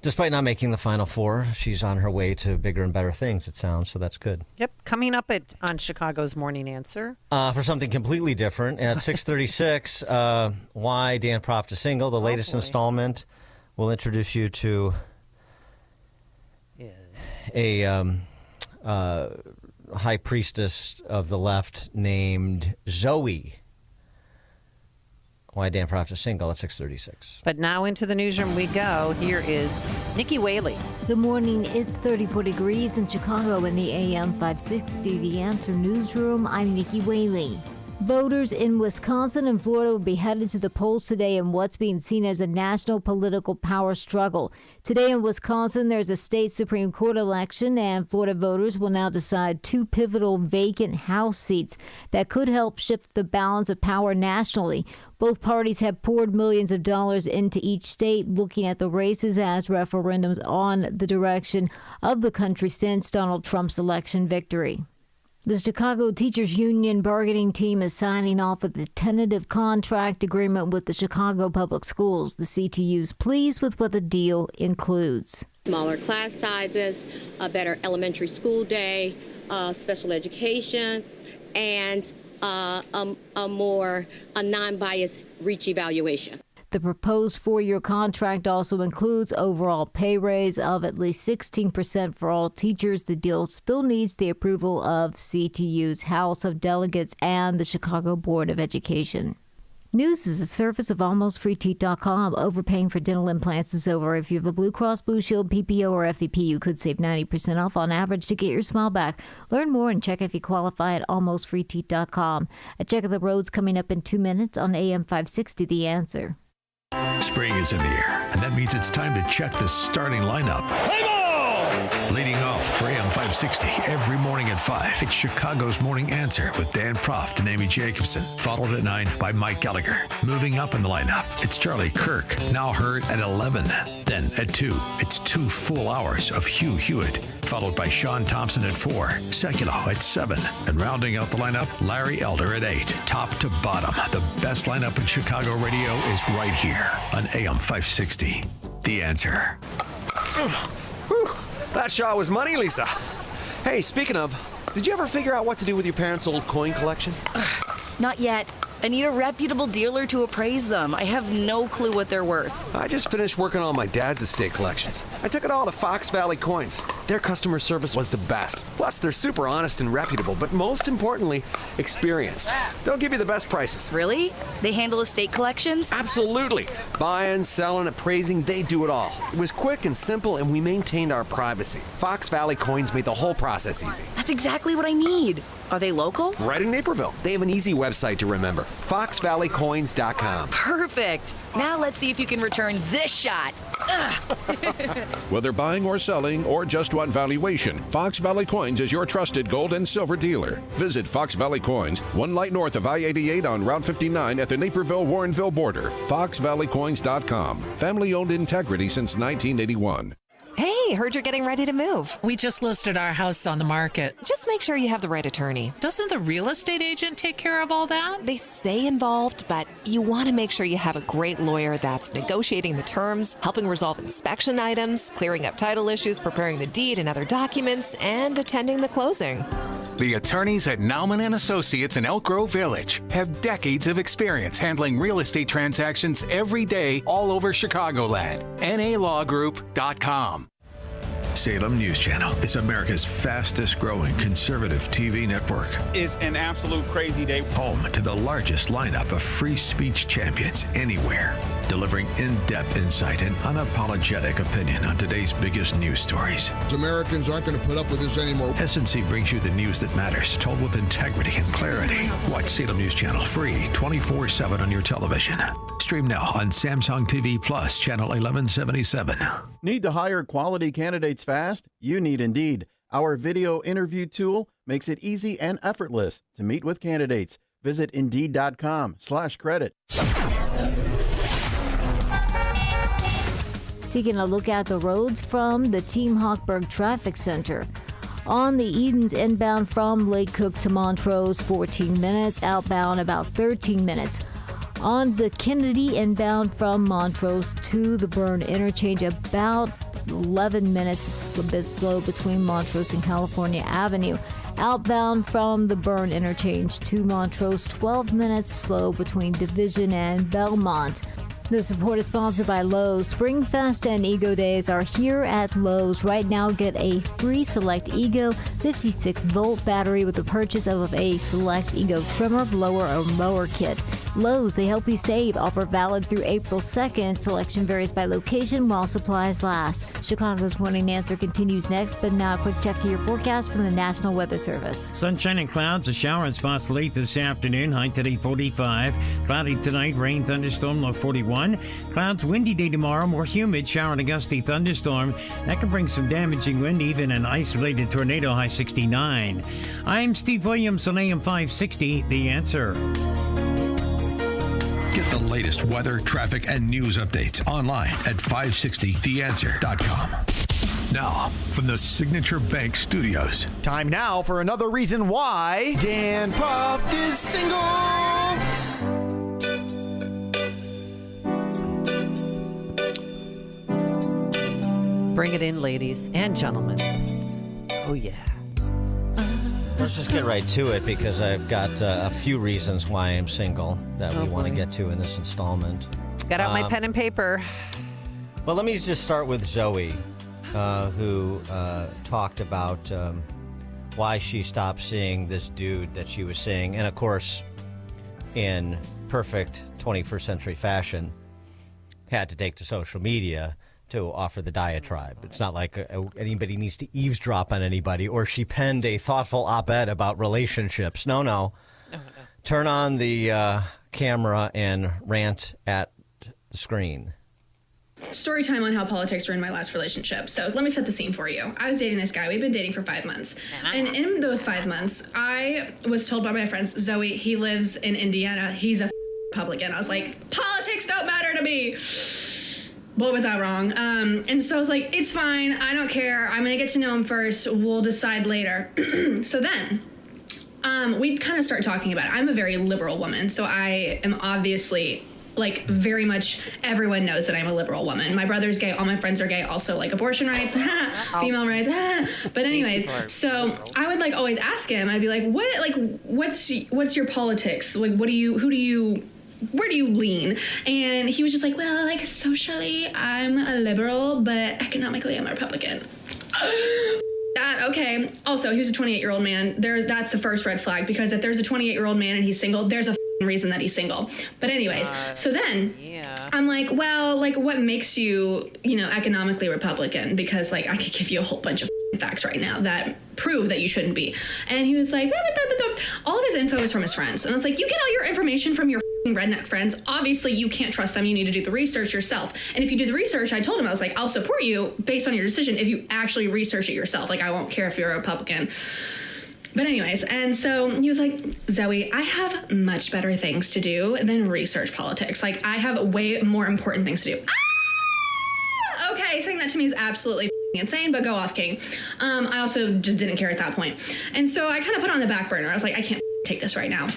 despite not making the Final Four, she's on her way to bigger and better things, it sounds, so that's good. Yep. Coming up on Chicago's Morning Answer. For something completely different, at 6:36, Why Dan Proft is Single, the latest installment. We'll introduce you to a high priestess of the left named Zoe. Why Dan Proft is Single at 6:36. But now into the newsroom we go. Here is Nikki Whaley. Good morning. It's 34 degrees in Chicago in the AM 560. The Answer Newsroom. I'm Nikki Whaley. Voters in Wisconsin and Florida will be headed to the polls today in what's being seen as a national political power struggle. Today in Wisconsin, there's a state Supreme Court election, and Florida voters will now decide two pivotal vacant House seats that could help shift the balance of power nationally. Both parties have poured millions of dollars into each state, looking at the races as referendums on the direction of the country since Donald Trump's election victory. The Chicago Teachers Union bargaining team is signing off with a tentative contract agreement with the Chicago Public Schools. The CTU's pleased with what the deal includes. Smaller class sizes, a better elementary school day, special education, and a non-biased reach evaluation. The proposed 4-year contract also includes overall pay raise of at least 16% for all teachers. The deal still needs the approval of CTU's House of Delegates and the Chicago Board of Education. News is a service of almostfreeteeth.com. Overpaying for dental implants is over. If you have a Blue Cross Blue Shield, PPO, or FEP, you could save 90% off on average to get your smile back. Learn more and check if you qualify at almostfreeteeth.com. A check of the roads coming up in 2 minutes on AM 560, The Answer. Spring is in the air, and that means it's time to check the starting lineup. Leading off for AM 560 every morning at 5, it's Chicago's Morning Answer with Dan Proft and Amy Jacobson, followed at 9 by Mike Gallagher. Moving up in the lineup, it's Charlie Kirk, now heard at 11. Then at 2, it's 2 full hours of Hugh Hewitt, followed by Sean Thompson at 4, Seculo at 7, and rounding out the lineup, Larry Elder at 8. Top to bottom, the best lineup in Chicago radio is right here on AM 560. The Answer. That shot was money, Lisa. Hey, speaking of, did you ever figure out what to do with your parents' old coin collection? Not yet. I need a reputable dealer to appraise them. I have no clue what they're worth. I just finished working on my dad's estate collections. I took it all to Fox Valley Coins. Their customer service was the best. Plus, they're super honest and reputable, but most importantly, experienced. They'll give you the best prices. Really? They handle estate collections? Absolutely. Buying, selling, appraising, they do it all. It was quick and simple, and we maintained our privacy. Fox Valley Coins made the whole process easy. That's exactly what I need. Are they local? Right in Naperville. They have an easy website to remember. FoxValleyCoins.com. Perfect. Now let's see if you can return this shot. Whether buying or selling or just want valuation, Fox Valley Coins is your trusted gold and silver dealer. Visit Fox Valley Coins, 1 light north of I-88 on Route 59 at the Naperville-Warrenville border. FoxValleyCoins.com. Family-owned integrity since 1981. Hey, heard you're getting ready to move. We just listed our house on the market. Just make sure you have the right attorney. Doesn't the real estate agent take care of all that? They stay involved, but you want to make sure you have a great lawyer that's negotiating the terms, helping resolve inspection items, clearing up title issues, preparing the deed and other documents, and attending the closing. The attorneys at Nauman & Associates in Elk Grove Village have decades of experience handling real estate transactions every day all over Chicagoland. NALawGroup.com. Salem News Channel is America's fastest growing conservative TV network. It's an absolute crazy day. Home to the largest lineup of free speech champions anywhere. Delivering in-depth insight and unapologetic opinion on today's biggest news stories. Americans aren't going to put up with this anymore. SNC brings you the news that matters, told with integrity and clarity. Watch Salem News Channel free 24/7 on your television. Stream now on Samsung TV Plus, channel 1177. Need to hire quality candidates fast? You need Indeed. Our video interview tool makes it easy and effortless to meet with candidates. Visit Indeed.com/credit. Taking a look at the roads from the Team Hochberg Traffic Center. On the Edens inbound from Lake Cook to Montrose, 14 minutes. Outbound, about 13 minutes. On the Kennedy inbound from Montrose to the Byrne interchange, about 11 minutes. It's a bit slow between Montrose and California Avenue. Outbound from the Byrne interchange to Montrose, 12 minutes slow between Division and Belmont. This report is sponsored by Lowe's. Springfest and Ego Days are here at Lowe's. Right now, get a free Select Ego 56-volt battery with the purchase of a Select Ego trimmer, blower, or mower kit. Lowe's, they help you save. Offer valid through April 2nd. Selection varies by location while supplies last. Chicago's Morning Answer continues next, but now a quick check of your forecast from the National Weather Service. Sunshine and clouds, a shower in spots late this afternoon. High today 45. Cloudy tonight, rain, thunderstorm, low 41. Clouds, windy day tomorrow, more humid, shower and a gusty thunderstorm. That can bring some damaging wind, even an isolated tornado, high 69. I'm Steve Williams on AM 560, The Answer. Get the latest weather, traffic, and news updates online at 560theanswer.com. Now, from the Signature Bank Studios. Time now for another reason why Dan Proft is single. Bring it in, ladies and gentlemen. Oh, yeah. Let's just get right to it because I've got a few reasons why I'm single that we want to get to in this installment. Got out my pen and paper. Well, let me just start with Zoe, who talked about why she stopped seeing this dude that she was seeing. And, of course, in perfect 21st century fashion, had to take to social media to offer the diatribe. It's not like anybody needs to eavesdrop on anybody, or she penned a thoughtful op-ed about relationships. No. Turn on the camera and rant at the screen. Story time on how politics ruined my last relationship. So let me set the scene for you. I was dating this guy. We've been dating for 5 months. And in those 5 months, I was told by my friends, Zoe, he lives in Indiana. He's a Republican. I was like, politics don't matter to me. What was I wrong? And so I was like, it's fine. I don't care. I'm going to get to know him first. We'll decide later. So then we kind of start talking about it. I'm a very liberal woman. So I am obviously like very much everyone knows that I'm a liberal woman. My brother's gay. All my friends are gay. Also like abortion rights, female rights. But anyways, so I would like always ask him. I'd be like, what's your politics? Like, where do you lean? And he was just like, well, like socially, I'm a liberal, but economically, I'm a Republican. Okay. Also, he was a 28-year-old man. That's the first red flag, because if there's a 28-year-old man and he's single, there's a reason that he's single. But anyways, so then I'm like, well, like what makes you, economically Republican? Because like I could give you a whole bunch of facts right now that prove that you shouldn't be. And he was like, all of his info is from his friends. And I was like, you get all your information from your redneck friends. Obviously you can't trust them. You need to do the research yourself. And if you do the research, I told him, I was like, I'll support you based on your decision if you actually research it yourself. Like I won't care if you're a Republican. But anyways, and so he was like, Zoe, I have much better things to do than research politics. Like I have way more important things to do. Okay, saying that to me is absolutely insane, but go off, King. I also just didn't care at that point. And so I kind of put it on the back burner. I was like, I can't take this right now.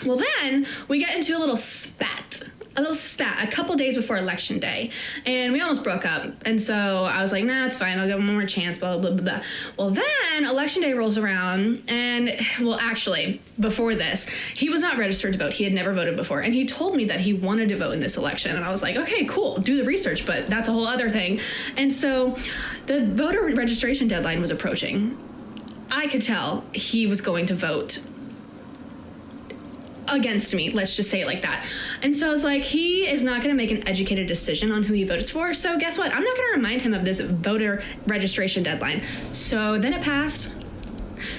Well, then we get into a little spat a little spat a couple days before Election Day, and we almost broke up. And so I was like, nah, it's fine. I'll give him one more chance, blah, blah, blah, blah. Well, then Election Day rolls around, and, well, actually, before this, he was not registered to vote. He had never voted before, and he told me that he wanted to vote in this election. And I was like, okay, cool, do the research, but that's a whole other thing. And so the voter registration deadline was approaching. I could tell he was going to vote against me, let's just say it like that. And so I was like, he is not going to make an educated decision on who he votes for. So guess what? I'm not going to remind him of this voter registration deadline. So then it passed.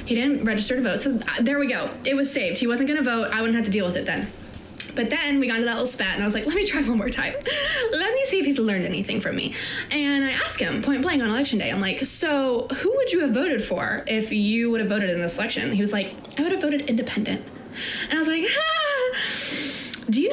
He didn't register to vote. So there we go. It was saved. He wasn't going to vote. I wouldn't have to deal with it then. But then we got into that little spat, and I was like, let me try one more time. Let me see if he's learned anything from me. And I asked him point blank on Election Day, I'm like, so who would you have voted for if you would have voted in this election? He was like, I would have voted independent. And I was like, do you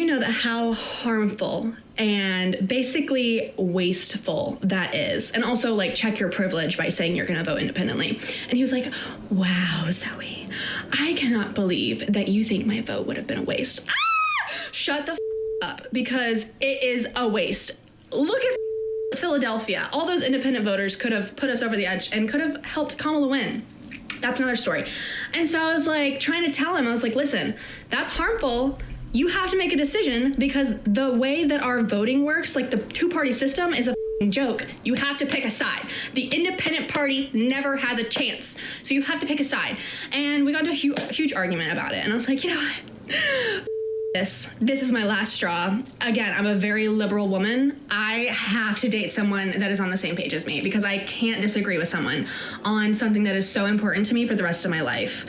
know that how harmful and basically wasteful that is? And also, like, check your privilege by saying you're going to vote independently. And he was like, wow, Zoe, I cannot believe that you think my vote would have been a waste. Shut the up, because it is a waste. Look at Philadelphia. All those independent voters could have put us over the edge and could have helped Kamala win. That's another story. And so I was like trying to tell him, I was like, listen, that's harmful. You have to make a decision, because the way that our voting works, like the two-party system, is a joke. You have to pick a side. The independent party never has a chance. So you have to pick a side. And we got into a huge argument about it. And I was like, you know what? This is my last straw. Again, I'm a very liberal woman. I have to date someone that is on the same page as me, because I can't disagree with someone on something that is so important to me for the rest of my life.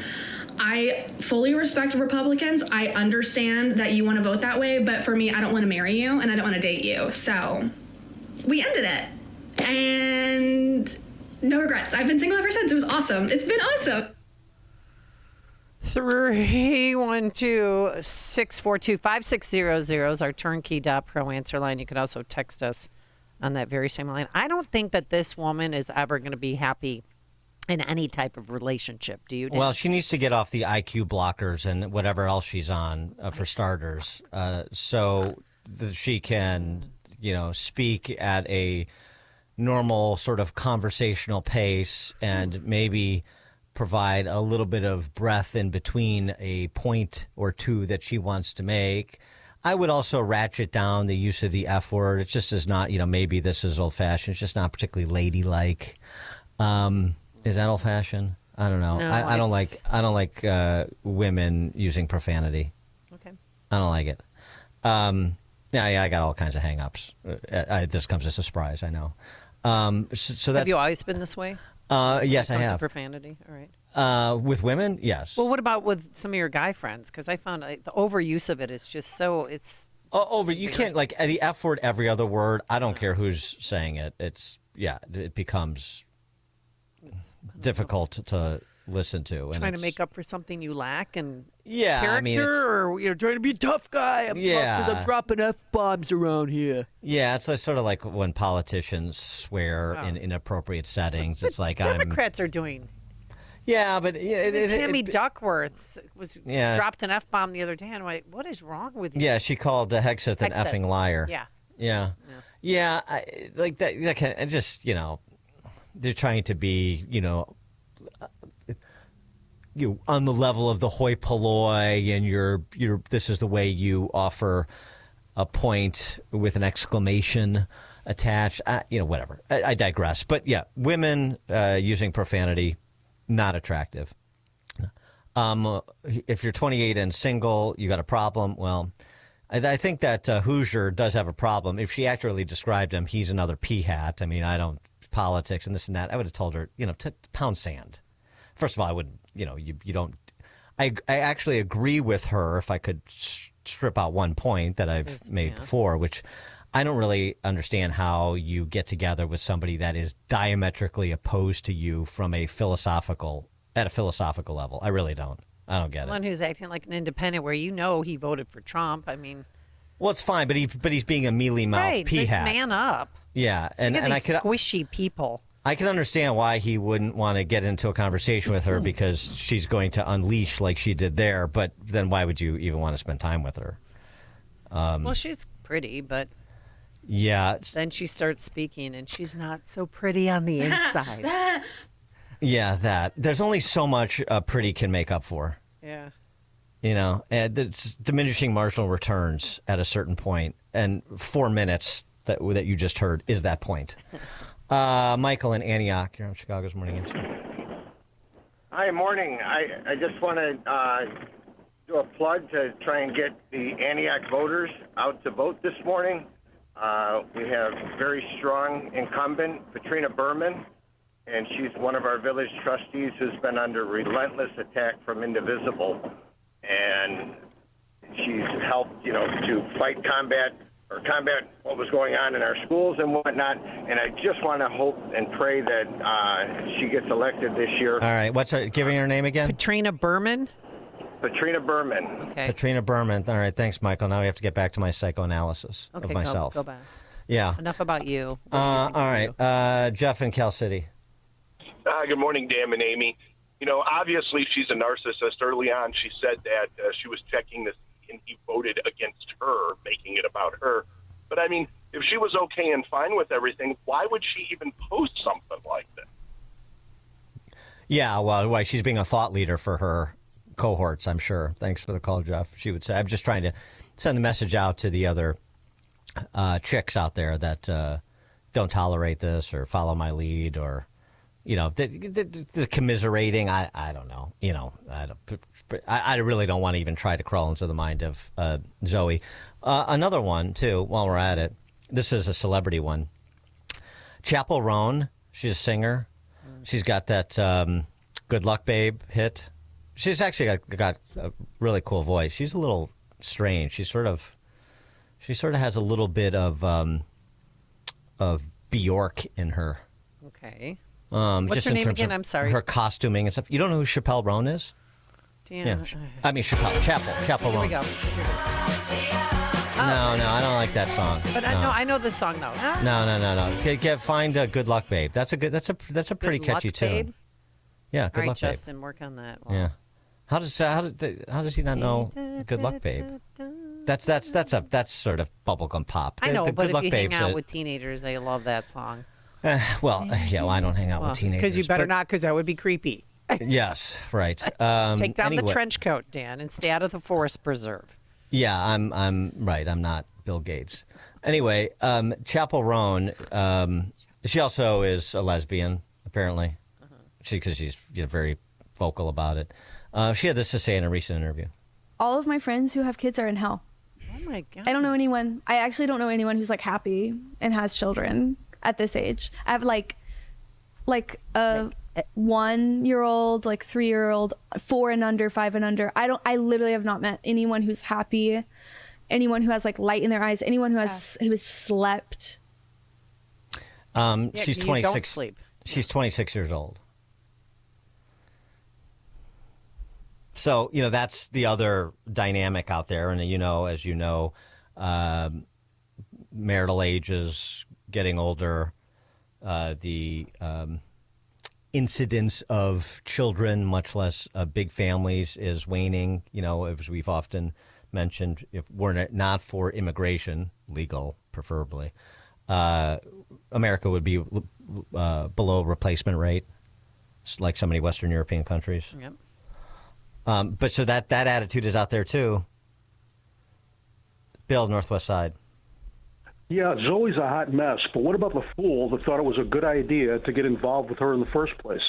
I fully respect Republicans. I understand that you want to vote that way, but for me, I don't want to marry you and I don't want to date you. So we ended it, and no regrets. I've been single ever since. It was awesome. It's been awesome. 312-642-5600 is our turnkey.pro answer line. You can also text us on that very same line. I don't think that this woman is ever going to be happy in any type of relationship. Do you, Dan? Well, she needs to get off the IQ blockers and whatever else she's on, for starters, so that she can, speak at a normal sort of conversational pace and maybe provide a little bit of breath in between a point or two that she wants to make. I would also ratchet down the use of the F word. It just is not, maybe this is old-fashioned. It's just not particularly ladylike. Is that old-fashioned? I don't know. No, I don't like women using profanity. Okay. I don't like it. Yeah, I got all kinds of hang-ups. This comes as a surprise, I know. So have you always been this way? Yes, I have. Profanity, all right. With women, yes. Well, what about with some of your guy friends? Because I found the overuse of it is just so, it's... You can't, like, the F word, every other word. I don't care who's saying it. It becomes difficult to listen to. Trying to make up for something you lack and character, or you're trying to be a tough guy. I'm tough because I'm dropping F-bombs around here. Yeah, it's like, sort of like when politicians swear in inappropriate settings. It's like Democrats are doing. Yeah, but Tammy Duckworth dropped an F-bomb the other day, and I'm like, what is wrong with you? Yeah, she called Hegseth an effing liar. Yeah. Like that kind of, just, they're trying to be, you on the level of the hoi polloi, and you're this is the way you offer a point with an exclamation attached. Whatever. I digress. But yeah, women using profanity, not attractive. If you're 28 and single, you got a problem. Well, I think that Hoosier does have a problem. If she accurately described him, he's another peahat. I mean, I don't politics and this and that. I would have told her, to pound sand. First of all, I wouldn't. You don't. I actually agree with her if I could strip out one point that I've made before, which I don't really understand how you get together with somebody that is diametrically opposed to you at a philosophical level. I really don't. I don't get it. One who's acting like an independent, where he voted for Trump. I mean, well, it's fine, but he's being a mealy-mouthed peahat. Man up. Yeah, and I could squishy people. I can understand why he wouldn't want to get into a conversation with her, because she's going to unleash like she did there. But then why would you even want to spend time with her? Well, she's pretty, but yeah. then she starts speaking, and she's not so pretty on the inside. Yeah, that. There's only so much pretty can make up for. Yeah. You know, and it's diminishing marginal returns at a certain point, and 4 minutes that you just heard is that point. Michael in Antioch, you're on Chicago's Morning Answer. Hi, morning. I just want to do a plug to try and get the Antioch voters out to vote this morning. We have very strong incumbent, Patrina Berman, and she's one of our village trustees who's been under relentless attack from Indivisible. And she's helped, to combat what was going on in our schools and whatnot. And I just want to hope and pray that she gets elected this year. All right, giving her name again? Patrina Berman? Patrina Berman. Okay. Patrina Berman. All right, thanks, Michael. Now we have to get back to my psychoanalysis of myself. Go back. Yeah. Enough about you. All right, Jeff in Cal City. Good morning, Dan and Amy. Obviously she's a narcissist. Early on, she said that she was checking this and he voted against her, making it about her. But, I mean, if she was okay and fine with everything, why would she even post something like that? Yeah, well, why she's being a thought leader for her cohorts, I'm sure. Thanks for the call, Jeff. She would say, I'm just trying to send the message out to the other chicks out there that don't tolerate this or follow my lead or... the commiserating, I don't know. I really don't want to even try to crawl into the mind of Zoe. Another one, too, while we're at it. This is a celebrity one. Chapel Roan, she's a singer. She's got that Good Luck Babe hit. She's actually got a really cool voice. She's a little strange. She sort of has a little bit of Bjork in her. Okay. What's just her name again? I'm sorry. Her costuming and stuff. You don't know who Chappelle Roan is? Damn. Yeah. I mean, Chapel Roan. Here we go. No, I don't like that song. But no. I know this song though. Huh? No. Find Good Luck Babe. That's a pretty Good catchy Luck, tune. Babe? Yeah, Good All right, Luck Babe. Justin, work on that. Yeah. How does he not know Good Luck Babe? That's sort of bubblegum pop. I know, the but Good if Luck you Babe's hang out with teenagers, they love that song. I don't hang out with teenagers. Because you better not, because that would be creepy. Yes, right. Take down the trench coat, Dan, and stay out of the forest preserve. Yeah, I'm right. I'm not Bill Gates. Anyway, Chapel Roan, she also is a lesbian, apparently, because she's very vocal about it. She had this to say in a recent interview. All of my friends who have kids are in hell. Oh, my God. I don't know anyone. I actually don't know anyone who's, happy and has children at this age. I have, like a 1-year-old, 3-year-old, 4 and under, 5 and under. I literally have not met anyone who's happy, anyone who has light in their eyes, anyone who has slept. She's 26. Don't sleep. She's 26 years old. So, that's the other dynamic out there. And, as you know, marital age is getting older. The incidence of children, much less big families, is waning. As we've often mentioned, if we're not for immigration, legal preferably, America would be below replacement rate, like so many Western European countries. Yep. But so that attitude is out there too. Bill, Northwest Side. Yeah, Zoe's a hot mess, but what about the fool that thought it was a good idea to get involved with her in the first place?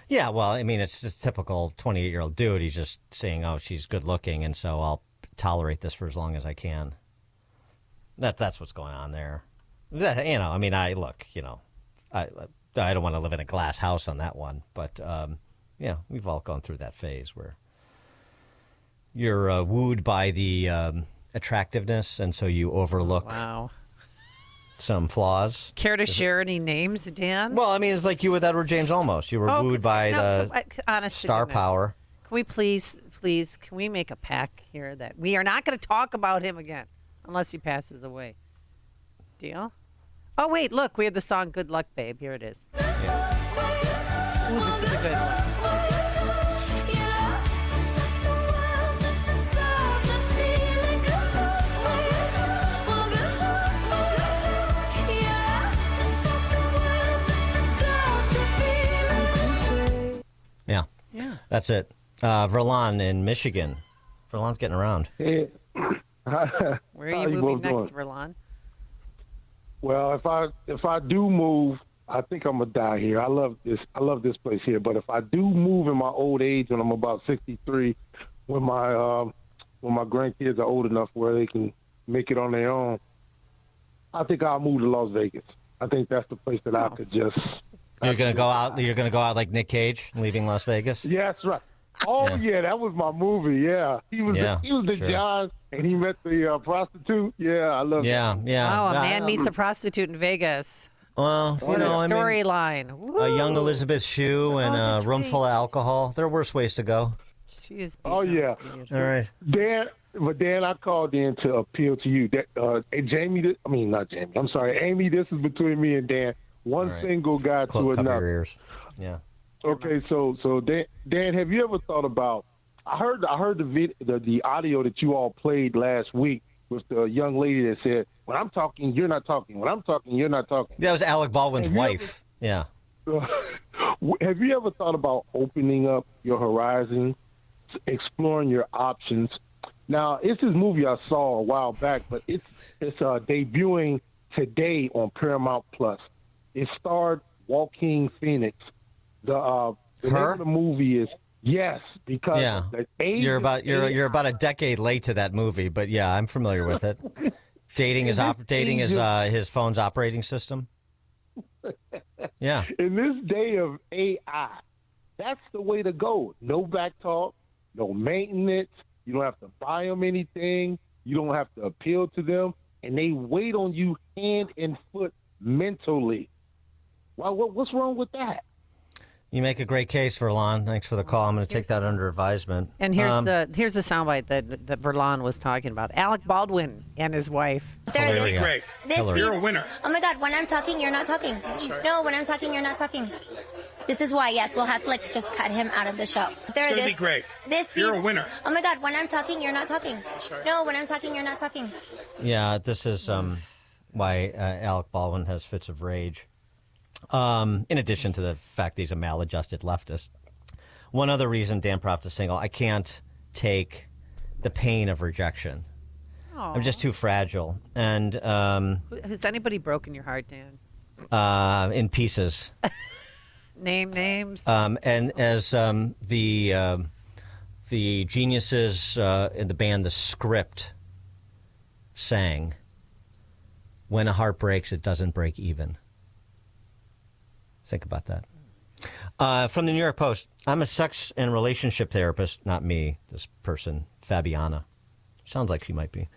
Yeah, well, I mean, it's just typical 28-year-old dude. He's just saying, oh, she's good looking, and so I'll tolerate this for as long as I can. That's what's going on there. I don't want to live in a glass house on that one, but, we've all gone through that phase where you're wooed by the attractiveness, and so you overlook some flaws. Care to share any names, Dan? Well, I mean, it's like you with Edward James Olmos. You were wooed by the star power. Can we please, can we make a pact here that we are not going to talk about him again unless he passes away? Deal? Oh, wait, look, we have the song Good Luck, Babe. Here it is. Yeah. Ooh, this is a good one. That's it. Verlon in Michigan. Verlon's getting around. Hey. Where are you moving next, Verlon? Well, if I do move, I think I'm gonna die here. I love this place here. But if I do move in my old age, when I'm about 63, when my grandkids are old enough where they can make it on their own, I think I'll move to Las Vegas. I think that's the place that I could just. You're gonna go out. You're gonna go out like Nick Cage, leaving Las Vegas. Yeah, that's right. Oh yeah, that was my movie. Yeah, he was the sure. John, and he met the prostitute. Yeah, I love. Yeah, that. yeah. Oh, a man meets a prostitute in Vegas. Well, what a storyline. A young Elizabeth Shue and a room full of alcohol. There are worse ways to go. She is. Oh yeah. All right. Dan, I called in to appeal to you. That Jamie, not Jamie. I'm sorry, Amy. This is between me and Dan. One single guy to another. Cover your ears. Yeah. Okay, so Dan, have you ever thought about? I heard the audio that you all played last week with the young lady that said, "When I'm talking, you're not talking. When I'm talking, you're not talking." That was Alec Baldwin's wife. Yeah. Have you ever thought about opening up your horizons, exploring your options? Now, it's this movie I saw a while back, but it's debuting today on Paramount Plus. It starred Joaquin Phoenix. The name of the movie is because of the age. You're about a decade late to that movie, but yeah, I'm familiar with it. Dating his phone's operating system. Yeah. In this day of AI, that's the way to go. No back talk, no maintenance. You don't have to buy them anything. You don't have to appeal to them, and they wait on you hand and foot mentally. Well, what's wrong with that? You make a great case, Verlon. Thanks for the call. I'm going to take that under advisement. And here's the soundbite that Verlon was talking about. Alec Baldwin and his wife. Great. You're a winner. Oh my God! When I'm talking, you're not talking. No, when I'm talking, you're not talking. This is why. Yes, we'll have to just cut him out of the show. It's going to be great. You're a winner. Oh my God! When I'm talking, you're not talking. No, when I'm talking, you're not talking. Yeah, this is why Alec Baldwin has fits of rage. In addition to the fact that he's a maladjusted leftist. One other reason Dan Proft is single, I can't take the pain of rejection. Aww. I'm just too fragile. And has anybody broken your heart, Dan? In pieces. Name names. And as the geniuses in the band The Script sang, when a heart breaks, it doesn't break even. Think about that. From the New York Post, I'm a sex and relationship therapist. Not me, this person, Fabiana. Sounds like she might be.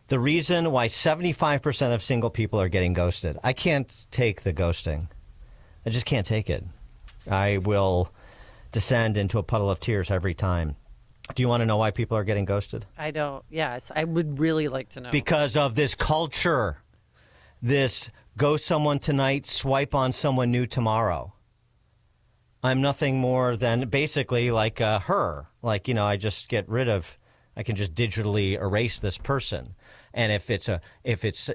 The reason why 75% of single people are getting ghosted. I can't take the ghosting. I just can't take it. I will descend into a puddle of tears every time. Do you want to know why people are getting ghosted? I don't. Yes, I would really like to know. Because of this culture. This ghost someone tonight, swipe on someone new tomorrow. I'm nothing more than basically like her. Like, I just get rid of, I can just digitally erase this person. And if it's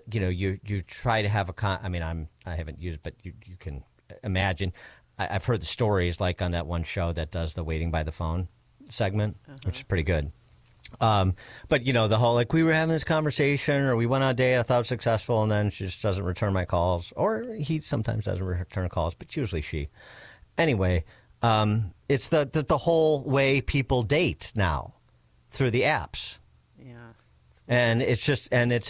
you try to have I haven't used it, but you can imagine. I've heard the stories like on that one show that does the waiting by the phone segment, which is pretty good. But the whole, we were having this conversation or we went on a date, I thought it was successful, and then she just doesn't return my calls, or he sometimes doesn't return calls, but usually she. Anyway, it's the whole way people date now through the apps. Yeah. And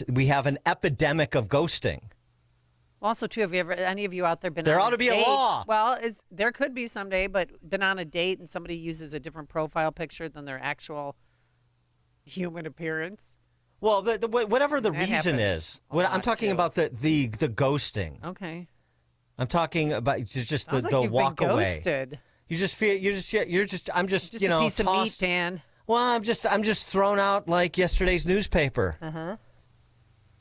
we have an epidemic of ghosting. Also, too, have any of you out there been There on ought to be date? a law. Well, there could be someday, but been on a date and somebody uses a different profile picture than their actual human appearance. Well, whatever the reason is, I'm talking about the ghosting. Okay. I'm talking about just Sounds the like walk you've been away. Ghosted. You just feel I'm just a piece of meat, tossed. Dan. Well, I'm just thrown out like yesterday's newspaper.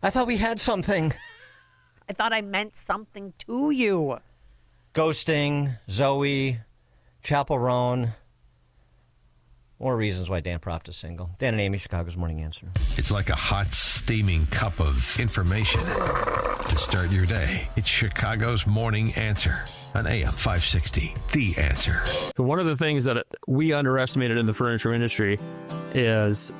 I thought we had something. I thought I meant something to you. Ghosting, Zoe, Chapel Roan. More reasons why Dan Proft is single. Dan and Amy, Chicago's Morning Answer. It's like a hot, steaming cup of information to start your day. It's Chicago's Morning Answer on AM 560. The Answer. One of the things that we underestimated in the furniture industry is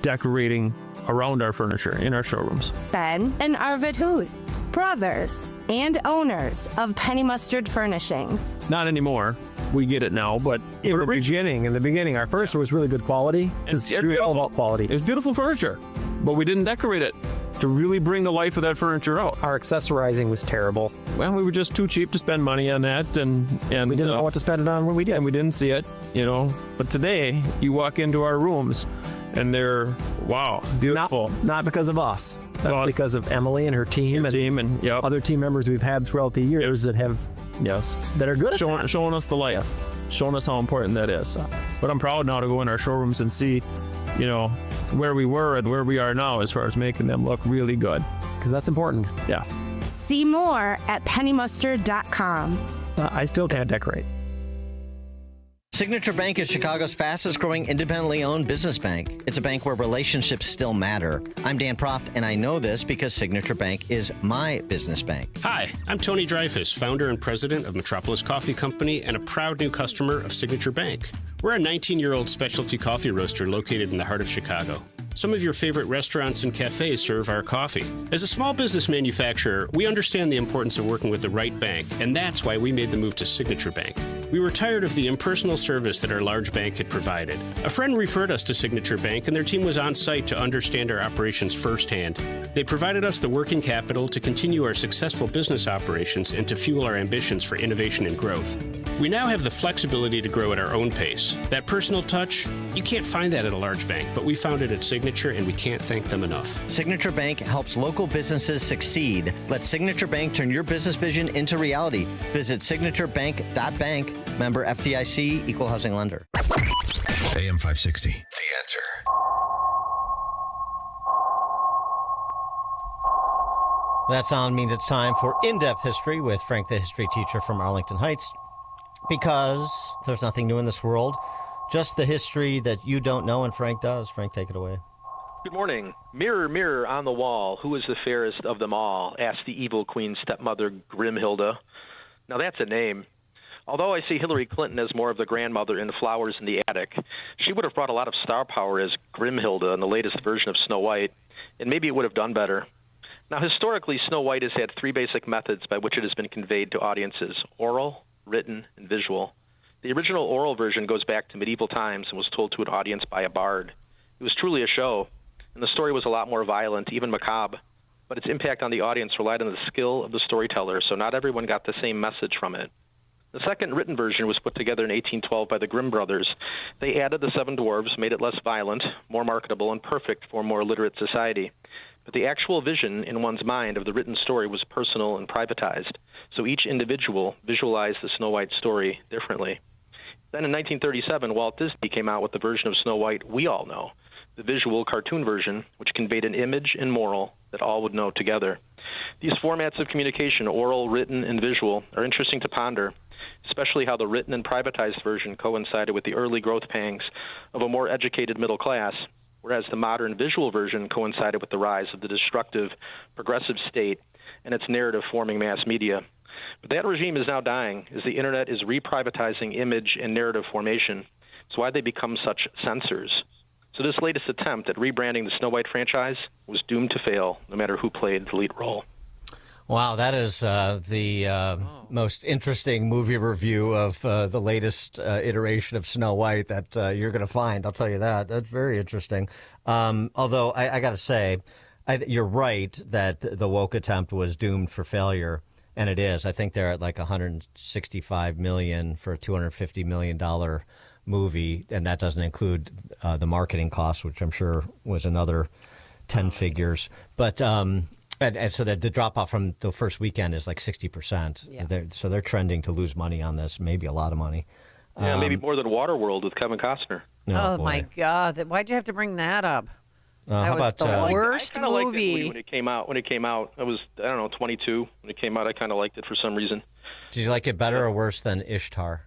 decorating around our furniture in our showrooms. Ben and Arvid Huth, brothers and owners of Penny Mustard Furnishings. Not anymore. We get it now, but In the beginning, our furniture was really good quality. It's really all about quality. it was beautiful furniture, but we didn't decorate it to really bring the life of that furniture out. Our accessorizing was terrible. Well, we were just too cheap to spend money on that, and We didn't know what to spend it on when we did. and we didn't see it, But today, you walk into our rooms, and they're, wow, beautiful. Not because of us. That's because of Emily and her team and other team members we've had throughout the years that are good at showing us the light, showing us how important that is. But I'm proud now to go in our showrooms and see, where we were and where we are now as far as making them look really good. Because that's important. Yeah. See more at pennymustard.com. I still can't decorate. Signature Bank is Chicago's fastest growing independently owned business bank. It's a bank where relationships still matter. I'm Dan Proft, and I know this because Signature Bank is my business bank. Hi, I'm Tony Dreyfus, founder and president of Metropolis Coffee Company and a proud new customer of Signature Bank. We're a 19-year-old specialty coffee roaster located in the heart of Chicago. Some of your favorite restaurants and cafes serve our coffee. As a small business manufacturer, we understand the importance of working with the right bank, and that's why we made the move to Signature Bank. We were tired of the impersonal service that our large bank had provided. A friend referred us to Signature Bank, and their team was on site to understand our operations firsthand. They provided us the working capital to continue our successful business operations and to fuel our ambitions for innovation and growth. We now have the flexibility to grow at our own pace. That personal touch, you can't find that at a large bank, but we found it at Signature, and we can't thank them enough. Signature Bank helps local businesses succeed. Let Signature Bank turn your business vision into reality. Visit signaturebank.bank. Member FDIC, Equal Housing Lender. AM 560. The Answer. That sound means it's time for In-Depth History with Frank, the history teacher from Arlington Heights. Because there's nothing new in this world, just the history that you don't know, and Frank does. Frank, take it away. Good morning. Mirror, mirror on the wall, who is the fairest of them all? Asked the evil queen's stepmother, Grimhilda. Now that's a name. Although I see Hillary Clinton as more of the grandmother in Flowers in the Attic, she would have brought a lot of star power as Grimhilda in the latest version of Snow White, and maybe it would have done better. Now, historically, Snow White has had three basic methods by which it has been conveyed to audiences: oral, written, and visual. The original oral version goes back to medieval times and was told to an audience by a bard. It was truly a show, and the story was a lot more violent, even macabre, but its impact on the audience relied on the skill of the storyteller, so not everyone got the same message from it. The second written version was put together in 1812 by the Grimm brothers. They added the seven dwarves, made it less violent, more marketable, and perfect for a more literate society. But the actual vision in one's mind of the written story was personal and privatized, so each individual visualized the Snow White story differently. Then in 1937, Walt Disney came out with the version of Snow White we all know, the visual cartoon version, which conveyed an image and moral that all would know together. These formats of communication, oral, written, and visual, are interesting to ponder, especially how the written and privatized version coincided with the early growth pangs of a more educated middle class, whereas the modern visual version coincided with the rise of the destructive, progressive state and its narrative-forming mass media. But that regime is now dying, as the Internet is reprivatizing image and narrative formation. It's why they become such censors. So this latest attempt at rebranding the Snow White franchise was doomed to fail, no matter who played the lead role. Wow, that is the most interesting movie review of the latest iteration of Snow White that you're going to find. I'll tell you that. That's very interesting. Although I got to say, you're right that the woke attempt was doomed for failure, and it is. I think they're at like $165 million for a $250 million movie, and that doesn't include the marketing costs, which I'm sure was another 10 figures. But and so the drop off from the first weekend is like 60%. Yeah. So they're trending to lose money on this, maybe a lot of money. Yeah, maybe more than Waterworld with Kevin Costner. Oh my God! Why'd you have to bring that up? How was about the worst I liked movie. it when it came out. I was 22 when it came out. I kind of liked it for some reason. Did you like it better or worse than Ishtar?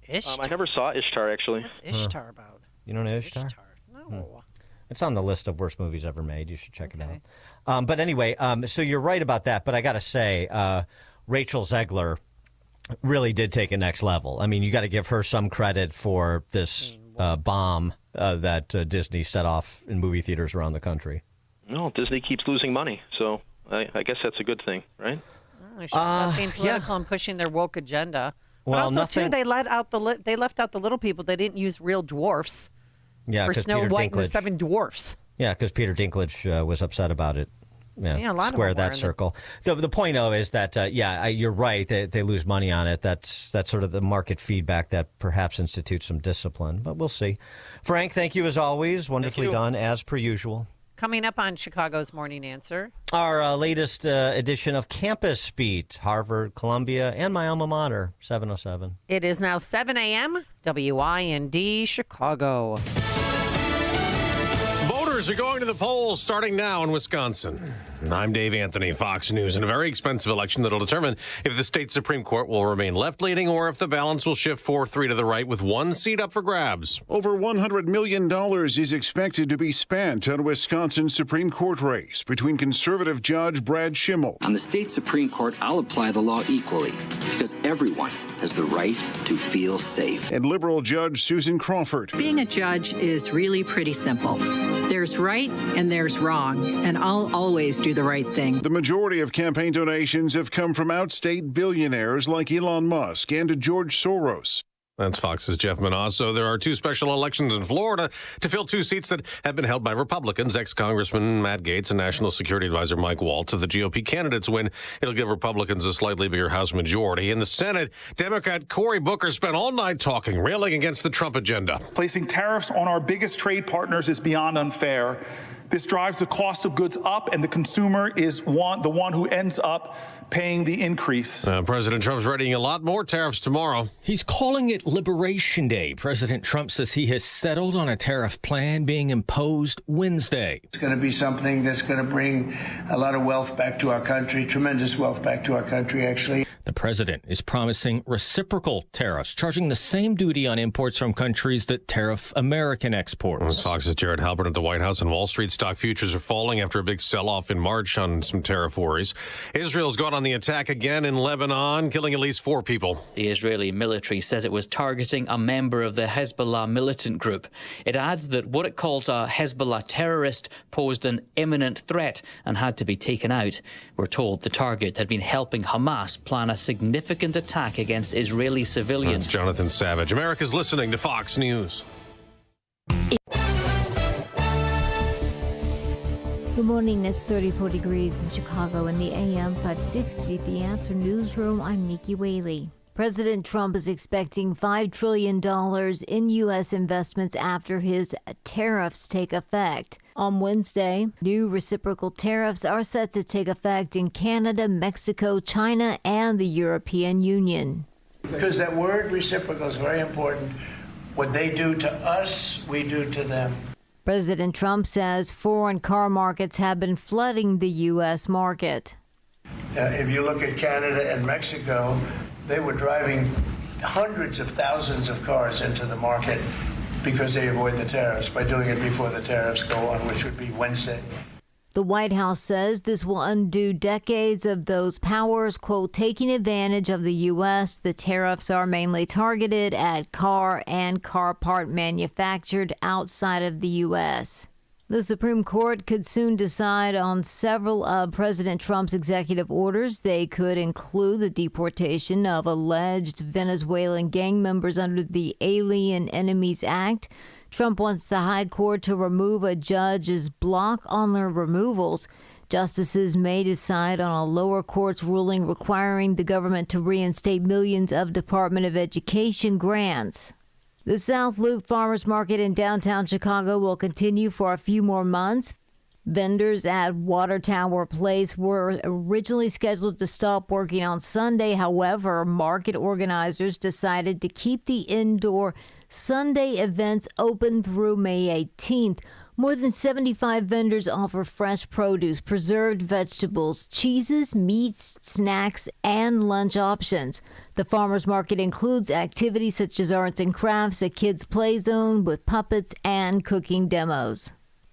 Ishtar? I never saw Ishtar actually. What's Ishtar about? You don't know Ishtar? No. It's on the list of worst movies ever made. You should check it out. But anyway, so you're right about that. But I got to say, Rachel Zegler really did take it next level. I mean, you got to give her some credit for this bomb that Disney set off in movie theaters around the country. No, Disney keeps losing money, so I guess that's a good thing, right? They should stop being political and pushing their woke agenda. But Well, also, nothing- too, they left out the little people. They didn't use real dwarfs for 'cause Snow Peter White and the Dinklage- Seven Dwarfs. Yeah, because Peter Dinklage was upset about it. Yeah, a lot of square them that were, and circle. The point, though, is that, you're right. They lose money on it. That's sort of the market feedback that perhaps institutes some discipline. But we'll see. Frank, thank you as always. Wonderfully done, as per usual. Coming up on Chicago's Morning Answer. Our latest edition of Campus Beat, Harvard, Columbia, and my alma mater, 707. It is now 7 a.m. WIND Chicago. Voters are going to the polls starting now in Wisconsin. I'm Dave Anthony, Fox News. In a very expensive election that'll determine if the state Supreme Court will remain left-leaning or if the balance will shift 4-3 to the right with one seat up for grabs. Over $100 million is expected to be spent on Wisconsin's Supreme Court race between conservative Judge Brad Schimmel. On the state Supreme Court, I'll apply the law equally because everyone has the right to feel safe. And liberal Judge Susan Crawford. Being a judge is really pretty simple. There's right and there's wrong, and I'll always do the right thing. The majority of campaign donations have come from outstate billionaires like Elon Musk and George Soros. That's Fox's Jeff Manasso. There are two special elections in Florida to fill two seats that have been held by Republicans. Ex-Congressman Matt Gaetz and National Security Advisor Mike Waltz. If the GOP candidates win, it'll give Republicans a slightly bigger House majority. In the Senate, Democrat Cory Booker spent all night talking, railing against the Trump agenda. Placing tariffs on our biggest trade partners is beyond unfair. This drives the cost of goods up, and the consumer is the one who ends up paying the increase. President Trump's readying a lot more tariffs tomorrow. He's calling it Liberation Day. President Trump says he has settled on a tariff plan being imposed Wednesday. It's going to be something that's going to bring a lot of wealth back to our country, tremendous wealth back to our country, actually. The president is promising reciprocal tariffs, charging the same duty on imports from countries that tariff American exports. Fox's Jared Halpern at the White House, and Wall Street stock futures are falling after a big sell-off in March on some tariff worries. Israel's gone on the attack again in Lebanon, killing at least 4 people. The Israeli military says it was targeting a member of the Hezbollah militant group. It adds that what it calls a Hezbollah terrorist posed an imminent threat and had to be taken out. We're told the target had been helping Hamas plan a significant attack against Israeli civilians. That's Jonathan Savage. America's listening to Fox News. Good morning. It's 34 degrees in Chicago in the AM 560. The Answer Newsroom. I'm Nikki Whaley. President Trump is expecting $5 trillion in U.S. investments after his tariffs take effect. On Wednesday, new reciprocal tariffs are set to take effect in Canada, Mexico, China, and the European Union. Because that word reciprocal is very important. What they do to us, we do to them. President Trump says foreign car markets have been flooding the U.S. market. If you look at Canada and Mexico, they were driving hundreds of thousands of cars into the market because they avoid the tariffs by doing it before the tariffs go on, which would be Wednesday. The White House says this will undo decades of those powers, quote, taking advantage of the U.S. The tariffs are mainly targeted at car and car part manufactured outside of the U.S. The Supreme Court could soon decide on several of President Trump's executive orders. They could include the deportation of alleged Venezuelan gang members under the Alien Enemies Act. Trump wants the High Court to remove a judge's block on their removals. Justices may decide on a lower court's ruling requiring the government to reinstate millions of Department of Education grants. The South Loop Farmers Market in downtown Chicago will continue for a few more months. Vendors at Water Tower Place were originally scheduled to stop working on Sunday. However, market organizers decided to keep the indoor Sunday events open through May 18th. More than 75 vendors offer fresh produce, preserved vegetables, cheeses, meats, snacks, and lunch options. The farmers market includes activities such as arts and crafts, a kids' play zone with puppets, and cooking demos.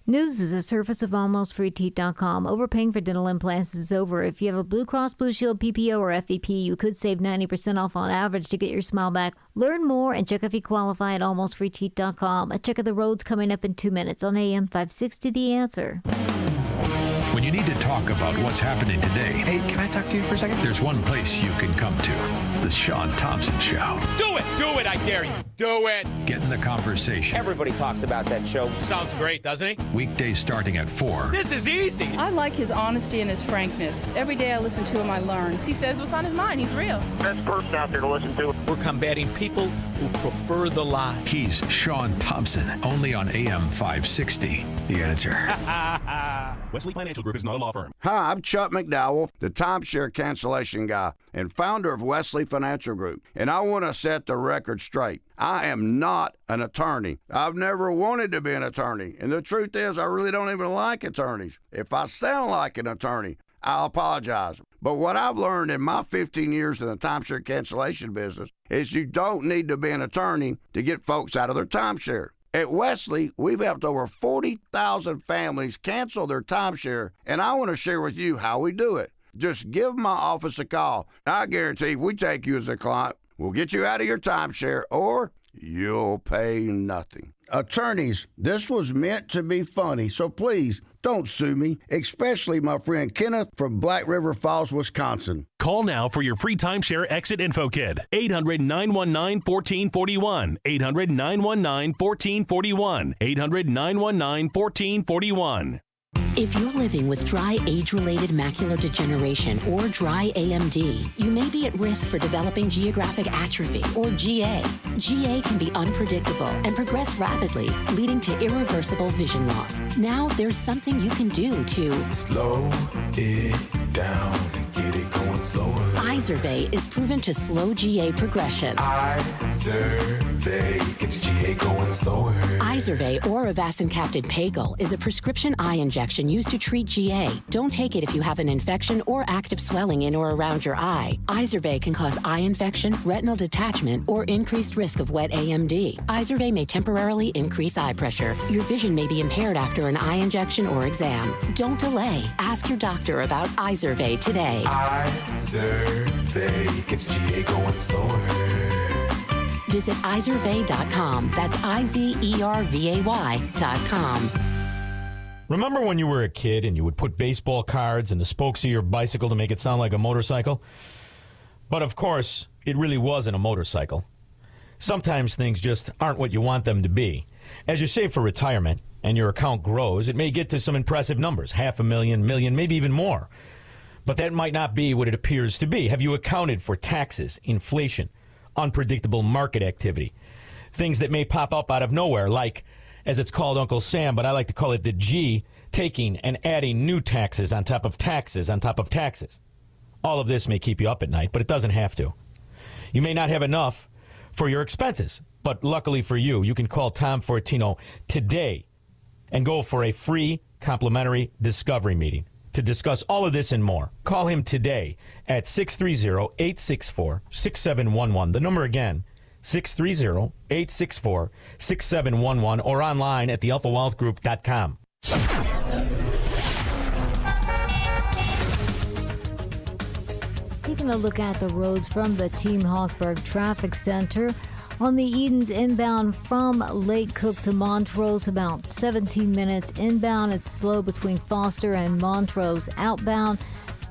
News is a service of almostfreeteeth.com. Overpaying for dental implants is over. If you have a Blue Cross Blue Shield PPO or FEP, you could save 90% off on average to get your smile back. Learn more and check if you qualify at almostfreeteeth.com. A check of the roads coming up in 2 minutes on AM 560 The Answer. When you need to talk about what's happening today, hey, can I talk to you for a second? There's one place you can come to. The Sean Thompson Show. Do it! Do it, I dare you. Do it! Get in the conversation. Everybody talks about that show. Sounds great, doesn't he? Weekdays starting at 4. This is easy. I like his honesty and his frankness. Every day I listen to him, I learn. He says what's on his mind. He's real. Best person out there to listen to. We're combating people who prefer the lie. He's Sean Thompson, only on AM 560. The Answer. Wesley Financial Group is not a law firm. Hi, I'm Chuck McDowell, the timeshare cancellation guy and founder of Wesley Financial Group. And I want to set the record straight. I am not an attorney. I've never wanted to be an attorney. And the truth is, I really don't even like attorneys. If I sound like an attorney, I'll apologize. But what I've learned in my 15 years in the timeshare cancellation business is you don't need to be an attorney to get folks out of their timeshare. At Wesley, we've helped over 40,000 families cancel their timeshare, and I want to share with you how we do it. Just give my office a call. I guarantee if we take you as a client, we'll get you out of your timeshare, or you'll pay nothing. Attorneys, this was meant to be funny, so please don't sue me, especially my friend Kenneth from Black River Falls, Wisconsin. Call now for your free timeshare exit info kit. 800-919-1441. 800-919-1441. 800-919-1441. If you're living with dry age-related macular degeneration or dry AMD, you may be at risk for developing geographic atrophy or GA. GA can be unpredictable and progress rapidly, leading to irreversible vision loss. Now there's something you can do to slow it down and get it going slower. Izervay is proven to slow GA progression. Izervay gets GA going slower. Izervay or avacincaptad pagel is a prescription eye injection used to treat GA. Don't take it if you have an infection or active swelling in or around your eye. Izervay can cause eye infection, retinal detachment, or increased risk of wet AMD. Izervay may temporarily increase eye pressure. Your vision may be impaired after an eye injection or exam. Don't delay. Ask your doctor about Izervay today. Izervay gets GA going slower. Visit Izervay.com. That's IZERVAY.com. Remember when you were a kid and you would put baseball cards in the spokes of your bicycle to make it sound like a motorcycle? But of course, it really wasn't a motorcycle. Sometimes things just aren't what you want them to be. As you save for retirement and your account grows, it may get to some impressive numbers, $500,000, million, maybe even more. But that might not be what it appears to be. Have you accounted for taxes, inflation, unpredictable market activity, things that may pop up out of nowhere, like, as it's called Uncle Sam, but I like to call it the G, taking and adding new taxes on top of taxes on top of taxes. All of this may keep you up at night, but it doesn't have to. You may not have enough for your expenses, but luckily for you, you can call Tom Fortino today and go for a free complimentary discovery meeting to discuss all of this and more. Call him today at 630-864-6711. The number again, 630-864-6711, or online at thealphawealthgroup.com. Taking a look at the roads from the Team Hawkburg Traffic Center. On the Edens inbound from Lake Cook to Montrose, about 17 minutes inbound. It's slow between Foster and Montrose outbound.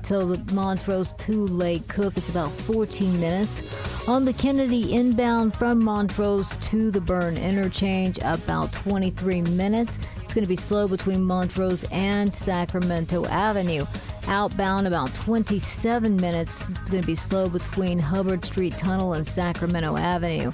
Till Montrose to Lake Cook, it's about 14 minutes. On the Kennedy inbound from Montrose to the Burn interchange, about 23 minutes. It's going to be slow between Montrose and Sacramento Avenue. Outbound, about 27 minutes. It's going to be slow between Hubbard Street Tunnel and Sacramento Avenue.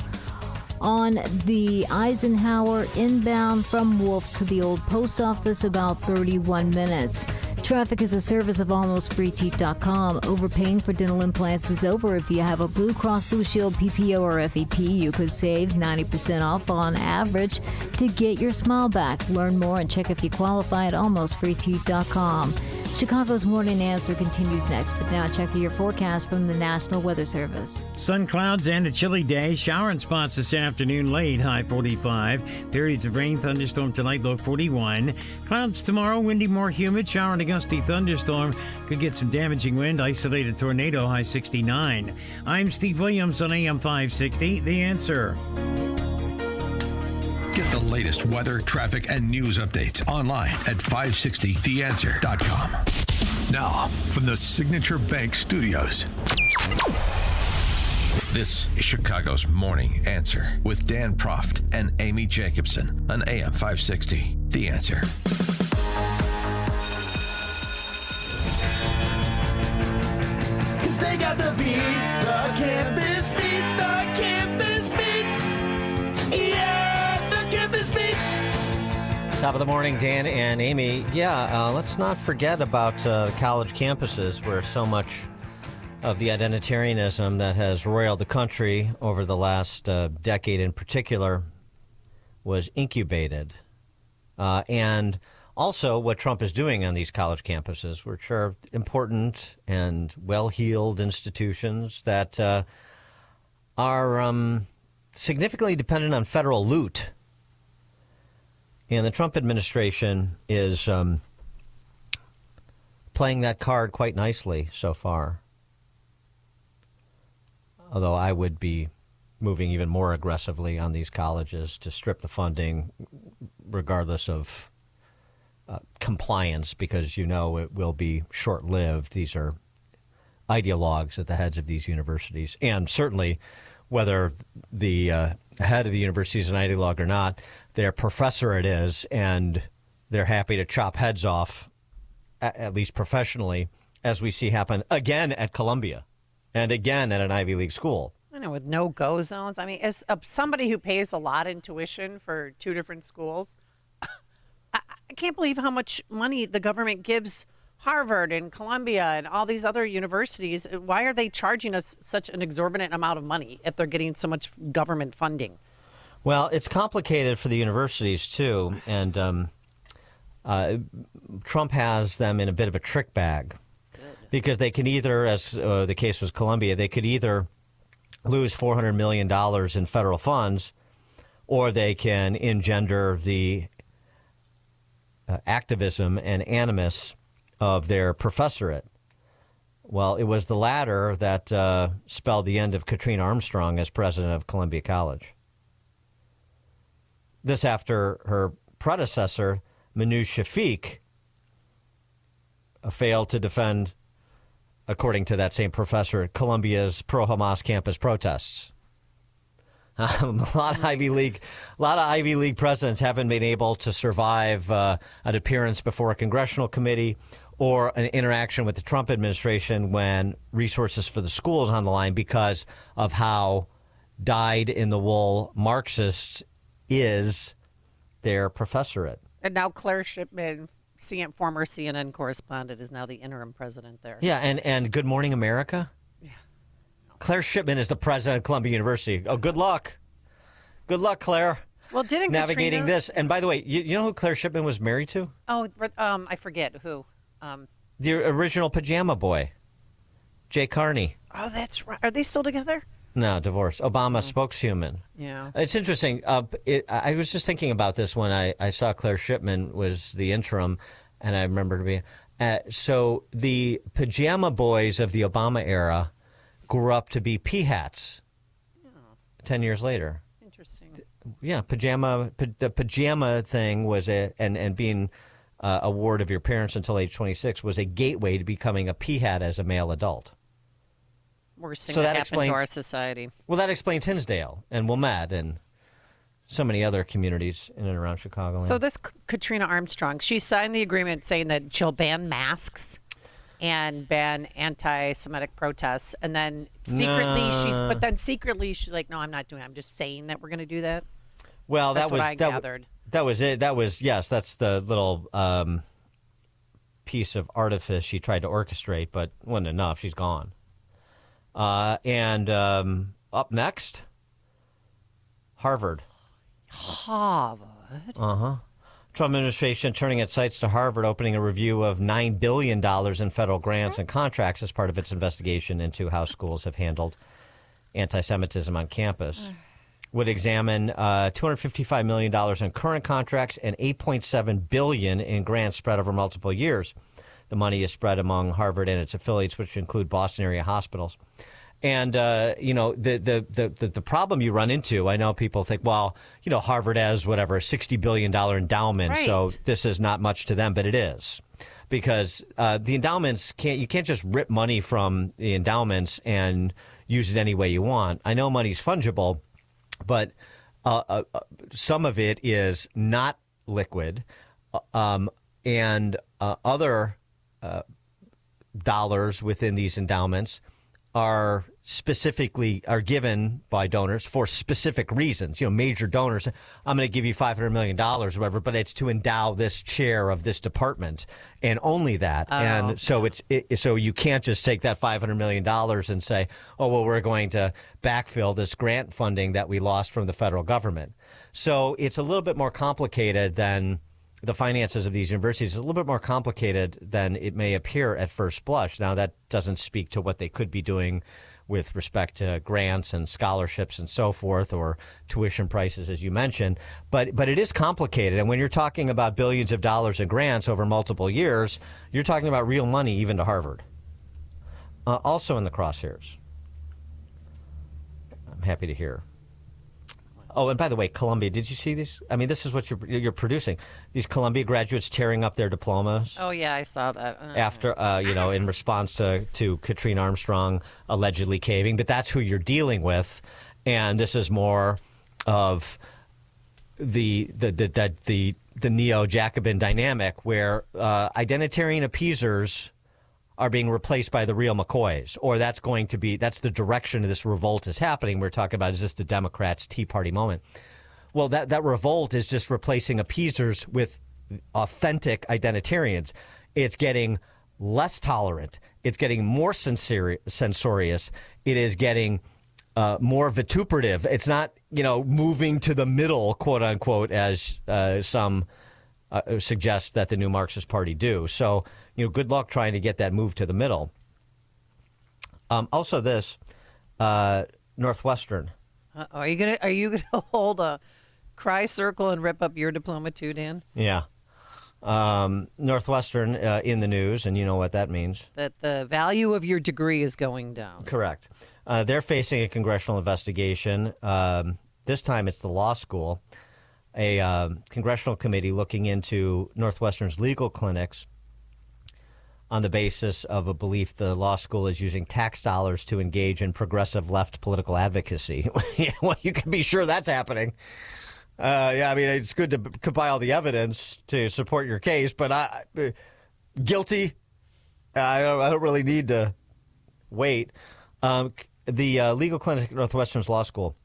On the Eisenhower inbound from Wolf to the old post office, about 31 minutes. Traffic is a service of almostfreeteeth.com. Overpaying for dental implants is over. If you have a Blue Cross Blue Shield PPO or FEP, you could save 90% off on average to get your smile back. Learn more and check if you qualify at almostfreeteeth.com. Chicago's Morning Answer continues next, but now check your forecast from the National Weather Service. Sun clouds and a chilly day. Showering spots this afternoon late, high 45. Periods of rain, thunderstorm tonight, low 41. Clouds tomorrow, windy, more humid. Shower and a gusty thunderstorm. Could get some damaging wind. Isolated tornado, high 69. I'm Steve Williams on AM 560. The Answer. Get the latest weather, traffic, and news updates online at 560theanswer.com. Now, from the Signature Bank Studios, this is Chicago's Morning Answer with Dan Proft and Amy Jacobson on AM 560. The Answer. Cause they got the beat, the campus beat, the campus beat. Yeah, the campus beat. Top of the morning, Dan and Amy. Let's not forget about the college campuses where so much of the identitarianism that has roiled the country over the last decade in particular was incubated. And also what Trump is doing on these college campuses, which are important and well-heeled institutions that are significantly dependent on federal loot. And the Trump administration is playing that card quite nicely so far. Although I would be moving even more aggressively on these colleges to strip the funding regardless of compliance, because you know it will be short-lived. These are ideologues at the heads of these universities. And certainly, whether the head of the university is an ideologue or not, their professor it is, and they're happy to chop heads off, at least professionally, as we see happen again at Columbia and again at an Ivy League school. I know, with no-go zones. I mean, as somebody who pays a lot in tuition for two different schools, I can't believe how much money the government gives Harvard and Columbia and all these other universities. Why are they charging us such an exorbitant amount of money if they're getting so much government funding? Well, it's complicated for the universities, too, and Trump has them in a bit of a trick bag because they can either, as the case was Columbia, they could either lose $400 million in federal funds, or they can engender the activism and animus of their professorate. Well, it was the latter that spelled the end of Katrina Armstrong as president of Columbia College. This after her predecessor, Manoush Shafiq, failed to defend, according to that same professor, Columbia's pro-Hamas campus protests. A lot of Ivy League presidents haven't been able to survive an appearance before a congressional committee or an interaction with the Trump administration when resources for the school is on the line because of how dyed-in-the-wool Marxist is their professorate. And now Claire Shipman, former CNN correspondent, is now the interim president there. Yeah, and Good Morning America? Yeah. Claire Shipman is the president of Columbia University. Oh, good luck. Good luck, Claire. Well, didn't navigating Katrina... this. And by the way, you know who Claire Shipman was married to? Oh, I forget who. The original Pajama Boy, Jay Carney. Oh, that's right. Are they still together? No, divorced. Obama spokeshuman. Yeah. It's interesting. I was just thinking about this when I saw Claire Shipman was the interim, and I remember to be. So the Pajama Boys of the Obama era grew up to be P-hats 10 years later. Interesting. Yeah, the pajama thing was and being a ward of your parents until age 26 was a gateway to becoming a P-hat as a male adult. Worst thing that happened to our society. Well, that explains Hinsdale and Wilmette and so many other communities in and around Chicago. So this Katrina Armstrong, she signed the agreement saying that she'll ban masks and ban anti-Semitic protests. And then secretly she's like, no, I'm not doing it. I'm just saying that we're going to do that. Well, that's what I gathered. That was it. Yes, that's the little piece of artifice she tried to orchestrate, but wasn't enough. She's gone. And up next, Harvard. Uh-huh. Trump administration turning its sights to Harvard, opening a review of $9 billion in federal grants and contracts as part of its investigation into how schools have handled anti-Semitism on campus. Would examine $255 million in current contracts and $8.7 billion in grants spread over multiple years. The money is spread among Harvard and its affiliates, which include Boston area hospitals. And, the problem you run into, I know people think, well, Harvard has whatever, a $60 billion endowment. Right. So this is not much to them, but it is. Because the endowments, you can't just rip money from the endowments and use it any way you want. I know money's fungible, but some of it is not liquid. And other dollars within these endowments are given by donors for specific reasons. Major donors, I'm going to give you $500 million or whatever, but it's to endow this chair of this department and only that. Oh. And so so you can't just take that $500 million and say, oh, well, we're going to backfill this grant funding that we lost from the federal government. So it's a little bit more complicated than the finances of these universities is a little bit more complicated than it may appear at first blush. Now, that doesn't speak to what they could be doing with respect to grants and scholarships and so forth, or tuition prices, as you mentioned. But it is complicated. And when you're talking about billions of dollars in grants over multiple years, you're talking about real money, even to Harvard. Also in the crosshairs, I'm happy to hear. Oh, and by the way, Columbia, did you see this? I mean, this is what you're producing. These Columbia graduates tearing up their diplomas. Oh, yeah, I saw that. After, in response to Katrina Armstrong allegedly caving. But that's who you're dealing with. And this is more of the neo-Jacobin dynamic where identitarian appeasers are being replaced by the real McCoys, or that's the direction of this revolt is happening. We're talking about, is this the Democrats' Tea Party moment? Well, that revolt is just replacing appeasers with authentic identitarians. It's getting less tolerant. It's getting more censorious. It is getting more vituperative. It's not, moving to the middle, quote unquote, as some suggest that the new Marxist Party do. So, good luck trying to get that move to the middle. Also, this Northwestern. Are you gonna hold a cry circle and rip up your diploma too, Dan? Yeah. Northwestern in the news, and you know what that means. That the value of your degree is going down. Correct. They're facing a congressional investigation. This time it's the law school. A congressional committee looking into Northwestern's legal clinics on the basis of a belief the law school is using tax dollars to engage in progressive left political advocacy. Well, you can be sure that's happening. It's good to compile the evidence to support your case, but guilty. I don't really need to wait. The legal clinic at Northwestern's law school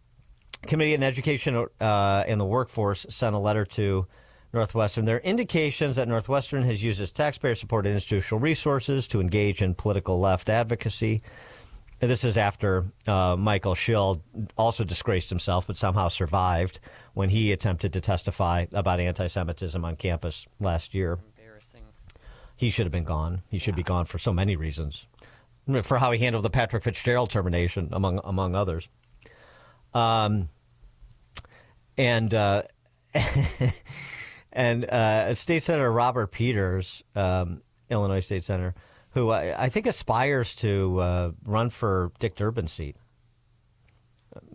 Committee on Education and the Workforce sent a letter to Northwestern. There are indications that Northwestern has used its taxpayer-supported institutional resources to engage in political left advocacy. And this is after Michael Schill also disgraced himself, but somehow survived when he attempted to testify about anti-Semitism on campus last year. Embarrassing. He should have been gone. He should be gone for so many reasons. For how he handled the Patrick Fitzgerald termination, among others. State Senator Robert Peters, Illinois State Senator, who I think aspires to run for Dick Durbin's seat.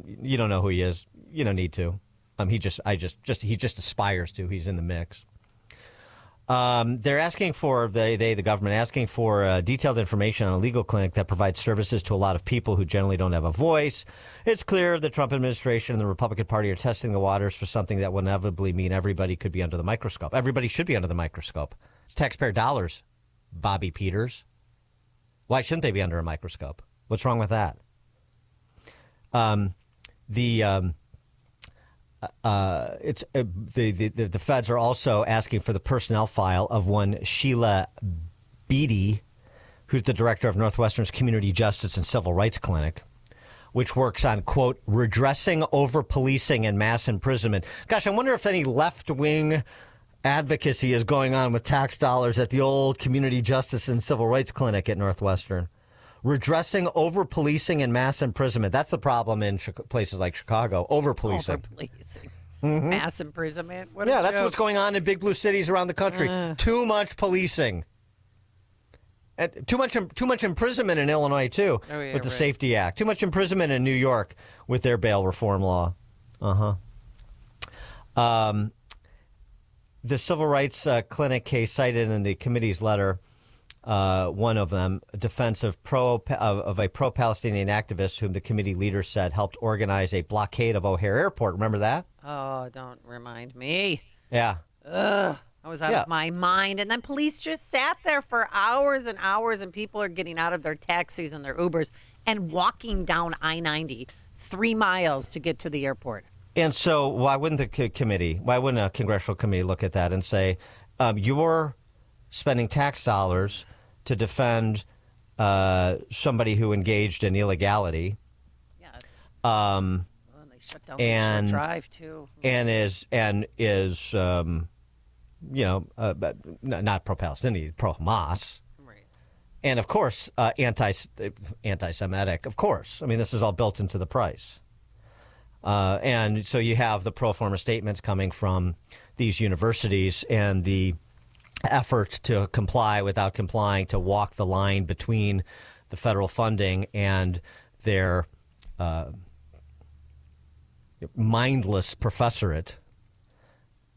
You don't know who he is. You don't need to. He just aspires to. He's in the mix. They're asking for the government asking for detailed information on a legal clinic that provides services to a lot of people who generally don't have a voice. It's clear the Trump administration and the Republican Party are testing the waters for something that will inevitably mean everybody could be under the microscope. Everybody should be under the microscope. It's taxpayer dollars, Bobby Peters. Why shouldn't they be under a microscope? What's wrong with that? The feds are also asking for the personnel file of one Sheila Beatty, who's the director of Northwestern's Community Justice and Civil Rights Clinic, which works on, quote, redressing over-policing and mass imprisonment. Gosh, I wonder if any left-wing advocacy is going on with tax dollars at the old Community Justice and Civil Rights Clinic at Northwestern. Redressing over-policing and mass imprisonment. That's the problem in places like Chicago. Over-policing. Over-policing. Mm-hmm. Mass imprisonment. What yeah, a that's joke. what's going on in big blue cities around the country. Too much policing. And too much imprisonment in Illinois, too, with the Safety Act. Too much imprisonment in New York with their bail reform law. The Civil Rights Clinic case cited in the committee's letter, one of them, a defense of a pro-Palestinian activist whom the committee leader said helped organize a blockade of O'Hare Airport. Remember that? Oh, don't remind me. Yeah. Ugh. I was out of my mind. And then police just sat there for hours and hours, and people are getting out of their taxis and their Ubers and walking down I-90 3 miles to get to the airport. And so why wouldn't a congressional committee look at that and say, you're spending tax dollars to defend somebody who engaged in illegality? Yes. And they shut down the short drive, too. And is not pro-Palestinian, pro-Hamas. Right. And, of course, anti-Semitic, of course. I mean, this is all built into the price. And so you have the pro forma statements coming from these universities and the effort to comply without complying, to walk the line between the federal funding and their mindless professorate,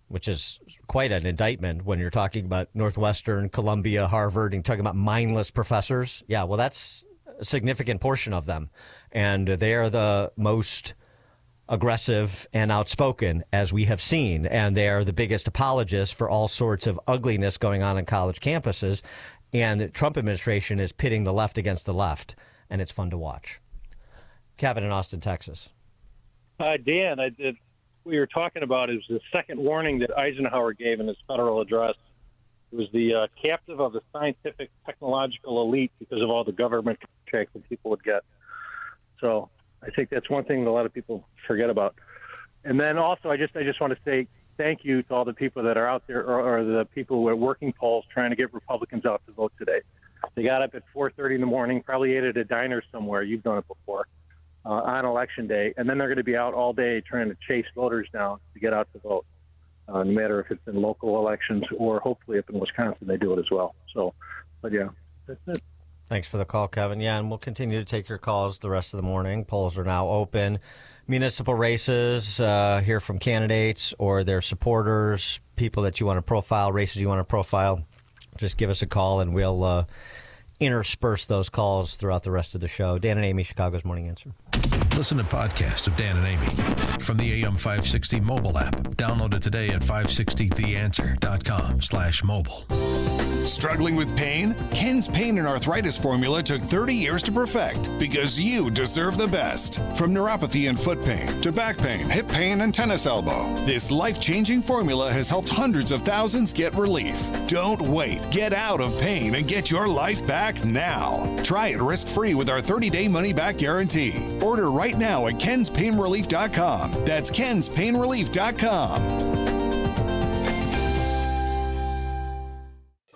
which is quite an indictment when you're talking about Northwestern, Columbia, Harvard, and talking about mindless professors. Yeah, well, that's a significant portion of them. And they are the most aggressive and outspoken, as we have seen. And they are the biggest apologists for all sorts of ugliness going on college campuses. And the Trump administration is pitting the left against the left. And it's fun to watch. Kevin in Austin, Texas. Dan, we were talking about is the second warning that Eisenhower gave in his federal address. It was the captive of the scientific technological elite because of all the government contracts that people would get. So I think that's one thing that a lot of people forget about. And then also, I just want to say thank you to all the people that are out there, or the people who are working polls trying to get Republicans out to vote today. They got up at 4:30 in the morning, probably ate at a diner somewhere. You've done it before. On Election Day, and then they're going to be out all day trying to chase voters down to get out to vote, no matter if it's in local elections or hopefully up in Wisconsin they do it as well. So, but yeah, that's it. Thanks for the call, Kevin. Yeah, and we'll continue to take your calls the rest of the morning. Polls are now open. Municipal races, hear from candidates or their supporters, people that you want to profile, races you want to profile. Just give us a call and we'll intersperse those calls throughout the rest of the show. Dan and Amy, Chicago's Morning Answer. Listen to podcasts of Dan and Amy from the AM 560 mobile app. Download it today at 560theanswer.com/mobile. Struggling with pain? Ken's Pain and Arthritis formula took 30 years to perfect because you deserve the best. From neuropathy and foot pain to back pain, hip pain, and tennis elbow, this life-changing formula has helped hundreds of thousands get relief. Don't wait. Get out of pain and get your life back now. Try it risk-free with our 30-day money-back guarantee. Order right now at kenspainrelief.com. That's kenspainrelief.com.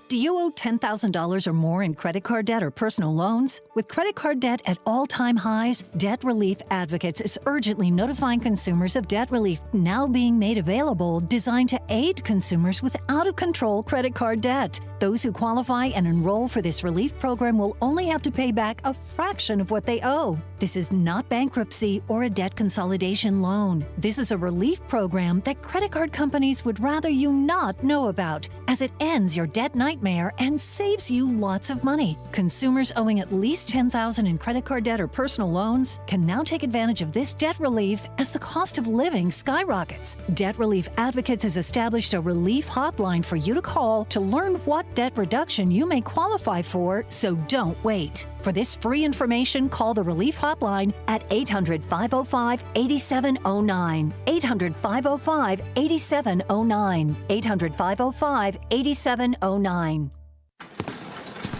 Do you owe $10,000 or more in credit card debt or personal loans? With credit card debt at all-time highs, Debt Relief Advocates is urgently notifying consumers of debt relief now being made available, designed to aid consumers with out-of-control credit card debt. Those who qualify and enroll for this relief program will only have to pay back a fraction of what they owe. This is not bankruptcy or a debt consolidation loan. This is a relief program that credit card companies would rather you not know about, as it ends your debt nightmare nightmare and saves you lots of money. Consumers owing at least $10,000 in credit card debt or personal loans can now take advantage of this debt relief as the cost of living skyrockets. Debt Relief Advocates has established a relief hotline for you to call to learn what debt reduction you may qualify for, so don't wait. For this free information, call the Relief Hotline at 800-505-8709. 800-505-8709. 800-505-8709.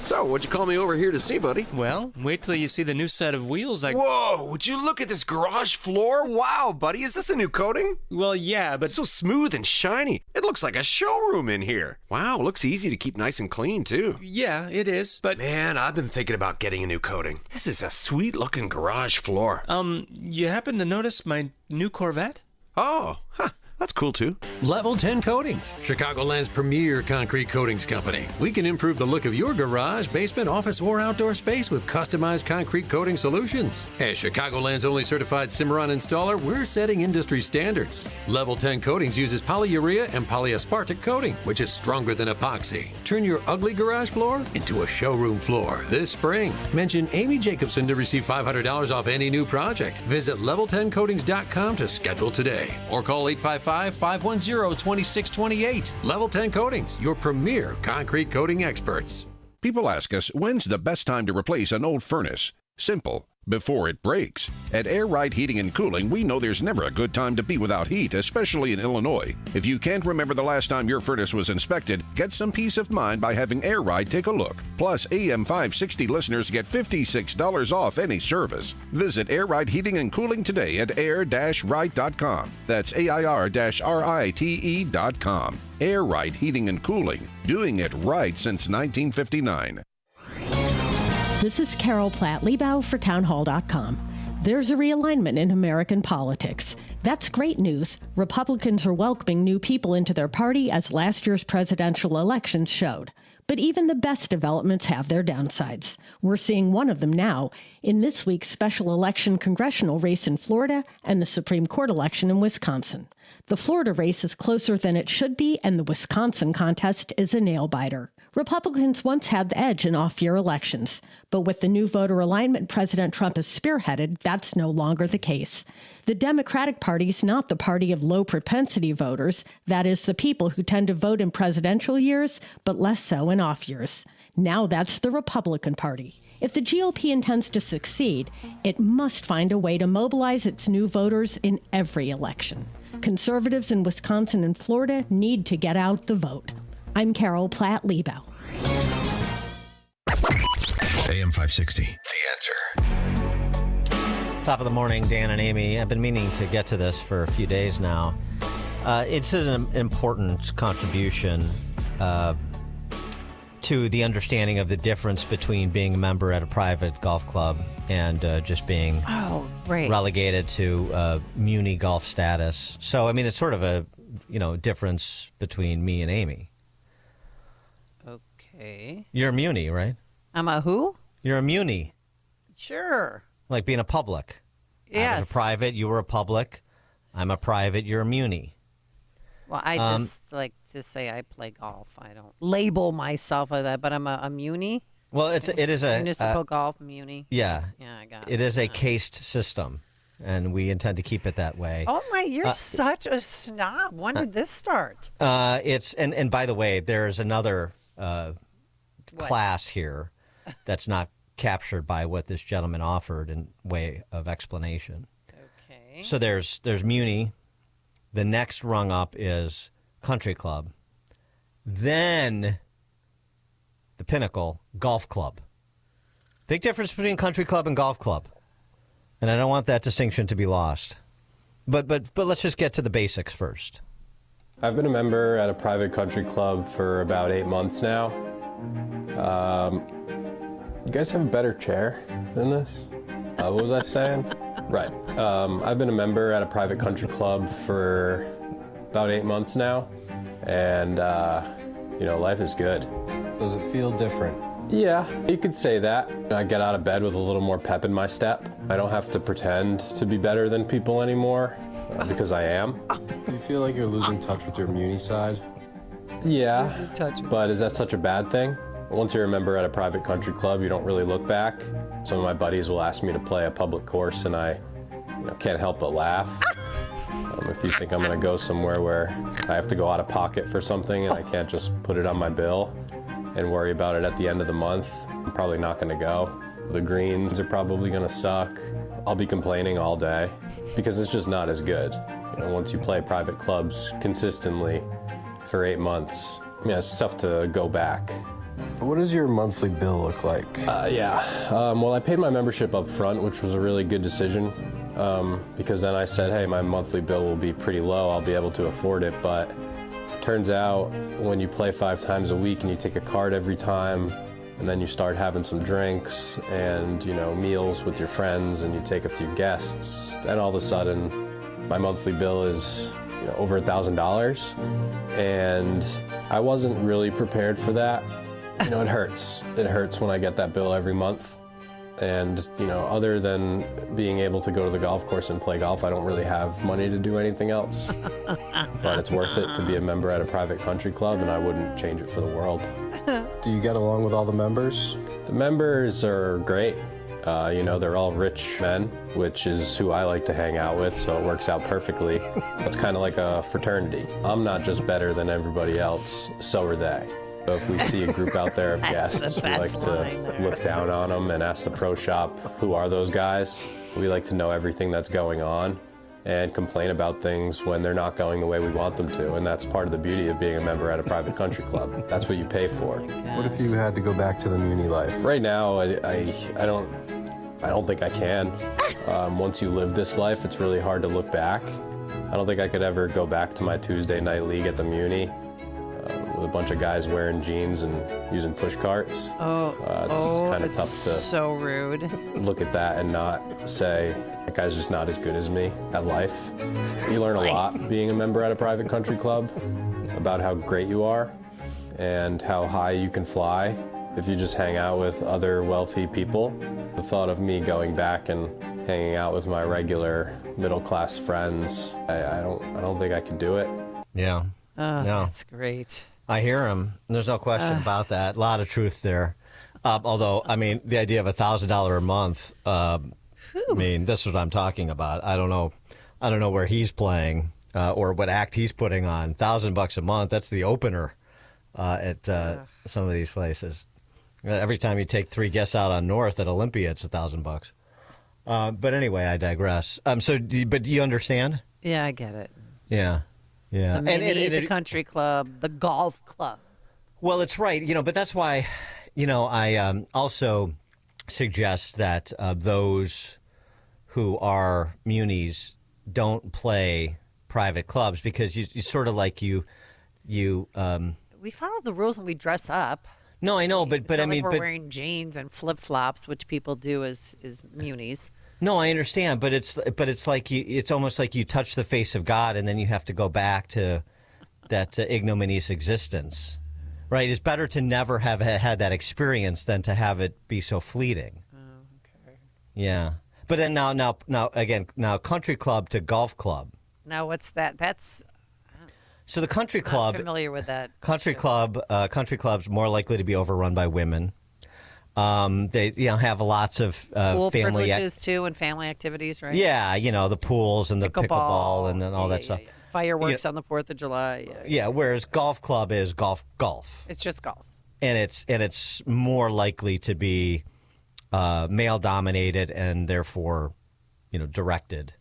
So, what'd you call me over here to see, buddy? Well, wait till you see the new set of wheels Whoa, would you look at this garage floor? Wow, buddy, is this a new coating? Well, yeah, but... It's so smooth and shiny. It looks like a showroom in here. Wow, looks easy to keep nice and clean, too. Yeah, it is, but... Man, I've been thinking about getting a new coating. This is a sweet-looking garage floor. You happen to notice my new Corvette? Oh, huh. That's cool, too. Level 10 Coatings, Chicagoland's premier concrete coatings company. We can improve the look of your garage, basement, office, or outdoor space with customized concrete coating solutions. As Chicagoland's only certified Cimarron installer, we're setting industry standards. Level 10 Coatings uses polyurea and polyaspartic coating, which is stronger than epoxy. Turn your ugly garage floor into a showroom floor this spring. Mention Amy Jacobson to receive $500 off any new project. Visit level10coatings.com to schedule today, or call 855-510-2628. Level 10 Coatings, your premier concrete coating experts. People ask us, when's the best time to replace an old furnace? Simple. Before it breaks. At Air Ride Heating and Cooling, we know there's never a good time to be without heat, especially in Illinois. If you can't remember the last time your furnace was inspected, get some peace of mind by having Air Ride take a look. Plus, AM 560 listeners get $56 off any service. Visit Air Ride Heating and Cooling today at air-rite.com. That's AIR-RITE.com. Air Ride Heating and Cooling, doing it right since 1959. This is Carol Platt Liebau for townhall.com. There's a realignment in American politics. That's great news. Republicans are welcoming new people into their party, as last year's presidential elections showed. But even the best developments have their downsides. We're seeing one of them now in this week's special election congressional race in Florida and the Supreme Court election in Wisconsin. The Florida race is closer than it should be, and the Wisconsin contest is a nail-biter. Republicans once had the edge in off-year elections, but with the new voter alignment President Trump has spearheaded, that's no longer the case. The Democratic Party is not the party of low-propensity voters, that is, the people who tend to vote in presidential years, but less so in off years. Now that's the Republican Party. If the GOP intends to succeed, it must find a way to mobilize its new voters in every election. Conservatives in Wisconsin and Florida need to get out the vote. I'm Carol Platt Liebau. AM 560, The Answer. Top of the morning, Dan and Amy. I've been meaning to get to this for a few days now. It's an important contribution to the understanding of the difference between being a member at a private golf club and just being relegated to muni golf status. So, I mean, it's sort of a difference between me and Amy. Okay. You're a muni, right? I'm a who? You're a muni. Sure. Like being a public. Yes. I was a private, you were a public. I'm a private, you're a muni. Well, I just like to say I play golf. I don't label myself like that, but I'm a muni. Well, it is a municipal golf muni. Yeah. Yeah, I got it. It is a cased system, and we intend to keep it that way. Oh my, you're such a snob. When did this start? It's and by the way, there's another class here that's not captured by what this gentleman offered in way of explanation. Okay. So there's muni. The next rung up is country club. Then the pinnacle, golf club. Big difference between country club and golf club. And I don't want that distinction to be lost. But let's just get to the basics first. I've been a member at a private country club for about 8 months now. You guys have a better chair than this? What was I saying? Right. I've been a member at a private country club for about 8 months now, and life is good. Does it feel different? Yeah, you could say that. I get out of bed with a little more pep in my step. I don't have to pretend to be better than people anymore, because I am. Do you feel like you're losing touch with your muni side? Yeah, but is that such a bad thing? Once you're a member at a private country club, you don't really look back. Some of my buddies will ask me to play a public course, and I can't help but laugh. If you think I'm going to go somewhere where I have to go out of pocket for something and I can't just put it on my bill and worry about it at the end of the month, I'm probably not going to go. The greens are probably going to suck. I'll be complaining all day because it's just not as good. Once you play private clubs consistently for 8 months, it's tough to go back. What does your monthly bill look like? Well, I paid my membership up front, which was a really good decision. Because then I said, hey, my monthly bill will be pretty low. I'll be able to afford it. But turns out when you play 5 times a week and you take a card every time, and then you start having some drinks and, meals with your friends, and you take a few guests, then all of a sudden my monthly bill is over $1,000. And I wasn't really prepared for that. It hurts. It hurts when I get that bill every month. And, other than being able to go to the golf course and play golf, I don't really have money to do anything else. But it's worth it to be a member at a private country club, and I wouldn't change it for the world. Do you get along with all the members? The members are great. They're all rich men, which is who I like to hang out with, so it works out perfectly. It's kind of like a fraternity. I'm not just better than everybody else, so are they. So if we see a group out there of guests, we like to look down on them and ask the pro shop, who are those guys? We like to know everything that's going on and complain about things when they're not going the way we want them to. And that's part of the beauty of being a member at a private country club. That's what you pay for. What if you had to go back to the muni life? Right now, I don't think I can. Once you live this life, it's really hard to look back. I don't think I could ever go back to my Tuesday night league at the muni. With a bunch of guys wearing jeans and using push carts. It's kind of tough to so rude. Look at that and not say, that guy's just not as good as me at life. You learn a lot being a member at a private country club about how great you are and how high you can fly if you just hang out with other wealthy people. The thought of me going back and hanging out with my regular middle-class friends, I don't think I could do it. Yeah. Oh, no. That's great. I hear him. There's no question about that. A lot of truth there. Although, the idea of $1,000 a month, this is what I'm talking about. I don't know where he's playing or what act he's putting on. $1,000 a month, that's the opener at some of these places. Every time you take 3 guests out on North at Olympia, it's $1,000. But anyway, I digress. But do you understand? Yeah, I get it. Yeah. Yeah, the country club, the golf club. Well, it's right, but that's why, I also suggest that those who are munis don't play private clubs because you sort of like you. We follow the rules and we dress up. No, I know, but we're wearing jeans and flip flops, which people do as munis. No, I understand, but it's like it's almost like you touch the face of God, and then you have to go back to that ignominious existence, right? It's better to never have had that experience than to have it be so fleeting. Oh, okay. Yeah, but then now country club to golf club. Now what's that? That's so the country club. I'm familiar with that. Country clubs more likely to be overrun by women. They have lots of pool family privileges too and family activities, right? Yeah, the pools and the pickleball and then all that stuff. Yeah. Fireworks on the 4th of July. Yeah, whereas golf club is golf. It's just golf. And it's more likely to be male dominated and therefore, directed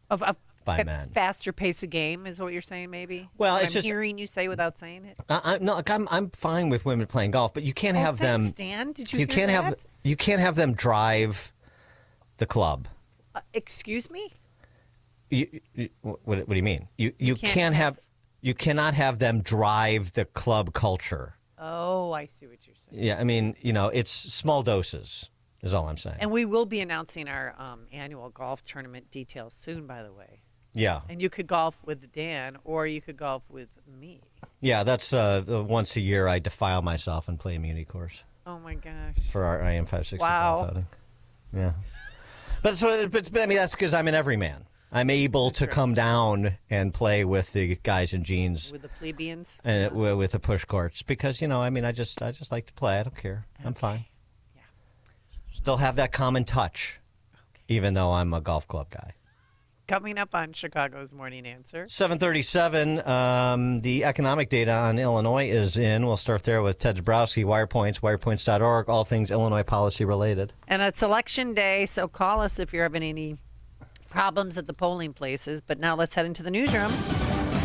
by men. Faster pace of game is what you're saying, maybe. Well, I'm it's just hearing you say without saying it. I'm fine with women playing golf, but you can't have them. Stan, did you? You hear can't that? have. You can't have them drive the club. Excuse me? What do you mean? You can't have. You cannot have them drive the club culture. Oh, I see what you're saying. Yeah, it's small doses is all I'm saying. And we will be announcing our annual golf tournament details soon, by the way. Yeah. And you could golf with Dan, or you could golf with me. Yeah, that's once a year I defile myself and play a muni course. Oh my gosh! For our IM 560 wow. golf outing. Yeah, but that's because I'm an everyman. I'm able to come down and play with the guys in jeans. With the plebeians? And with the push carts. Because, I just like to play. I don't care. I'm fine. Yeah. Still have that common touch, even though I'm a golf club guy. Coming up on Chicago's Morning Answer. 7:37, the economic data on Illinois is in. We'll start there with Ted Dabrowski, WirePoints, wirepoints.org, all things Illinois policy related. And it's election day, so call us if you're having any problems at the polling places. But now let's head into the newsroom.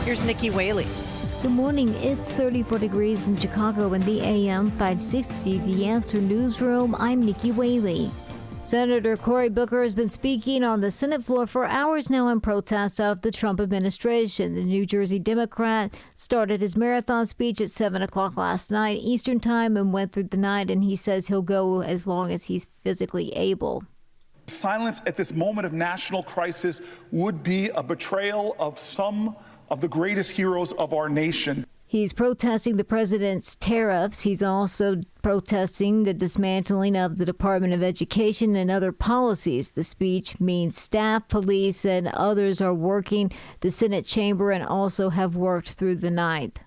Here's Nikki Whaley. Good morning. It's 34 degrees in Chicago in the AM 560. The Answer Newsroom. I'm Nikki Whaley. Senator Cory Booker has been speaking on the Senate floor for hours now in protest of the Trump administration. The New Jersey Democrat started his marathon speech at 7 o'clock last night Eastern Time and went through the night, and he says he'll go as long as he's physically able. Silence at this moment of national crisis would be a betrayal of some of the greatest heroes of our nation. He's protesting the president's tariffs. He's also protesting the dismantling of the Department of Education and other policies. The speech means staff, police, and others are working the Senate chamber and also have worked through the night.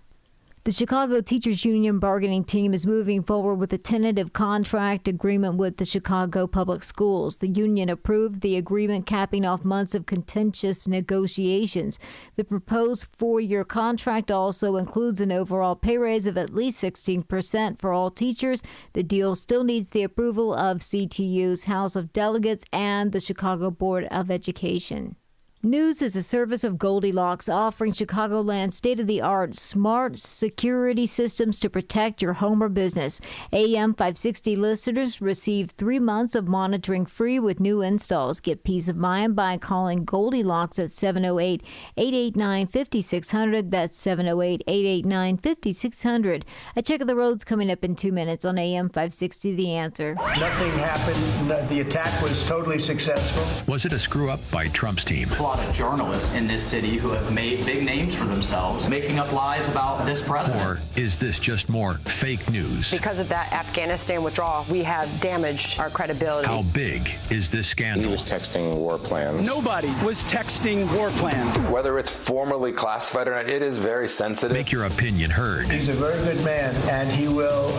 The Chicago Teachers Union bargaining team is moving forward with a tentative contract agreement with the Chicago Public Schools. The union approved the agreement, capping off months of contentious negotiations. The proposed 4-year contract also includes an overall pay raise of at least 16% for all teachers. The deal still needs the approval of CTU's House of Delegates and the Chicago Board of Education. News is a service of Goldilocks, offering Chicagoland state-of-the-art smart security systems to protect your home or business. AM 560 listeners receive 3 months of monitoring free with new installs. Get peace of mind by calling Goldilocks at 708-889-5600. That's 708-889-5600. A check of the roads coming up in 2 minutes on AM 560 The Answer. Nothing happened. The attack was totally successful. Was it a screw-up by Trump's team? A lot of journalists in this city who have made big names for themselves, making up lies about this president. Or is this just more fake news? Because of that Afghanistan withdrawal, we have damaged our credibility. How big is this scandal? He was texting war plans. Nobody was texting war plans. Whether it's formally classified or not, it is very sensitive. Make your opinion heard. He's a very good man, and he will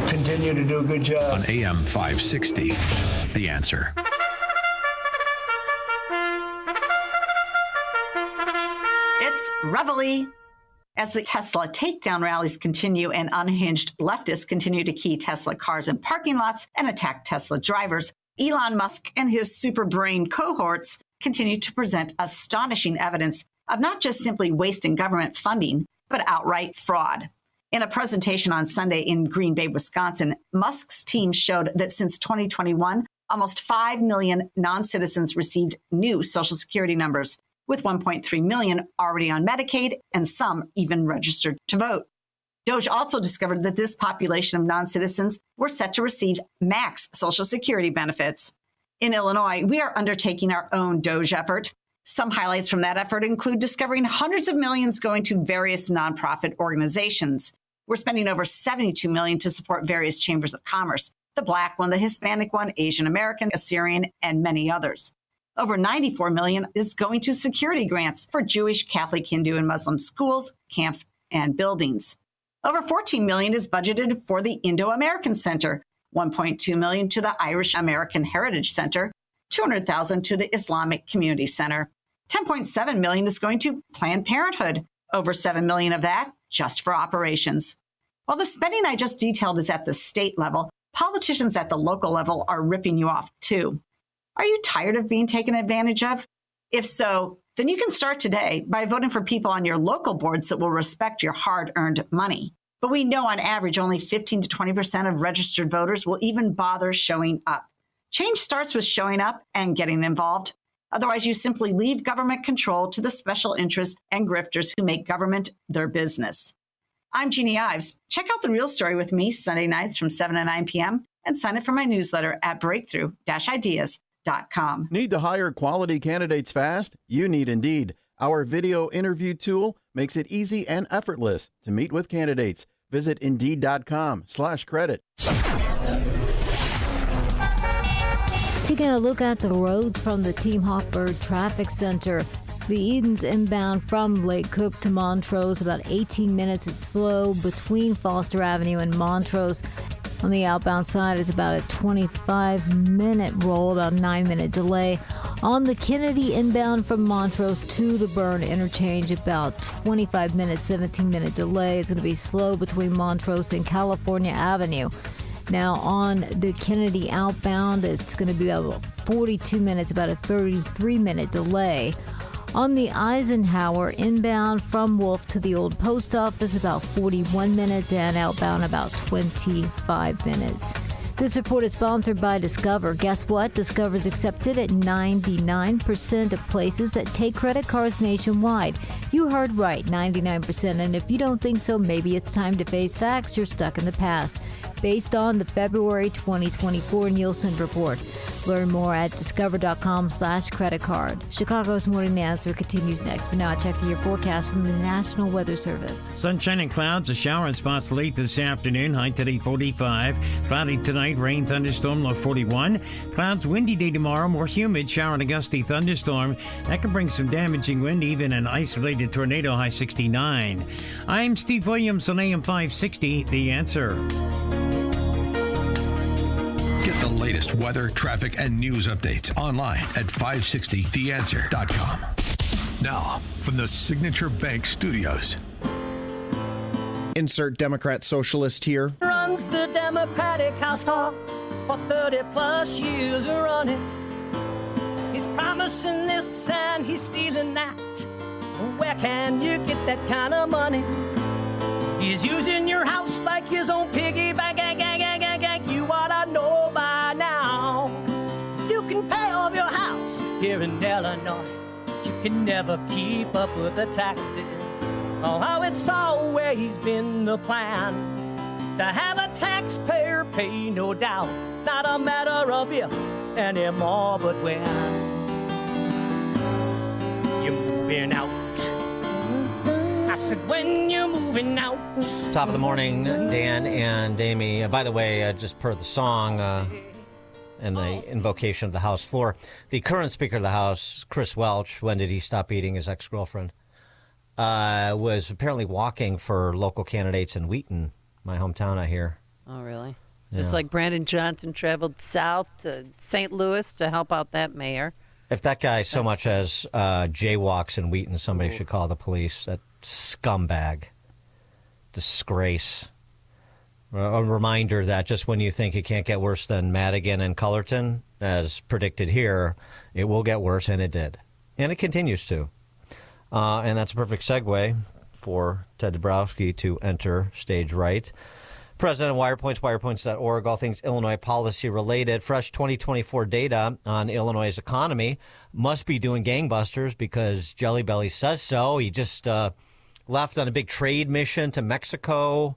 continue to do a good job. On AM 560, The Answer. It's Reveille. As the Tesla takedown rallies continue and unhinged leftists continue to key Tesla cars in parking lots and attack Tesla drivers, Elon Musk and his super brain cohorts continue to present astonishing evidence of not just simply wasting government funding, but outright fraud. In a presentation on Sunday in Green Bay, Wisconsin, Musk's team showed that since 2021, almost 5 million non-citizens received new Social Security numbers, with 1.3 million already on Medicaid and some even registered to vote. Doge also discovered that this population of non-citizens were set to receive max Social Security benefits. In Illinois, we are undertaking our own Doge effort. Some highlights from that effort include discovering hundreds of millions going to various nonprofit organizations. We're spending over $72 million to support various chambers of commerce, the Black one, the Hispanic one, Asian American, Assyrian, and many others. Over $94 million is going to security grants for Jewish, Catholic, Hindu, and Muslim schools, camps, and buildings. Over $14 million is budgeted for the Indo-American Center, $1.2 million to the Irish American Heritage Center, $200,000 to the Islamic Community Center. $10.7 million is going to Planned Parenthood, over $7 million of that just for operations. While the spending I just detailed is at the state level, politicians at the local level are ripping you off too. Are you tired of being taken advantage of? If so, then you can start today by voting for people on your local boards that will respect your hard-earned money. But we know on average only 15 to 20% of registered voters will even bother showing up. Change starts with showing up and getting involved. Otherwise, you simply leave government control to the special interests and grifters who make government their business. I'm Jeannie Ives. Check out The Real Story with me Sunday nights from 7 to 9 p.m. and sign up for my newsletter at breakthrough-ideas.com. Need to hire quality candidates fast? You need Indeed. Our video interview tool makes it easy and effortless to meet with candidates. Visit Indeed.com/credit. Taking a look at the roads from the Team Hawkbird Traffic Center. The Edens inbound from Lake Cook to Montrose, about 18 minutes. It's slow between Foster Avenue and Montrose. On the outbound side, it's about a 25-minute roll, about a 9-minute delay. On the Kennedy inbound from Montrose to the Burn interchange, about 25 minutes, 17-minute delay. It's going to be slow between Montrose and California Avenue. Now, on the Kennedy outbound, it's going to be about 42 minutes, about a 33-minute delay. On the Eisenhower inbound from Wolf to the old post office, about 41 minutes, and outbound about 25 minutes. This report is sponsored by Discover. Guess what? Discover is accepted at 99% of places that take credit cards nationwide. You heard right, 99%. And if you don't think so, maybe it's time to face facts. You're stuck in the past. Based on the February 2024 Nielsen report. Learn more at discover.com/credit card. Chicago's Morning Answer continues next, but now check your forecast from the National Weather Service. Sunshine and clouds, a shower in spots late this afternoon, high today 45. Cloudy tonight, rain, thunderstorm, low 41. Clouds, windy day tomorrow, more humid, shower and a gusty thunderstorm. That can bring some damaging wind, even an isolated tornado, high 69. I'm Steve Williams on AM 560, The Answer. Get the latest weather, traffic, and news updates online at 560theanswer.com. Now, from the Signature Bank Studios. Insert Democrat socialist here. Runs the Democratic household for 30 plus years running. He's promising this and he's stealing that. Where can you get that kind of money? He's using your house like his own piggy bank. You ought to know by now. You can pay off your house here in Illinois, but you can never keep up with the taxes. Oh, how it's always been the plan to have a taxpayer pay, no doubt. Not a matter of if anymore, but when. You're moving out. I said, when you're moving out. Top of the morning, Dan and Amy. By the way, just per the song and the invocation of the House floor, the current Speaker of the House, Chris Welch, when did he stop eating his ex-girlfriend, was apparently walking for local candidates in Wheaton, my hometown, I hear. Oh, really? Just like Brandon Johnson traveled south to St. Louis to help out that mayor. If that guy so much as jaywalks in Wheaton, somebody should call the police. That scumbag. Disgrace. A reminder that just when you think it can't get worse than Madigan and Cullerton, as predicted here, it will get worse, and it did. And it continues to. And that's a perfect segue for Ted Dabrowski to enter stage right. President of WirePoints, wirepoints.org, all things Illinois policy related. Fresh 2024 data on Illinois' economy must be doing gangbusters because Jelly Belly says so. He just left on a big trade mission to Mexico,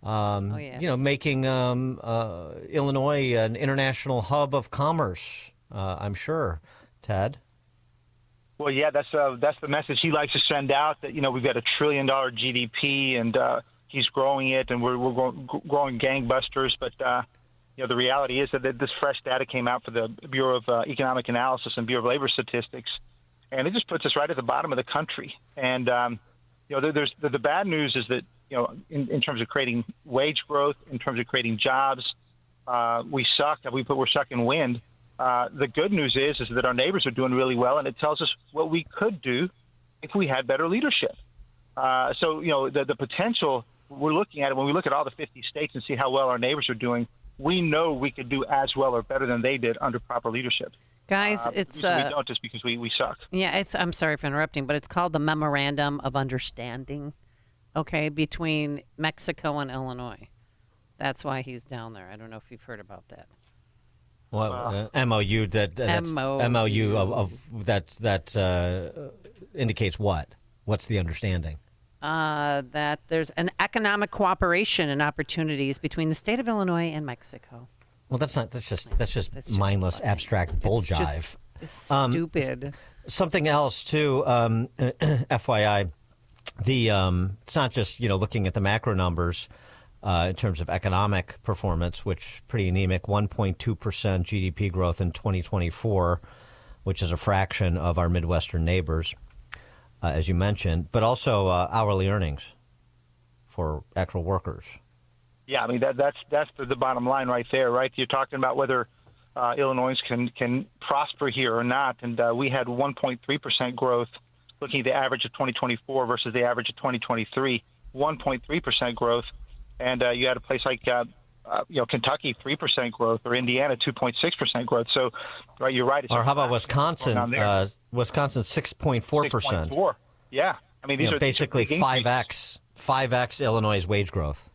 making Illinois an international hub of commerce, I'm sure. Ted? Well, yeah, that's the message he likes to send out, that, we've got $1 trillion GDP and he's growing it, and we're growing gangbusters. But, the reality is that this fresh data came out for the Bureau of Economic Analysis and Bureau of Labor Statistics, and it just puts us right at the bottom of the country. And, there's the bad news is that, in terms of creating wage growth, in terms of creating jobs, we suck. We're sucking wind. The good news is that our neighbors are doing really well, and it tells us what we could do if we had better leadership. The potential, we're looking at it when we look at all the 50 states and see how well our neighbors are doing. We know we could do as well or better than they did under proper leadership. Guys, we don't just because we suck. Yeah, I'm sorry for interrupting, but it's called the Memorandum of Understanding, between Mexico and Illinois. That's why he's down there. I don't know if you've heard about that. Well, MOU MOU of that indicates what? What's the understanding? That there's an economic cooperation and opportunities between the state of Illinois and Mexico. Well, that's just mindless, abstract bull jive. It's stupid. Something else too. FYI, it's not just looking at the macro numbers. in terms of economic performance, which pretty anemic, 1.2% GDP growth in 2024, which is a fraction of our Midwestern neighbors, as you mentioned, but also hourly earnings for actual workers. Yeah, I mean, that's the bottom line right there, right? You're talking about whether Illinois can prosper here or not, and we had 1.3% growth looking at the average of 2024 versus the average of 2023, 1.3% growth, and you had a place like Kentucky 3% growth, or Indiana 2.6% growth. So, right, you're right. Or how about Wisconsin? Wisconsin 6.4%. 6.4. Yeah, I mean these are basically 5x Illinois' wage growth.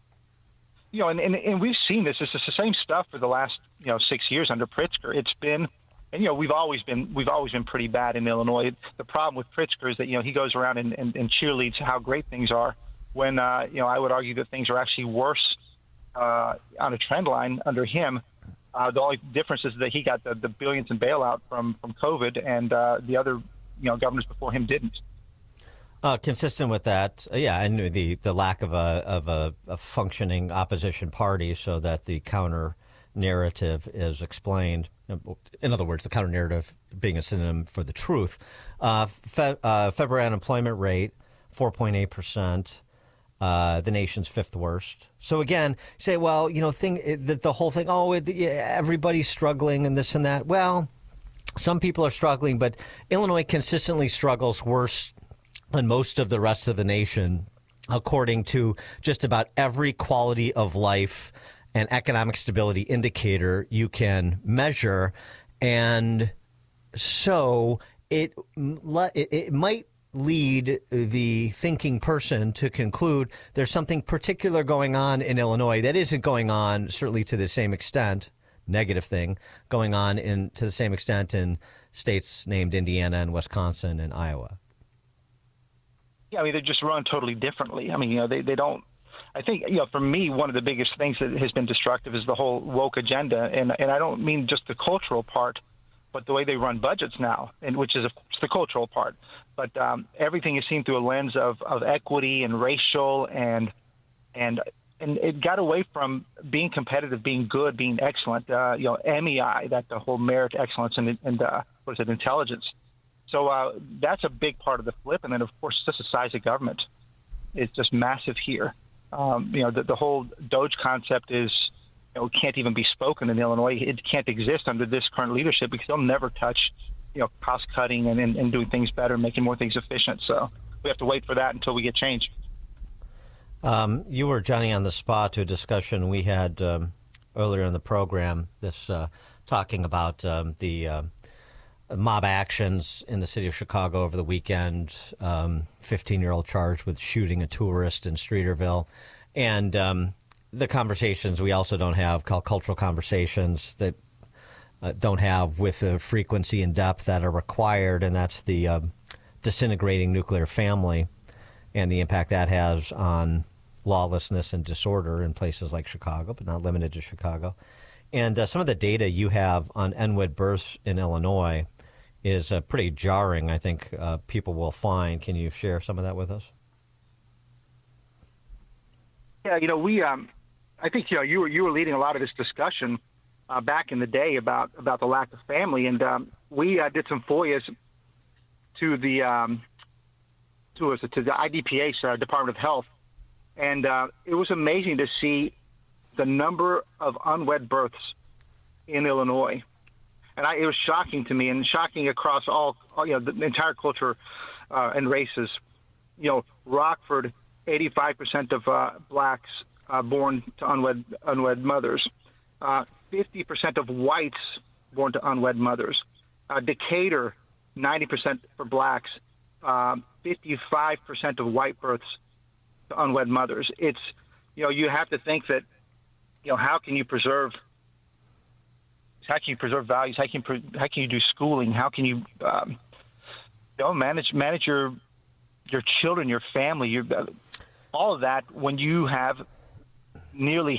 And we've seen this. This is the same stuff for the last 6 years under Pritzker. It's been, and we've always been pretty bad in Illinois. The problem with Pritzker is that he goes around and cheerleads how great things are, when I would argue that things are actually worse on a trend line under him. The only difference is that he got the billions in bailout from COVID, and the other governors before him didn't. Consistent with that, and the lack of a functioning opposition party, so that the counter narrative is explained. In other words, the counter narrative being a synonym for the truth. February unemployment rate 4.8%. The nation's fifth worst. So again, say, well, the whole thing, everybody's struggling and this and that. Well, some people are struggling, but Illinois consistently struggles worse than most of the rest of the nation, according to just about every quality of life and economic stability indicator you can measure. And so it might lead the thinking person to conclude there's something particular going on in Illinois that isn't going on, certainly to the same extent, negative thing, going on to the same extent in states named Indiana and Wisconsin and Iowa. Yeah, I mean, they just run totally differently. I mean, they don't. I think, for me, one of the biggest things that has been destructive is the whole woke agenda, and I don't mean just the cultural part, but the way they run budgets now, and which is of course the cultural part. But everything is seen through a lens of equity and racial, and it got away from being competitive, being good, being excellent. MEI, that the whole merit, excellence, and intelligence. So that's a big part of the flip. And then, of course, just the size of government is just massive here. The whole Doge concept is, can't even be spoken in Illinois. It can't exist under this current leadership because they'll never touch, cost cutting and doing things better, making more things efficient. So we have to wait for that until we get change. You were, Johnny, on the spot to a discussion we had earlier in the program, talking about the mob actions in the city of Chicago over the weekend, 15-year-old charged with shooting a tourist in Streeterville, and the conversations we also don't have, called cultural conversations, that don't have with the frequency and depth that are required, and that's the disintegrating nuclear family and the impact that has on lawlessness and disorder in places like Chicago, but not limited to Chicago. And some of the data you have on Unwed births in Illinois is pretty jarring, I think people will find. Can you share some of that with us? Yeah, we, I think, you were leading a lot of this discussion back in the day about the lack of family, and we did some FOIAs to the IDPH, Department of Health, and it was amazing to see the number of unwed births in Illinois. And it was shocking to me, and shocking across all the entire culture and races. Rockford, 85% of blacks born to unwed mothers. 50% of whites born to unwed mothers. Decatur, 90% for blacks. 55% of white births to unwed mothers. It's, you have to think that, how can you preserve values? How can you do schooling? How can you, manage your children, your family, all of that when you have nearly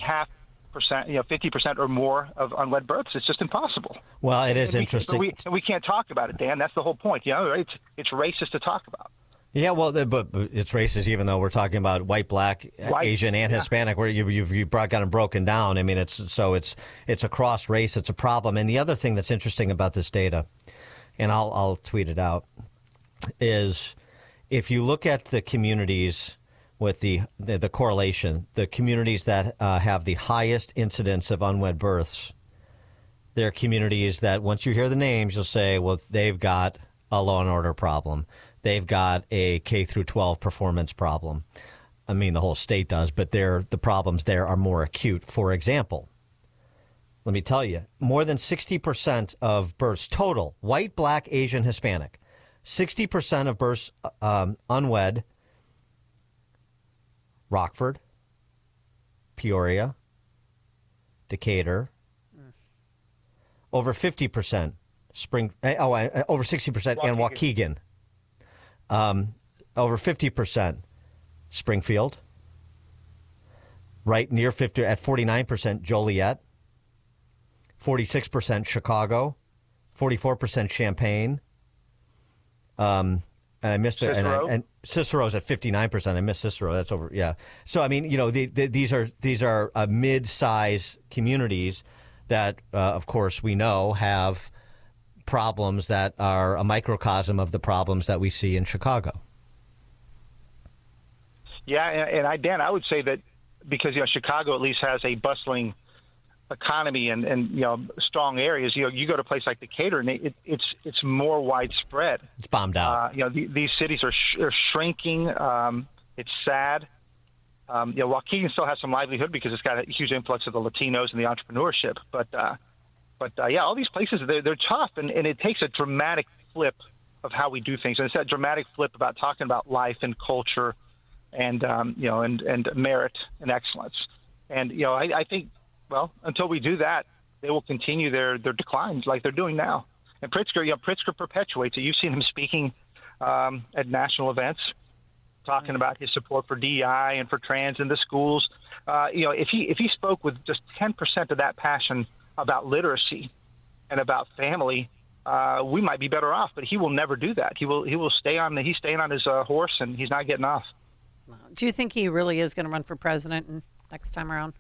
50% or more of unwed births? It's just impossible. Well, it is interesting. We can't talk about it, Dan. That's the whole point. It's racist to talk about. Yeah, well, but it's racist, even though we're talking about white, black, Asian, and Hispanic, where you've got them broken down. I mean, it's across race. It's a problem. And the other thing that's interesting about this data, and I'll tweet it out, is if you look at the communities with the correlation, the communities that have the highest incidence of unwed births, they're communities that once you hear the names, you'll say, well, they've got a law and order problem. They've got a K through 12 performance problem. I mean, the whole state does, but the problems there are more acute. For example, let me tell you, more than 60% of births total, white, black, Asian, Hispanic, 60% of births unwed, Rockford, Peoria, Decatur, over 50% over 60% in Waukegan. Over 50% Springfield, right near 50 at 49% Joliet, 46% Chicago, 44% Champaign. And I missed it. And Cicero's at 59%. I missed Cicero. That's over. Yeah. So I mean, these are mid-size communities that, of course, we know have problems that are a microcosm of the problems that we see in Chicago. Yeah, and Dan, I would say that because Chicago at least has a bustling economy and strong areas. You go to a place like Decatur, and it's more widespread. It's bombed out. These cities are shrinking. It's sad. Waukegan still has some livelihood because it's got a huge influx of the Latinos and the entrepreneurship, but all these places, they're tough, and it takes a dramatic flip of how we do things. And it's that dramatic flip about talking about life and culture and merit and excellence. And, I think, until we do that, they will continue their declines like they're doing now. And Pritzker perpetuates it. You've seen him speaking at national events, talking about his support for DEI and for trans in the schools. If he spoke with just 10% of that passion about literacy and about family, we might be better off. But he will never do that. He's staying on his horse, and he's not getting off. Do you think he really is going to run for president next time around?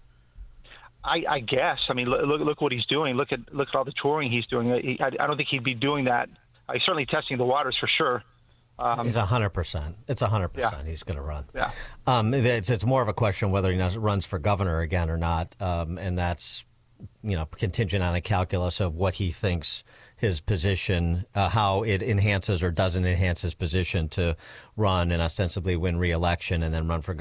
I guess. I mean, look what he's doing. Look at all the touring he's doing. I don't think he'd be doing that. He's certainly testing the waters for sure. He's 100%. It's 100%. Yeah. He's going to run. Yeah. It's more of a question whether he runs for governor again or not, and that's contingent on a calculus of what he thinks his position, how it enhances or doesn't enhance his position to run and ostensibly win re-election and then run for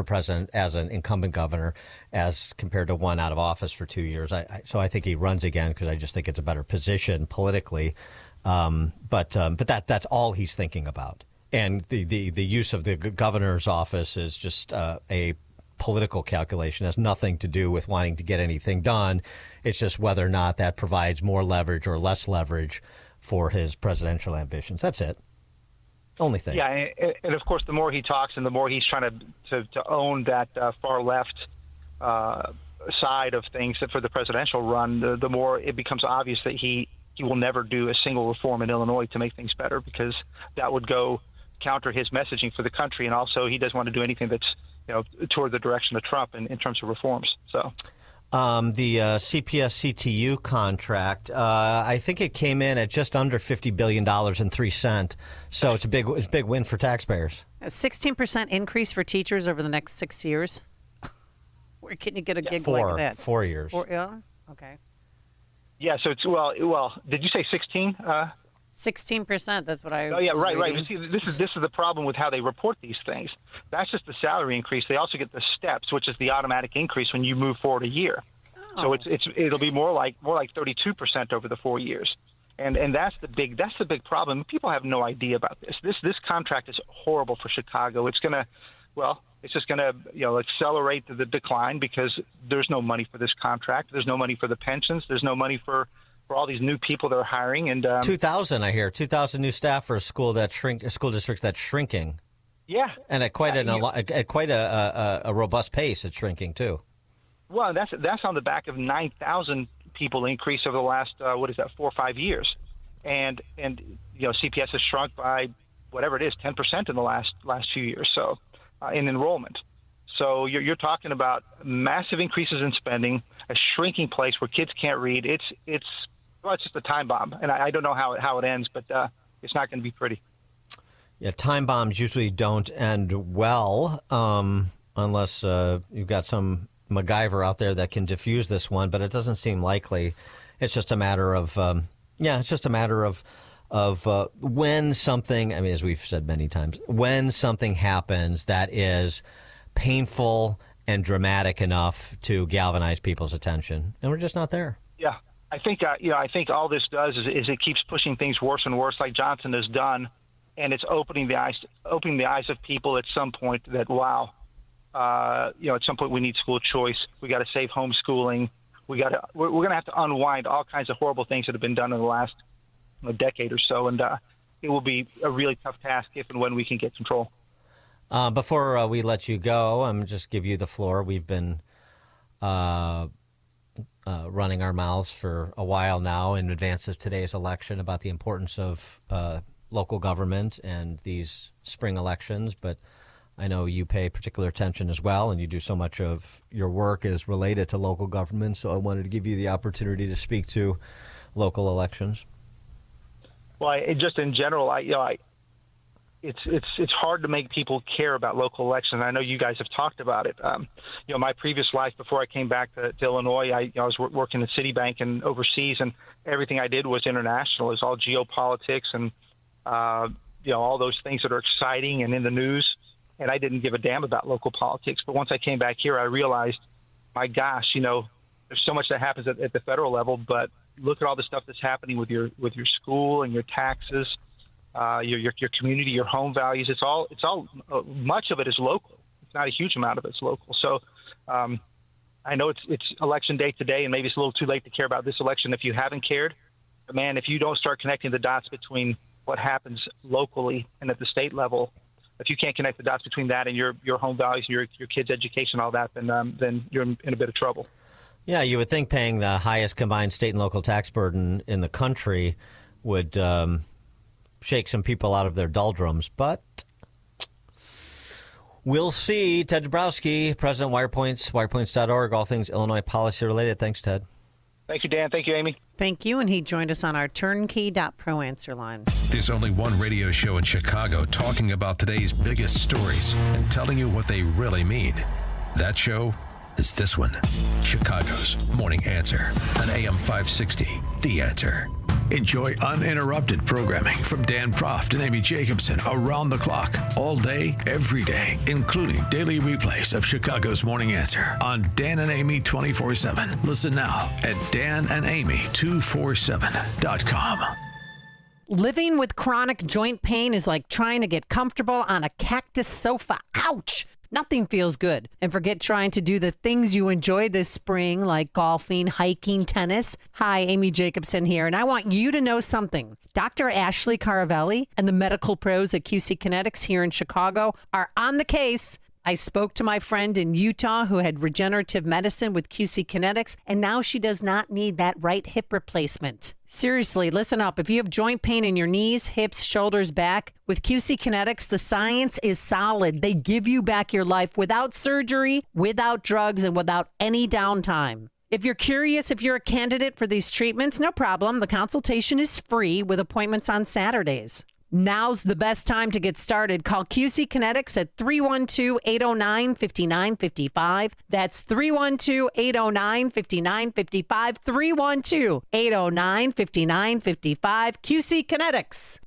president as an incumbent governor, as compared to one out of office for 2 years. So I think he runs again because I just think it's a better position politically. But that's all he's thinking about. And the use of the governor's office is just a political calculation. It has nothing to do with wanting to get anything done. It's just whether or not that provides more leverage or less leverage for his presidential ambitions. That's it. Only thing. Yeah, and of course, the more he talks and the more he's trying to own that far left side of things for the presidential run, the more it becomes obvious that he will never do a single reform in Illinois to make things better, because that would go counter his messaging for the country. And also, he doesn't want to do anything that's toward the direction of Trump in terms of reforms. So, the CPS CTU contract, I think it came in at just under $50 billion and 3 cents. So it's a big win for taxpayers. A 16% increase for teachers over the next 6 years. Where can you get a gig like that? 4 years. Yeah. Okay. Yeah. So it's well. Did you say 16? 16%. That's what I. Oh yeah, was right. reading. See, this is the problem with how they report these things. That's just the salary increase. They also get the steps, which is the automatic increase when you move forward a year. So it'll be more like 32% over the 4 years, and that's the big problem. People have no idea about this. This contract is horrible for Chicago. It's just gonna accelerate the decline because there's no money for this contract. There's no money for the pensions. There's no money for all these new people they're hiring. And 2,000, I hear 2,000 new staff for a school district that's shrinking. Yeah, and at quite a robust pace, it's shrinking too. Well, that's on the back of 9,000 people increase over the last 4 or 5 years, and CPS has shrunk by whatever it is, 10% in the last few years. So in enrollment. So you're talking about massive increases in spending, a shrinking place where kids can't read. It's just a time bomb, and I don't know how it ends, but it's not going to be pretty. Yeah, time bombs usually don't end well unless you've got some MacGyver out there that can defuse this one, but it doesn't seem likely. It's just a matter of when something, I mean, as we've said many times, when something happens that is painful and dramatic enough to galvanize people's attention, and we're just not there. Yeah, I think I think all this does is it keeps pushing things worse and worse, like Johnson has done, and it's opening the eyes of people at some point that at some point we need school choice. We got to save homeschooling. We're going to have to unwind all kinds of horrible things that have been done in the last decade or so, and it will be a really tough task if and when we can get control. Before we let you go, I'm just give you the floor. We've been running our mouths for a while now in advance of today's election about the importance of local government and these spring elections, but I know you pay particular attention as well, and you do so much of your work is related to local government, so I wanted to give you the opportunity to speak to local elections. Well, just in general, it's hard to make people care about local elections. I know you guys have talked about it. My previous life before I came back to Illinois, I was working at Citibank and overseas, and everything I did was international. It was all geopolitics and all those things that are exciting and in the news. And I didn't give a damn about local politics. But once I came back here, I realized, my gosh, there's so much that happens at the federal level, but look at all the stuff that's happening with your school and your taxes, your community, your home values. It's all much of it is local. It's not a huge amount of it's local. So I know it's election day today, and maybe it's a little too late to care about this election if you haven't cared. But man, if you don't start connecting the dots between what happens locally and at the state level, if you can't connect the dots between that and your home values, your kids' education, all that, then you're in a bit of trouble. Yeah, you would think paying the highest combined state and local tax burden in the country would shake some people out of their doldrums, but we'll see. Ted Dabrowski, President WirePoints, wirepoints.org, all things Illinois policy related. Thanks, Ted. Thank you, Dan. Thank you, Amy. Thank you. And he joined us on our turnkey.pro answer line. There's only one radio show in Chicago talking about today's biggest stories and telling you what they really mean. That show is this one, Chicago's Morning Answer on AM 560, The Answer. Enjoy uninterrupted programming from Dan Proft and Amy Jacobson around the clock, all day, every day, including daily replays of Chicago's Morning Answer on Dan and Amy 24/7. Listen now at danandamy247.com. Living with chronic joint pain is like trying to get comfortable on a cactus sofa. Ouch! Nothing feels good. And forget trying to do the things you enjoy this spring, like golfing, hiking, tennis. Hi, Amy Jacobson here, and I want you to know something. Dr. Ashley Caravelli and the medical pros at QC Kinetics here in Chicago are on the case. I spoke to my friend in Utah who had regenerative medicine with QC Kinetics, and now she does not need that right hip replacement. Seriously, listen up. If you have joint pain in your knees, hips, shoulders, back, with QC Kinetics, the science is solid. They give you back your life without surgery, without drugs, and without any downtime. If you're curious if you're a candidate for these treatments, no problem. The consultation is free with appointments on Saturdays. Now's the best time to get started. Call QC Kinetics at 312-809-5955. That's 312-809-5955. 312-809-5955. QC Kinetics.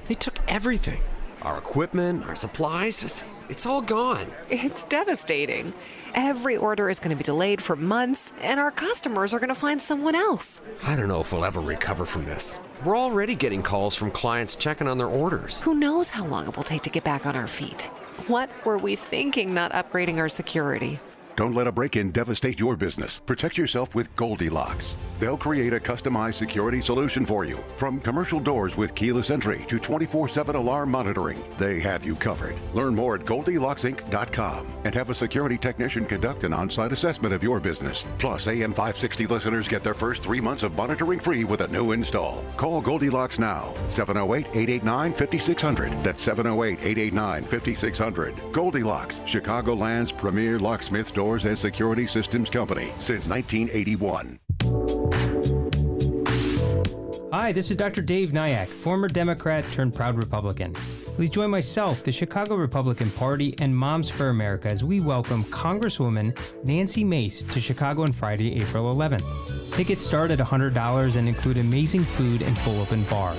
They took everything. Our equipment, our supplies, it's all gone. It's devastating. Every order is going to be delayed for months, and our customers are going to find someone else. I don't know if we'll ever recover from this. We're already getting calls from clients checking on their orders. Who knows how long it will take to get back on our feet? What were we thinking not upgrading our security? Don't let a break-in devastate your business. Protect yourself with Goldilocks. They'll create a customized security solution for you. From commercial doors with keyless entry to 24/7 alarm monitoring, they have you covered. Learn more at GoldilocksInc.com and have a security technician conduct an on-site assessment of your business. Plus, AM 560 listeners get their first 3 months of monitoring free with a new install. Call Goldilocks now. 708-889-5600. That's 708-889-5600. Goldilocks, Chicagoland's premier locksmith doors and security systems company since 1981. Hi, this is Dr. Dave Nwak, former Democrat turned proud Republican. Please join myself, the Chicago Republican Party, and Moms for America as we welcome Congresswoman Nancy Mace to Chicago on Friday, April 11th. Tickets start at $100 and include amazing food and full open bar.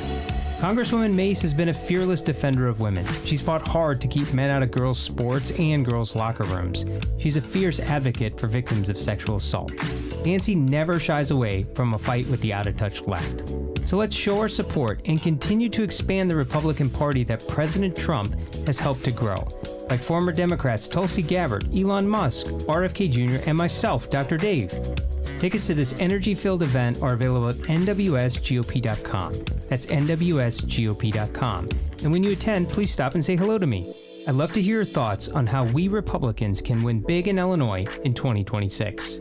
Congresswoman Mace has been a fearless defender of women. She's fought hard to keep men out of girls' sports and girls' locker rooms. She's a fierce advocate for victims of sexual assault. Nancy never shies away from a fight with the out-of-touch left. So let's show our support and continue to expand the Republican Party that President Trump has helped to grow. Like former Democrats Tulsi Gabbard, Elon Musk, RFK Jr., and myself, Dr. Dave. Tickets to this energy-filled event are available at nwsgop.com. That's nwsgop.com. And when you attend, please stop and say hello to me. I'd love to hear your thoughts on how we Republicans can win big in Illinois in 2026.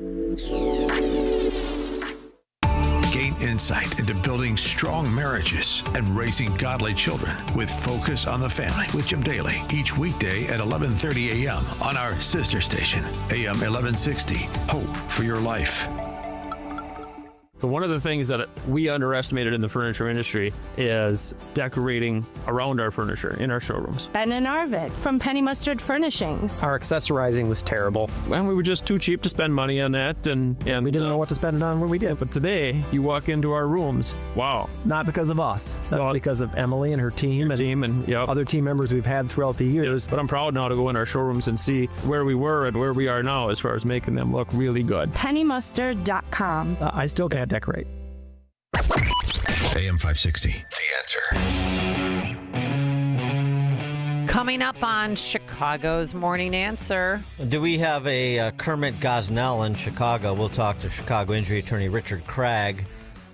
Gain insight into building strong marriages and raising godly children with Focus on the Family with Jim Daly each weekday at 11:30 a.m. on our sister station, AM 1160. Hope for your life. But one of the things that we underestimated in the furniture industry is decorating around our furniture in our showrooms. Ben and Arvid from Penny Mustard Furnishings. Our accessorizing was terrible. And we were just too cheap to spend money on that, and we didn't know what to spend it on when we did. But today, you walk into our rooms, wow. Not because of us. That's because of Emily and her team and other team members we've had throughout the years. But I'm proud now to go in our showrooms and see where we were and where we are now as far as making them look really good. PennyMustard.com. I still can't decorate. AM 560, The Answer. Coming up on Chicago's Morning Answer. Do we have a Kermit Gosnell in Chicago? We'll talk to Chicago injury attorney Richard Craig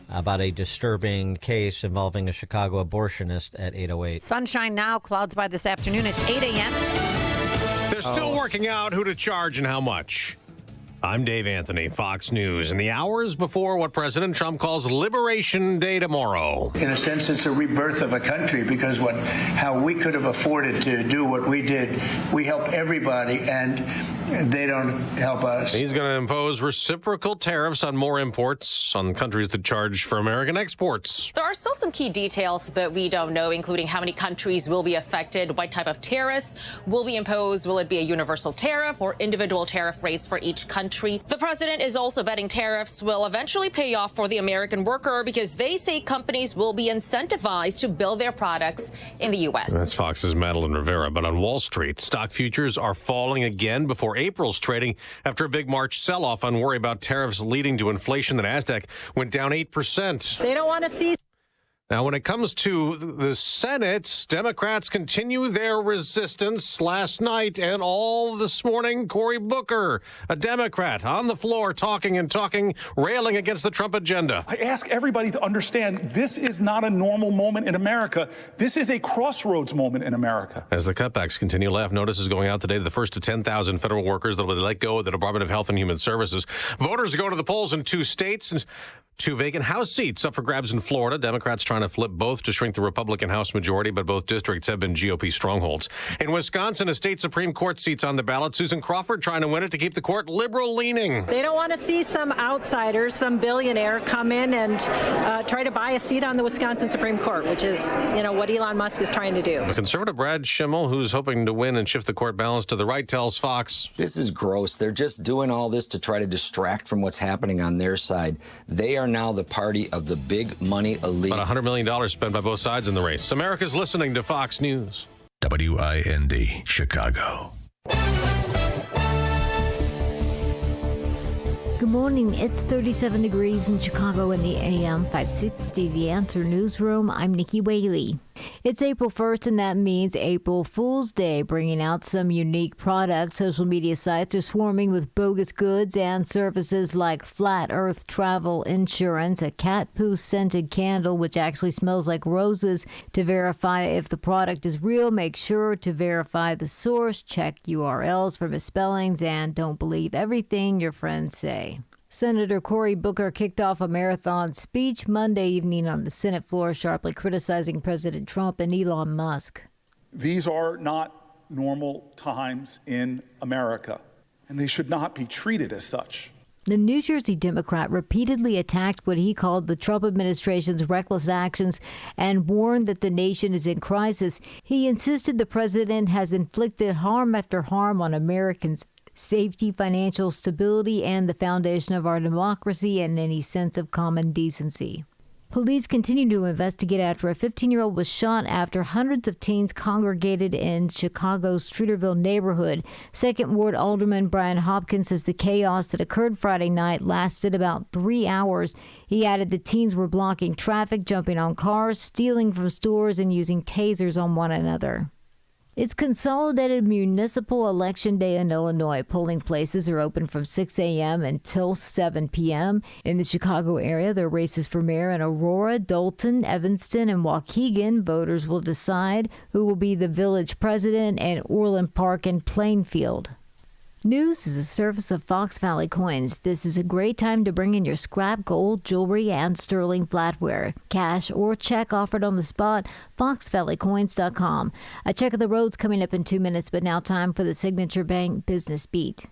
about a disturbing case involving a Chicago abortionist at 8:08. Sunshine now, clouds by this afternoon. It's 8 a.m. They're still working out who to charge and how much. I'm Dave Anthony, Fox News. In the hours before what President Trump calls Liberation Day tomorrow. In a sense, it's a rebirth of a country because how we could have afforded to do what we did, we helped everybody, and they don't help us. He's going to impose reciprocal tariffs on more imports on countries that charge for American exports. There are still some key details that we don't know, including how many countries will be affected, what type of tariffs will be imposed. Will it be a universal tariff or individual tariff rates for each country? The president is also betting tariffs will eventually pay off for the American worker because they say companies will be incentivized to build their products in the U.S. That's Fox's Madeline Rivera. But on Wall Street, stock futures are falling again before April's trading after a big March sell-off on worry about tariffs leading to inflation. The Nasdaq went down 8%. They don't want to see. Now, when it comes to the Senate, Democrats continue their resistance. Last night and all this morning, Cory Booker, a Democrat, on the floor talking, railing against the Trump agenda. I ask everybody to understand this is not a normal moment in America. This is a crossroads moment in America. As the cutbacks continue, layoff notice is going out today to the first of 10,000 federal workers that will be let go of the Department of Health and Human Services. Voters go to the polls in 2 states. 2 vacant House seats up for grabs in Florida. Democrats trying to flip both to shrink the Republican House majority, but both districts have been GOP strongholds. In Wisconsin, a state Supreme Court seat's on the ballot. Susan Crawford trying to win it to keep the court liberal-leaning. They don't want to see some outsiders, some billionaire come in and try to buy a seat on the Wisconsin Supreme Court, which is, what Elon Musk is trying to do. The conservative Brad Schimmel, who's hoping to win and shift the court balance to the right, tells Fox. This is gross. They're just doing all this to try to distract from what's happening on their side. They are now the party of the big money elite. About $100 million spent by both sides in the race. America's listening to Fox News. WIND, Chicago. Good morning. It's 37 degrees in Chicago in the AM 560 The Answer Newsroom. I'm Nikki Whaley. It's April 1st, and that means April Fool's Day, bringing out some unique products. Social media sites are swarming with bogus goods and services like Flat Earth Travel Insurance, a cat poo scented candle which actually smells like roses. To verify if the product is real, make sure to verify the source, check URLs for misspellings, and don't believe everything your friends say. Senator Cory Booker kicked off a marathon speech Monday evening on the Senate floor, sharply criticizing President Trump and Elon Musk. These are not normal times in America, and they should not be treated as such. The New Jersey Democrat repeatedly attacked what he called the Trump administration's reckless actions and warned that the nation is in crisis. He insisted the president has inflicted harm after harm on Americans' safety, financial stability, and the foundation of our democracy and any sense of common decency. Police continue to investigate after a 15-year-old was shot after hundreds of teens congregated in Chicago's Streeterville neighborhood. Second Ward Alderman Brian Hopkins says the chaos that occurred Friday night lasted about 3 hours. He added the teens were blocking traffic, jumping on cars, stealing from stores, and using tasers on one another. It's consolidated municipal election day in Illinois. Polling places are open from 6 a.m. until 7 p.m. In the Chicago area, there are races for mayor in Aurora, Dalton, Evanston, and Waukegan. Voters will decide who will be the village president and Orland Park and Plainfield. News is a service of Fox Valley Coins. This is a great time to bring in your scrap gold, jewelry, and sterling flatware. Cash or check offered on the spot. FoxValleyCoins.com. A check of the roads coming up in 2 minutes, but now time for the Signature Bank Business Beat.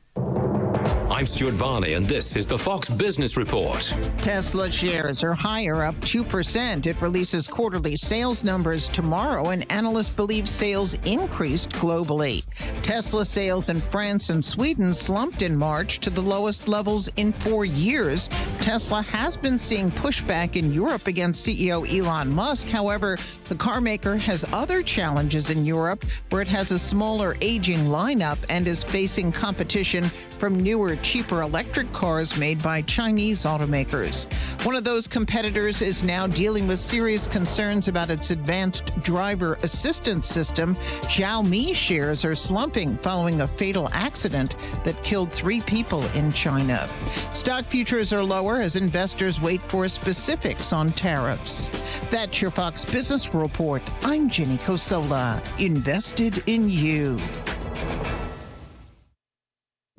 I'm Stuart Varney, and this is the Fox Business Report. Tesla shares are higher, up 2%. It releases quarterly sales numbers tomorrow, and analysts believe sales increased globally. Tesla sales in France and Sweden slumped in March to the lowest levels in 4 years. Tesla has been seeing pushback in Europe against CEO Elon Musk. However, the car maker has other challenges in Europe, where it has a smaller, aging lineup and is facing competition from newer, cheaper electric cars made by Chinese automakers. One of those competitors is now dealing with serious concerns about its advanced driver assistance system. Xiaomi shares are slumping following a fatal accident that killed 3 people in China. Stock futures are lower as investors wait for specifics on tariffs. That's your Fox Business Report. I'm Jenny Cosola. Invested in you.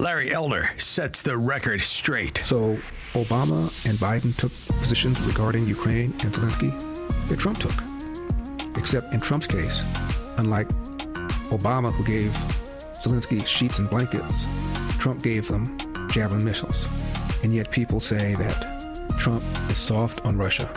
Larry Elder sets the record straight. So Obama and Biden took positions regarding Ukraine and Zelensky that Trump took. Except in Trump's case, unlike Obama, who gave Zelensky sheets and blankets, Trump gave them Javelin missiles. And yet people say that Trump is soft on Russia.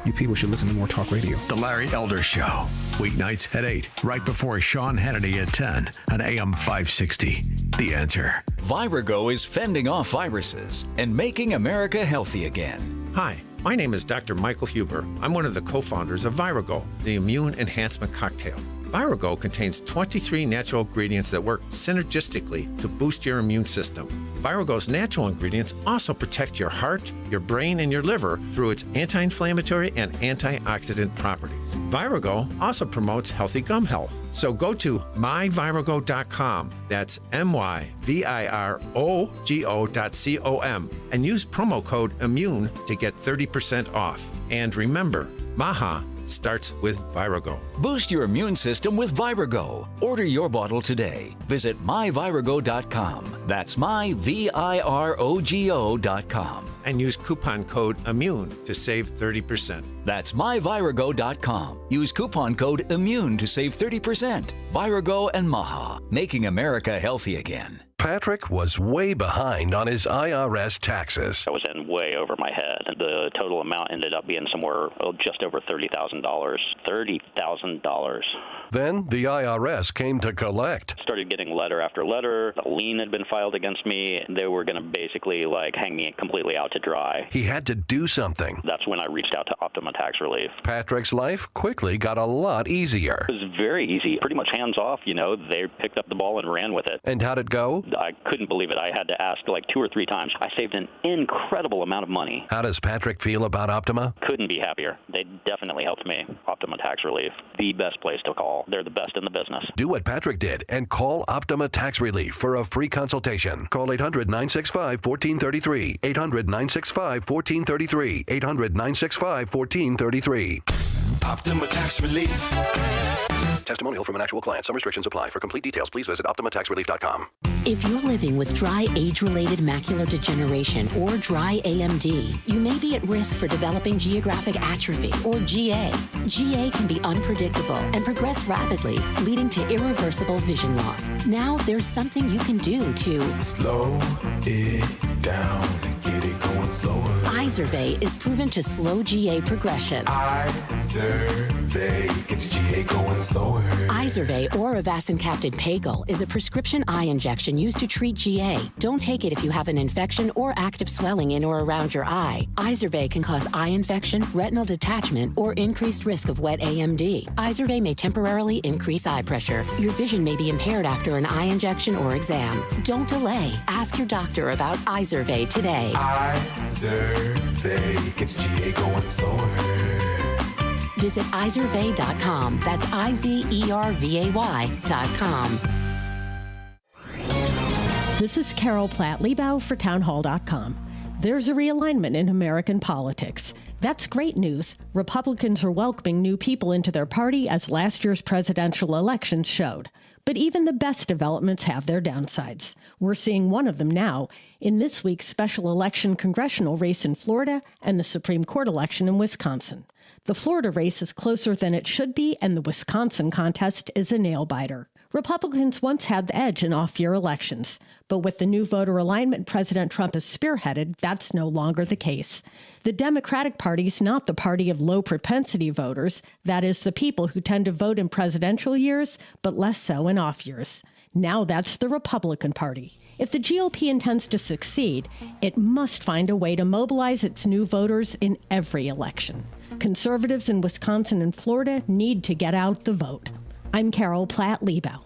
You people should listen to more talk radio. The Larry Elder Show. Weeknights at 8, right before Sean Hannity at 10 on AM 560. The Answer. Virago is fending off viruses and making America healthy again. Hi, my name is Dr. Michael Huber. I'm one of the co-founders of Virago, the immune enhancement cocktail. Virago contains 23 natural ingredients that work synergistically to boost your immune system. Virago's natural ingredients also protect your heart, your brain, and your liver through its anti-inflammatory and antioxidant properties. Virago also promotes healthy gum health. So go to myvirago.com, that's MYVIROGO.com, and use promo code IMMUNE to get 30% off. And remember, Maha starts with Virago. Boost your immune system with Virago. Order your bottle today. Visit myvirago.com. That's myvirago.com. And use coupon code IMMUNE to save 30%. That's myvirago.com. Use coupon code IMMUNE to save 30%. Virago and Maha, making America healthy again. Patrick was way behind on his IRS taxes. I was in way over my head. The total amount ended up being somewhere just over $30,000. $30,000. Then the IRS came to collect. Started getting letter after letter. A lien had been filed against me. They were going to basically hang me completely out to dry. He had to do something. That's when I reached out to Optima Tax Relief. Patrick's life quickly got a lot easier. It was very easy. Pretty much hands off, They picked up the ball and ran with it. And how'd it go? I couldn't believe it. I had to ask like 2 or 3 times. I saved an incredible amount of money. How does Patrick feel about Optima? Couldn't be happier. They definitely helped me. Optima Tax Relief, the best place to call. They're the best in the business. Do what Patrick did and call Optima Tax Relief for a free consultation. Call 800-965-1433. 800-965-1433. 800-965-1433. Optima Tax Relief. Testimonial from an actual client. Some restrictions apply. For complete details, please visit OptimaTaxRelief.com. If you're living with dry age-related macular degeneration or dry AMD, you may be at risk for developing geographic atrophy or GA. GA can be unpredictable and progress rapidly, leading to irreversible vision loss. Now there's something you can do to slow it down and get it going slower. Izervay is proven to slow GA progression. Izervay gets GA going slower. Izervay or avacincaptad pagel is a prescription eye injection used to treat GA. Don't take it if you have an infection or active swelling in or around your eye. Izervay can cause eye infection, retinal detachment, or increased risk of wet AMD. Izervay may temporarily increase eye pressure. Your vision may be impaired after an eye injection or exam. Don't delay. Ask your doctor about Izervay today. Izervay gets GA going slower. Visit Izervay.com. That's IZERVAY.com. This is Carol Platt Liebau for townhall.com. There's a realignment in American politics. That's great news. Republicans are welcoming new people into their party, as last year's presidential elections showed. But even the best developments have their downsides. We're seeing one of them now in this week's special election congressional race in Florida and the Supreme Court election in Wisconsin. The Florida race is closer than it should be, and the Wisconsin contest is a nail-biter. Republicans once had the edge in off-year elections, but with the new voter alignment President Trump has spearheaded, that's no longer the case. The Democratic Party is not the party of low-propensity voters, that is, the people who tend to vote in presidential years, but less so in off years. Now that's the Republican Party. If the GOP intends to succeed, it must find a way to mobilize its new voters in every election. Conservatives in Wisconsin and Florida need to get out the vote. I'm Carol Platt Liebau.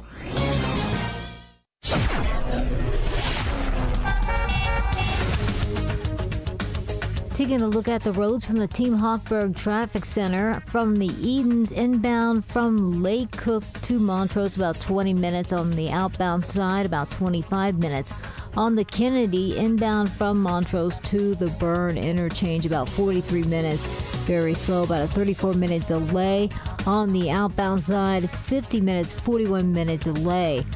Taking a look at the roads from the Team Hawkburg Traffic Center. From the Edens inbound from Lake Cook to Montrose, about 20 minutes. On the outbound side, about 25 minutes. On the Kennedy inbound from Montrose to the Burn interchange, about 43 minutes. Very slow, about a 34-minute delay. On the outbound side, 50 minutes, 41-minute delay.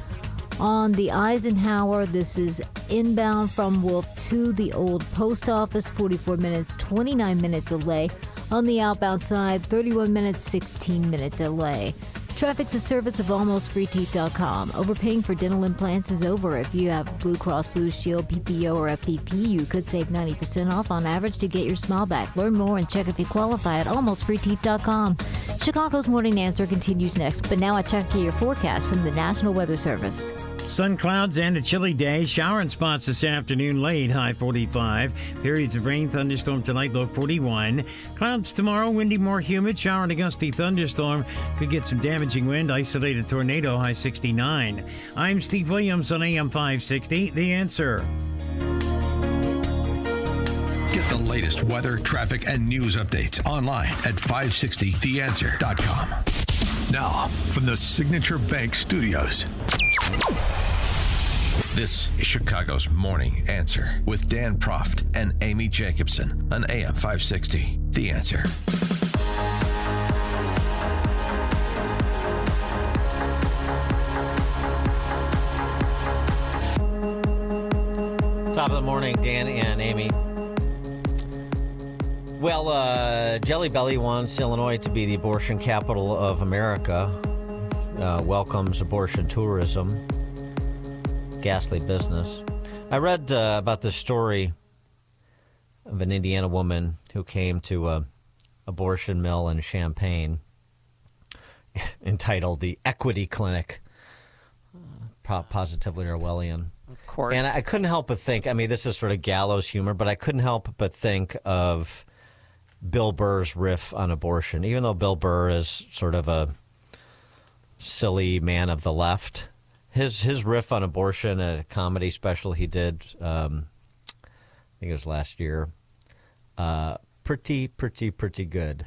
On the Eisenhower, this is inbound from Wolf to the old post office, 44 minutes, 29 minutes delay. On the outbound side, 31 minutes, 16-minute delay. Traffic's a service of almostfreeteeth.com. Overpaying for dental implants is over. If you have Blue Cross Blue Shield, PPO, or FPP, you could save 90% off on average to get your smile back. Learn more and check if you qualify at almostfreeteeth.com. Chicago's Morning Answer continues next, but now I check your forecast from the National Weather Service. Sun clouds and a chilly day. Showering spots this afternoon late, high 45. Periods of rain, thunderstorm tonight, low 41. Clouds tomorrow, windy, more humid. Shower and a gusty thunderstorm. Could get some damaging wind. Isolated tornado, high 69. I'm Steve Williams on AM 560. The Answer. Get the latest weather, traffic, and news updates online at 560theanswer.com. Now, from the Signature Bank Studios. This is Chicago's Morning Answer with Dan Proft and Amy Jacobson on AM 560. The Answer. Top of the morning, Dan and Amy. Well, Jelly Belly wants Illinois to be the abortion capital of America. Welcomes abortion tourism. Ghastly business. I read about this story of an Indiana woman who came to an abortion mill in Champaign entitled the Equity Clinic. Positively Orwellian. Of course. And I couldn't help but think, I mean, this is sort of gallows humor, but I couldn't help but think of Bill Burr's riff on abortion. Even though Bill Burr is sort of a silly man of the left, His riff on abortion at a comedy special he did, I think it was last year, pretty good.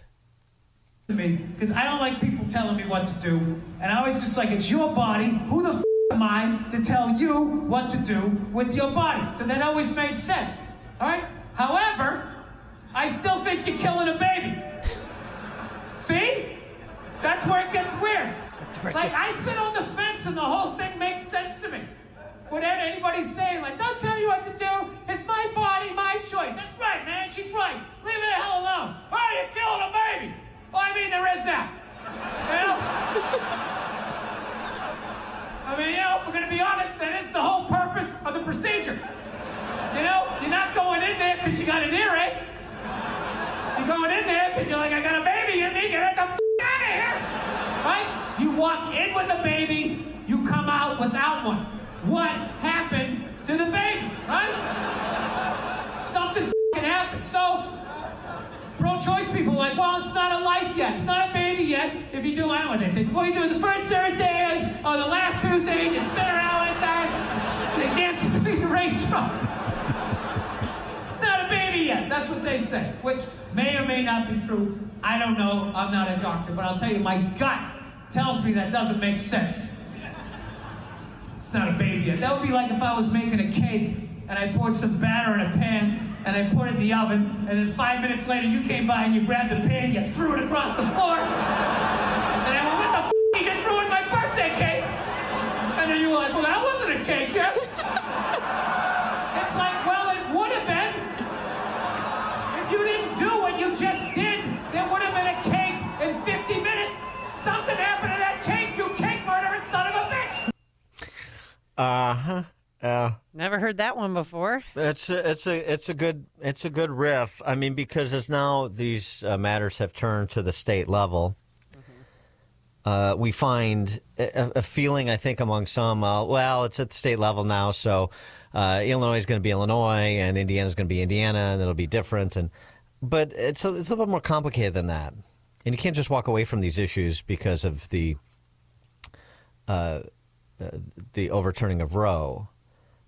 Because I don't like people telling me what to do, and I always just like, it's your body. Who the am I to tell you what to do with your body? So that always made sense. All right. However, I still think you're killing a baby. See? That's where it gets weird. I sit on the fence and the whole thing makes sense to me. Whatever anybody's saying, like, don't tell me what to do. It's my body, my choice. That's right, man. She's right. Leave it the hell alone. Oh, you're killing a baby. Well, I mean, there is that. You know? If we're going to be honest, that is the whole purpose of the procedure. You know? You're not going in there because you got an earache. You're going in there because you're like, I got a baby in me. Get the out of here. Right? You walk in with a baby, you come out without one. What happened to the baby, right? Something happened. So, pro-choice people are like, well, it's not a life yet. It's not a baby yet. If you do, I don't know what they say. Before you do it the first Thursday or the last Tuesday, you spin around one time, they dance between the raindrops. It's not a baby yet. That's what they say, which may or may not be true. I don't know. I'm not a doctor, but I'll tell you, my gut tells me that doesn't make sense. It's not a baby yet. That would be like if I was making a cake and I poured some batter in a pan and I put it in the oven, and then 5 minutes later you came by and you grabbed the pan, you threw it across the floor, and I went, what the f***, you just ruined my birthday cake? And then you were like, well, that wasn't a cake yet. It's like, well, it would have been. If you didn't do what you just did, there would have been a cake in 50 minutes. Something happened to that cake, you cake murdering son of a bitch! Never heard that one before. It's a good riff. I mean, because as now these matters have turned to the state level, we find a feeling, I think, among some. Well, it's at the state level now, so Illinois is going to be Illinois, and Indiana is going to be Indiana, and it'll be different. But it's a little bit more complicated than that, and you can't just walk away from these issues because of the overturning of Roe.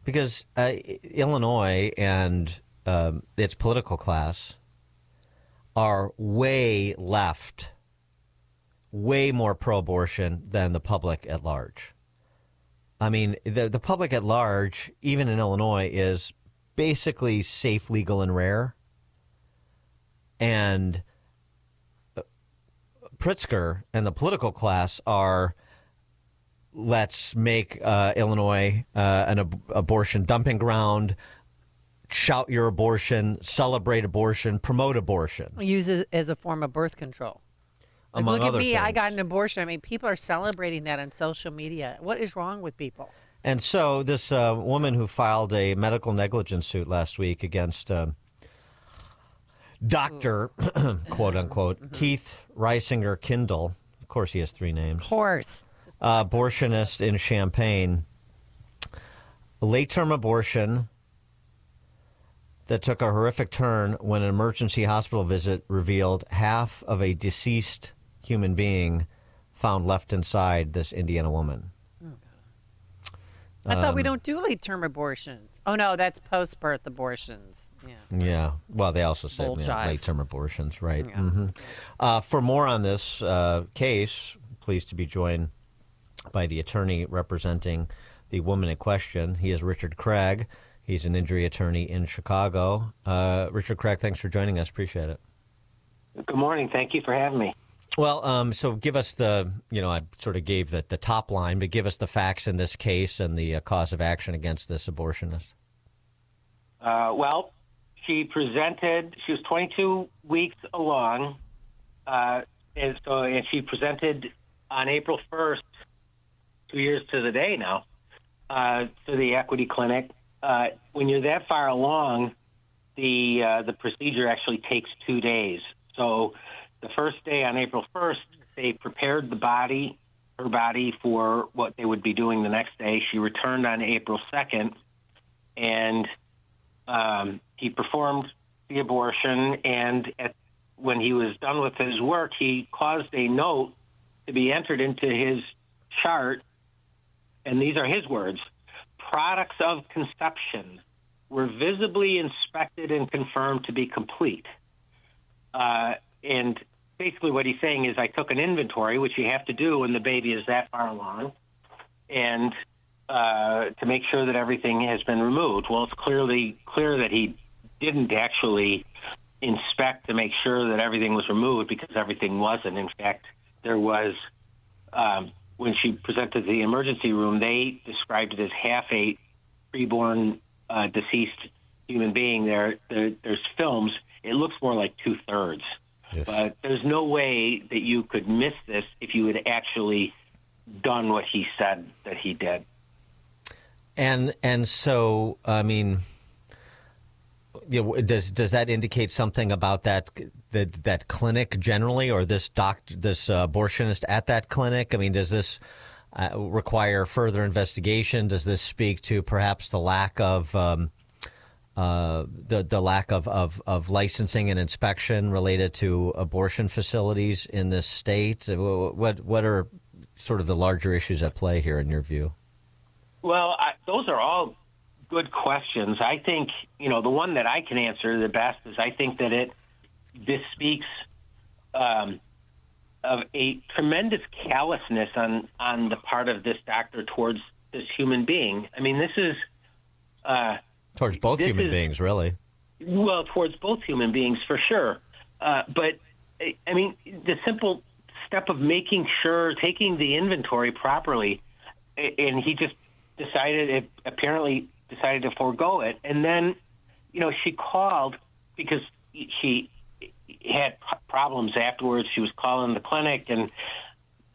Because Illinois and its political class are way left, way more pro-abortion than the public at large. I mean, the public at large, even in Illinois, is basically safe, legal, and rare. And Pritzker and the political class are, let's make Illinois an abortion dumping ground, shout your abortion, celebrate abortion, promote abortion. Use it as a form of birth control. Like, Among look at other me, things. I got an abortion. I mean, people are celebrating that on social media. What is wrong with people? And so this woman who filed a medical negligence suit last week against Dr. quote unquote, Keith Reisinger Kindle, of course he has three names. Of course. Abortionist in Champaign. Late-term abortion that took a horrific turn when an emergency hospital visit revealed half of a deceased human being found left inside this Indiana woman. I thought we don't do late-term abortions. Oh, no, that's post-birth abortions. Yeah. Well, they also say late-term abortions, right? Yeah. For more on this case, pleased to be joined by the attorney representing the woman in question. He is Richard Craig. He's an injury attorney in Chicago. Richard Craig, thanks for joining us. Appreciate it. Good morning. Thank you for having me. Well, so give us the, I sort of gave the top line, but give us the facts in this case and the cause of action against this abortionist. Well, she was 22 weeks along, and she presented on April 1st, 2 years to the day now, to the Equity Clinic. When you're that far along, the procedure actually takes 2 days. So the first day on April 1st, they prepared her body for what they would be doing the next day. She returned on April 2nd, and he performed the abortion. And when he was done with his work, he caused a note to be entered into his chart and these are his words, products of conception were visibly inspected and confirmed to be complete. And basically what he's saying is I took an inventory, which you have to do when the baby is that far along, and to make sure that everything has been removed. Well, it's clear that he didn't actually inspect to make sure that everything was removed, because everything wasn't. In fact, there was, when she presented to the emergency room, they described it as half a preborn deceased human being. There's films. It looks more like 2/3. Yes. But there's no way that you could miss this if you had actually done what he said that he did. And so, I mean, does that indicate something about that clinic generally, or this abortionist at that clinic? I mean, does this require further investigation? Does this speak to perhaps the lack of the lack of licensing and inspection related to abortion facilities in this state? What are sort of the larger issues at play here in your view? Well, those are all good questions. I think, the one that I can answer the best is I think that this speaks of a tremendous callousness on the part of this doctor towards this human being. I mean, this is... towards both human beings, really. Well, towards both human beings, for sure. But, I mean, the simple step of making sure, taking the inventory properly, and he just apparently decided to forego it. And then, she called because she had problems afterwards. She was calling the clinic, and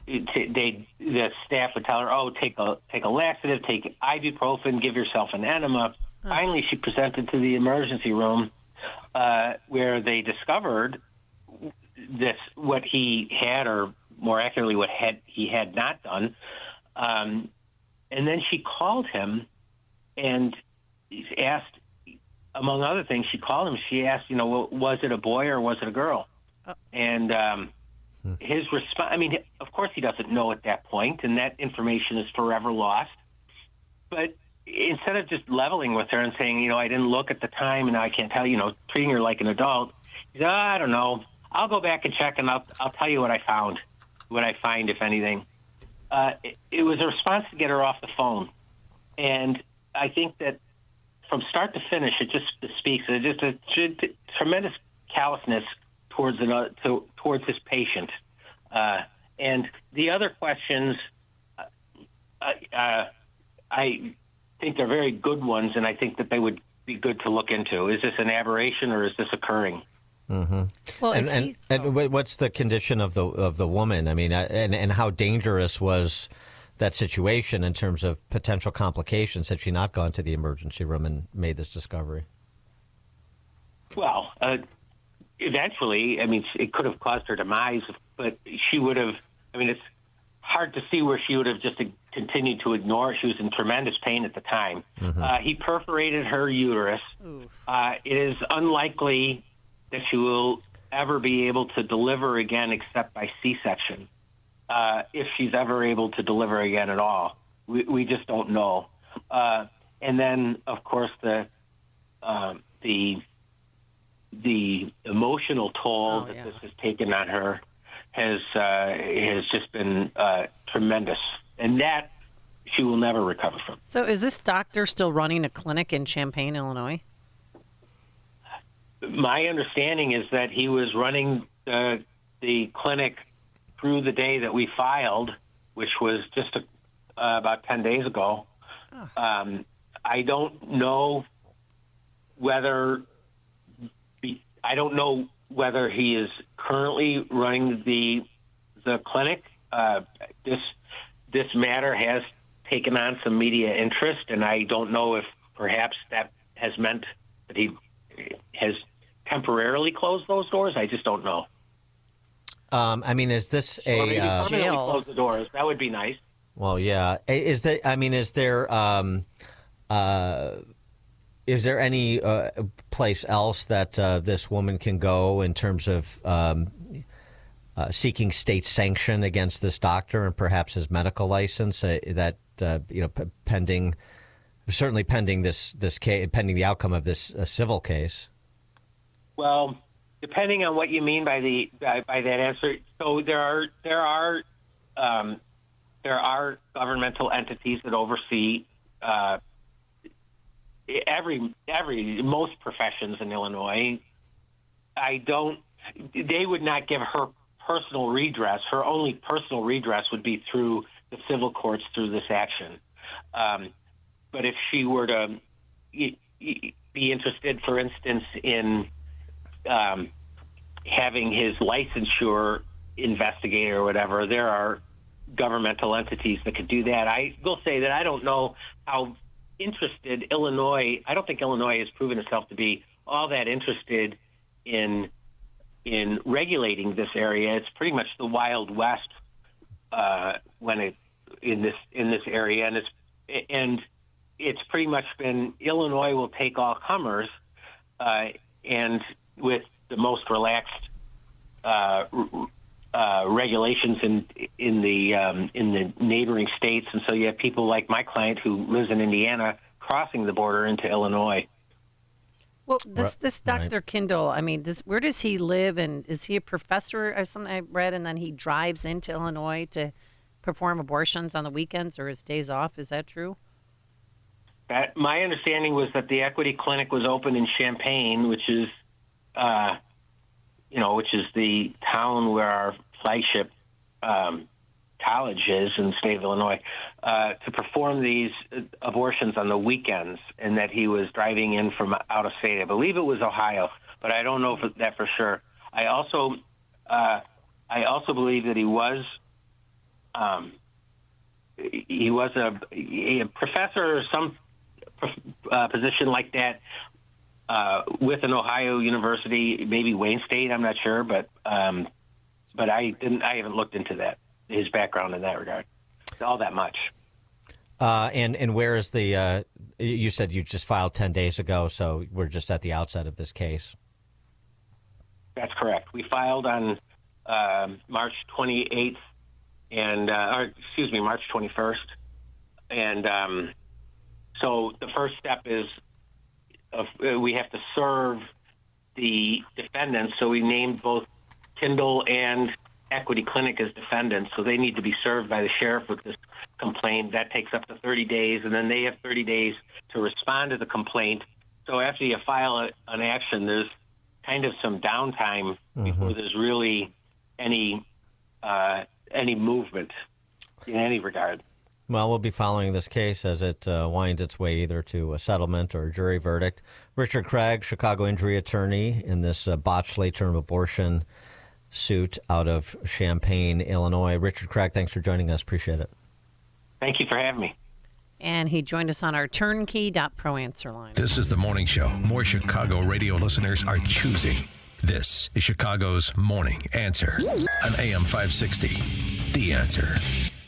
the staff would tell her, "Oh, take a laxative, take ibuprofen, give yourself an enema." Finally, she presented to the emergency room, where they discovered what he had, or more accurately, what he had not done. And then she called him and asked, among other things, she asked, was it a boy or was it a girl? And his response, I mean, of course he doesn't know at that point, and that information is forever lost. But instead of just leveling with her and saying, I didn't look at the time and I can't tell, treating her like an adult, he said, I don't know. I'll go back and check and I'll tell you what I find, if anything. It was a response to get her off the phone. And I think that from start to finish, it just speaks of just a tremendous callousness towards his patient. And the other questions, I think they're very good ones, and I think that they would be good to look into. Is this an aberration or is this occurring? Mm-hmm. Well, and what's the condition of the woman? I mean, and how dangerous was that situation in terms of potential complications had she not gone to the emergency room and made this discovery? Well, eventually, I mean, it could have caused her demise, but she would have. I mean, it's hard to see where she would have just continued to ignore it. She was in tremendous pain at the time. Mm-hmm. He perforated her uterus. It is unlikely that she will ever be able to deliver again except by C-section, if she's ever able to deliver again at all. We just don't know. And then, of course, the emotional toll that this has taken on her has just been tremendous, and that she will never recover from. So is this doctor still running a clinic in Champaign, Illinois? My understanding is that he was running the clinic through the day that we filed, which was just about 10 days ago. I don't know whether he is currently running the clinic. This matter has taken on some media interest, and I don't know if perhaps that has meant that he has temporarily closed those doors. I just don't know. I mean, is this permanently close the doors? That would be nice. Well, yeah. Is there any place else that this woman can go in terms of seeking state sanction against this doctor and perhaps his medical license that pending this case, pending the outcome of this civil case? Well, depending on what you mean by that answer, so there are governmental entities that oversee most professions in Illinois. They would not give her personal redress. Her only personal redress would be through the civil courts through this action. But if she were to be interested, for instance, in having his licensure investigated or whatever, there are governmental entities that could do that. I will say that I don't know how interested Illinois. I don't think Illinois has proven itself to be all that interested in regulating this area. It's pretty much the Wild West in this area, and it's pretty much been Illinois will take all comers, and with the most relaxed regulations in the neighboring states, and so you have people like my client who lives in Indiana crossing the border into Illinois. Well, this Dr. Kindle, I mean, where does he live, and is he a professor or something I read, and then he drives into Illinois to perform abortions on the weekends or his days off? Is that true? My understanding was that the Equity Clinic was open in Champaign, which is the town where our flagship college is in the state of Illinois, to perform these abortions on the weekends, and that he was driving in from out of state. I believe it was Ohio, but I don't know that for sure. I also believe that he was a professor or some position like that with an Ohio university, maybe Wayne State. I'm not sure, but I haven't looked into that, his background in that regard, all that much. And where is the? You said you just filed 10 days ago, so we're just at the outset of this case. That's correct. We filed on March 28th, March 21st, and so the first step is we have to serve the defendants. So we named both Kindle and Equity Clinic as defendants, so they need to be served by the sheriff with this complaint. That takes up to 30 days, and then they have 30 days to respond to the complaint. So after you file an action, there's kind of some downtime before there's really any movement in any regard. Well, we'll be following this case as it winds its way either to a settlement or a jury verdict. Richard Craig, Chicago injury attorney in this botched late-term abortion suit out of Champaign, Illinois. Richard Craig, thanks for joining us. Appreciate it. Thank you for having me. And he joined us on our turnkey.pro answer line. This is the morning show more Chicago radio listeners are choosing. This is Chicago's Morning Answer on AM 560. The Answer.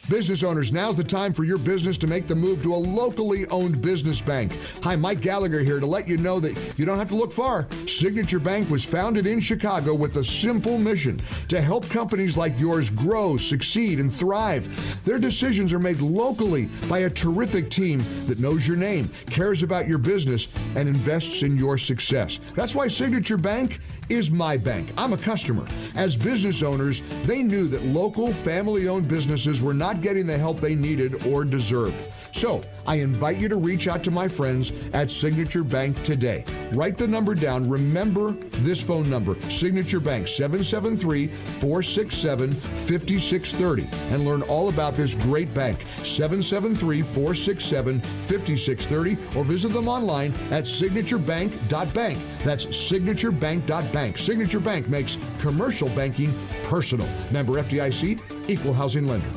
Business owners, now's the time for your business to make the move to a locally owned business bank. Hi, Mike Gallagher here to let you know that you don't have to look far. Signature Bank was founded in Chicago with a simple mission to help companies like yours grow, succeed, and thrive. Their decisions are made locally by a terrific team that knows your name, cares about your business, and invests in your success. That's why Signature Bank is my bank. I'm a customer. As business owners, they knew that local family-owned businesses were not getting the help they needed or deserved. So I invite you to reach out to my friends at Signature Bank today. Write the number down. Remember this phone number, Signature Bank, 773-467-5630, and learn all about this great bank, 773-467-5630, or visit them online at signaturebank.bank. That's signaturebank.bank. Signature Bank makes commercial banking personal. Member FDIC, equal housing lender.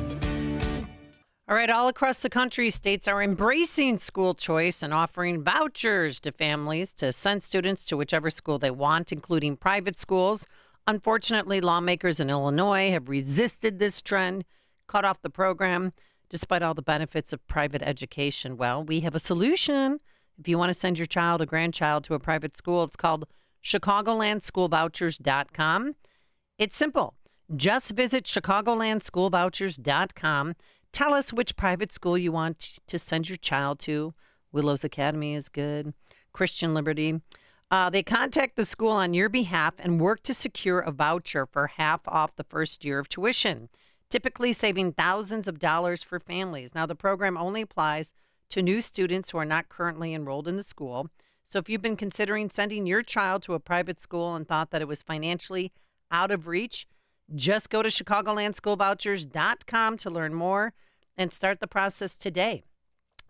All right, all across the country, states are embracing school choice and offering vouchers to families to send students to whichever school they want, including private schools. Unfortunately, lawmakers in Illinois have resisted this trend, cut off the program, despite all the benefits of private education. Well, we have a solution. If you want to send your child or grandchild to a private school, it's called ChicagolandSchoolVouchers.com. It's simple. Just visit ChicagolandSchoolVouchers.com Tell us which private school you want to send your child to. Willows Academy is good. Christian Liberty. They contact the school on your behalf and work to secure a voucher for half off the first year of tuition, typically saving thousands of dollars for families. Now, the program only applies to new students who are not currently enrolled in the school. So if you've been considering sending your child to a private school and thought that it was financially out of reach, just go to chicagolandschoolvouchers.com to learn more and start the process today.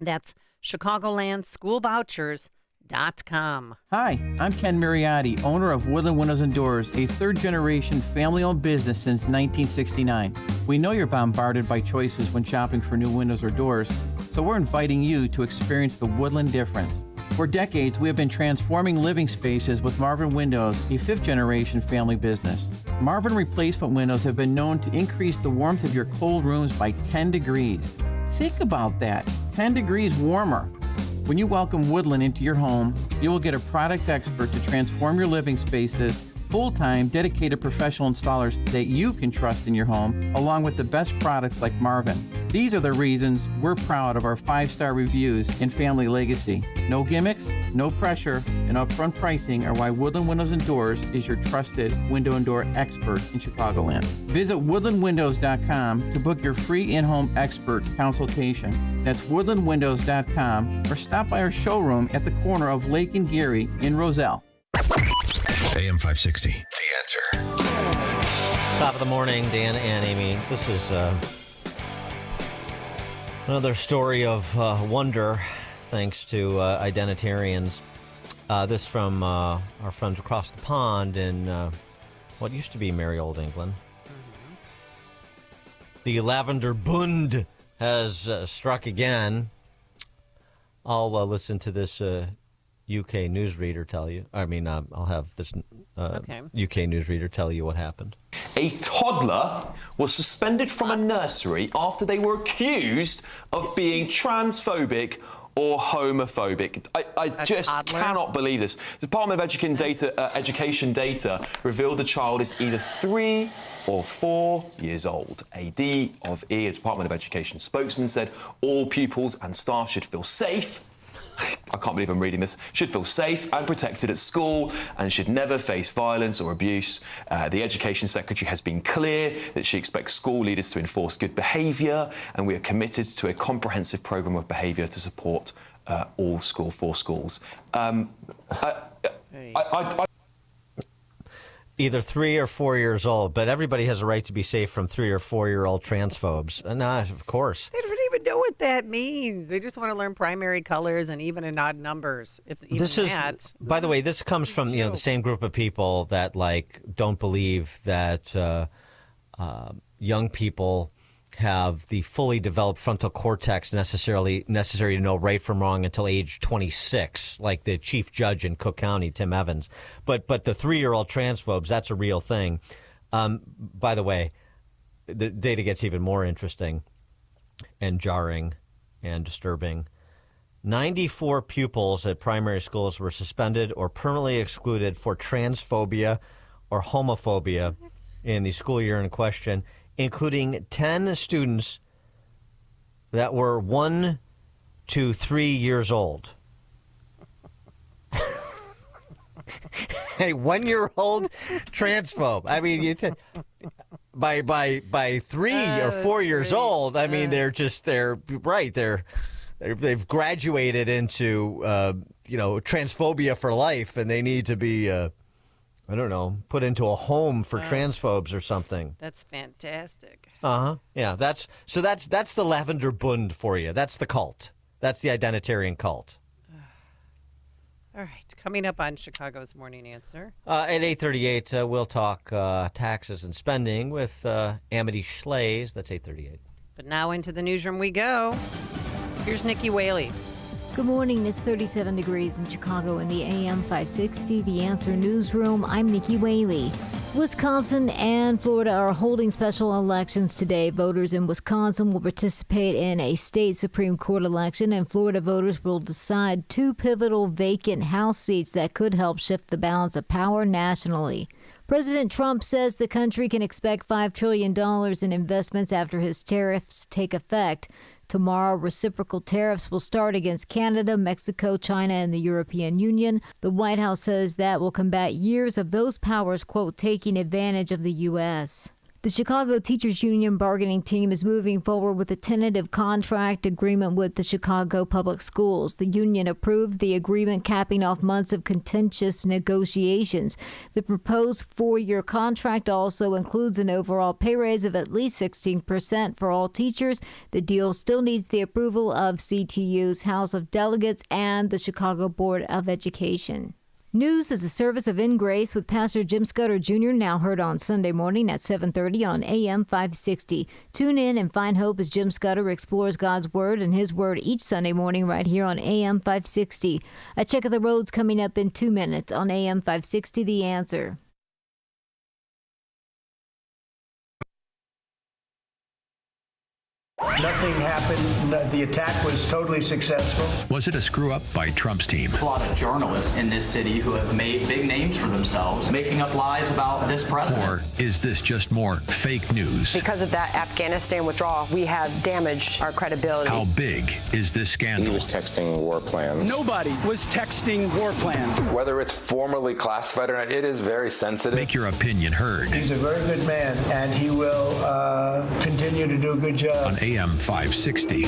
That's chicagolandschoolvouchers.com. Hi, I'm Ken Mariotti, owner of Woodland Windows and Doors, a third-generation family-owned business since 1969. We know you're bombarded by choices when shopping for new windows or doors, so we're inviting you to experience the Woodland difference. For decades, we have been transforming living spaces with Marvin Windows, a fifth-generation family business. Marvin replacement windows have been known to increase the warmth of your cold rooms by 10 degrees. Think about that, 10 degrees warmer. When you welcome Woodland into your home, you will get a product expert to transform your living spaces, full-time, dedicated professional installers that you can trust in your home, along with the best products like Marvin. These are the reasons we're proud of our 5-star reviews and family legacy. No gimmicks, no pressure, and upfront pricing are why Woodland Windows and Doors is your trusted window and door expert in Chicagoland. Visit woodlandwindows.com to book your free in-home expert consultation. That's woodlandwindows.com, or stop by our showroom at the corner of Lake and Geary in Roselle. AM 560, The Answer. Top of the morning, Dan and Amy. This is another story of wonder, thanks to identitarians. This from our friends across the pond in what used to be merry old England. The Lavender Bund has struck again. I'll listen to this UK newsreader tell you. I'll have this UK newsreader tell you what happened. A toddler was suspended from a nursery after they were accused of being transphobic or homophobic. I just cannot believe this. The Department of Education data revealed the child is either 3 or 4 years old. AD of E, a Department of Education spokesman, said all pupils and staff should feel safe. I can't believe I'm reading this. Should feel safe and protected at school and should never face violence or abuse. The Education Secretary has been clear that she expects school leaders to enforce good behaviour, and we are committed to a comprehensive programme of behaviour to support all schools. Either 3 or 4 years old, but everybody has a right to be safe from 3 or 4-year-old transphobes. Nah, of course. They don't even know what that means. They just want to learn primary colors and even and odd numbers. By the way, this comes from the same group of people that don't believe that young people have the fully developed frontal cortex necessary to know right from wrong until age 26, like the chief judge in Cook County, Tim Evans. But the 3-year-old transphobes, that's a real thing. By the way, the data gets even more interesting and jarring and disturbing. 94 pupils at primary schools were suspended or permanently excluded for transphobia or homophobia in the school year in question, including 10 students that were 1 to 3 years old. A 1-year-old transphobe. I mean, by 3 or 4 years old, I mean, they've graduated into transphobia for life, and they need to be put into a home for transphobes or something. That's fantastic. Yeah, that's the Lavender Bund for you. That's the cult. That's the identitarian cult. All right, coming up on Chicago's Morning Answer. At 8:38, we'll talk taxes and spending with Amity Shlaes. That's 8:38. But now into the newsroom we go. Here's Nikki Whaley. Good morning. It's 37 degrees in Chicago in the AM 560. The Answer Newsroom. I'm Nikki Whaley. Wisconsin and Florida are holding special elections today. Voters in Wisconsin will participate in a state Supreme Court election, and Florida voters will decide 2 pivotal vacant House seats that could help shift the balance of power nationally. President Trump says the country can expect $5 trillion in investments after his tariffs take effect. Tomorrow, reciprocal tariffs will start against Canada, Mexico, China, and the European Union. The White House says that will combat years of those powers, quote, taking advantage of the U.S. The Chicago Teachers Union bargaining team is moving forward with a tentative contract agreement with the Chicago Public Schools. The union approved the agreement, capping off months of contentious negotiations. The proposed 4-year contract also includes an overall pay raise of at least 16% for all teachers. The deal still needs the approval of CTU's House of Delegates and the Chicago Board of Education. News is a service of In Grace with Pastor Jim Scudder Jr., now heard on Sunday morning at 7:30 on AM 560. Tune in and find hope as Jim Scudder explores God's Word and His Word each Sunday morning right here on AM 560. A check of the roads coming up in 2 minutes on AM 560, The Answer. Nothing happened. The attack was totally successful. Was it a screw-up by Trump's team? A lot of journalists in this city who have made big names for themselves, making up lies about this president. Or is this just more fake news? Because of that Afghanistan withdrawal, we have damaged our credibility. How big is this scandal? He was texting war plans. Nobody was texting war plans. Whether it's formally classified or not, it is very sensitive. Make your opinion heard. He's a very good man, and he will continue to do a good job. On AM 560,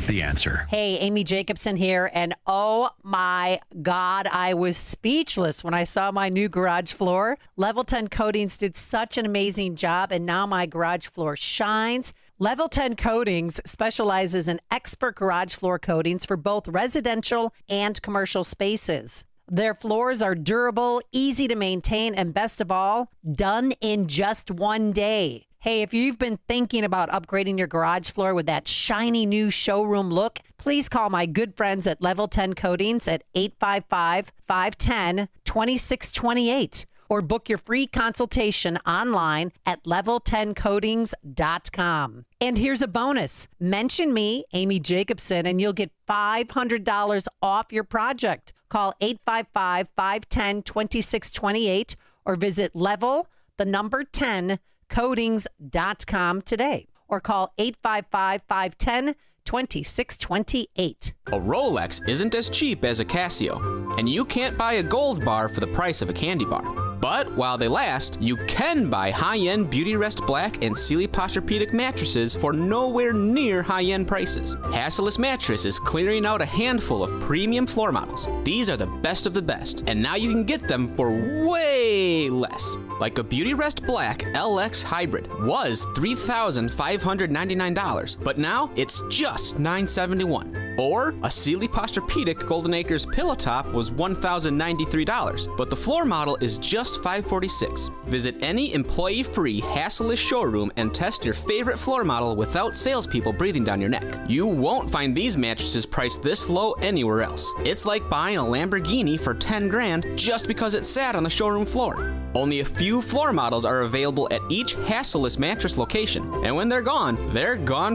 The Answer. Hey, Amy Jacobson here, and oh my God, I was speechless when I saw my new garage floor. Level 10 Coatings did such an amazing job, and now my garage floor shines. Level 10 Coatings specializes in expert garage floor coatings for both residential and commercial spaces. Their floors are durable, easy to maintain, and best of all, done in just 1 day. Hey, if you've been thinking about upgrading your garage floor with that shiny new showroom look, please call my good friends at Level 10 Coatings at 855-510-2628 or book your free consultation online at level10coatings.com. And here's a bonus. Mention me, Amy Jacobson, and you'll get $500 off your project. Call 855-510-2628 or visit level10coatings.com today, or call 855-510-2628. A Rolex isn't as cheap as a Casio, and you can't buy a gold bar for the price of a candy bar. But while they last, you can buy high-end Beautyrest Black and Sealy Posturepedic mattresses for nowhere near high-end prices. Hasseless Mattress is clearing out a handful of premium floor models. These are the best of the best, and now you can get them for way less. Like a Beautyrest Black LX Hybrid was $3,599, but now it's just $971. Or a Sealy Posturepedic Golden Acres Pillow Top was $1,093, but the floor model is just $546. Visit any employee-free, hassleless showroom and test your favorite floor model without salespeople breathing down your neck. You won't find these mattresses priced this low anywhere else. It's like buying a Lamborghini for $10,000 just because it sat on the showroom floor. Only a few floor models are available at each Hasseless mattress location, and when they're gone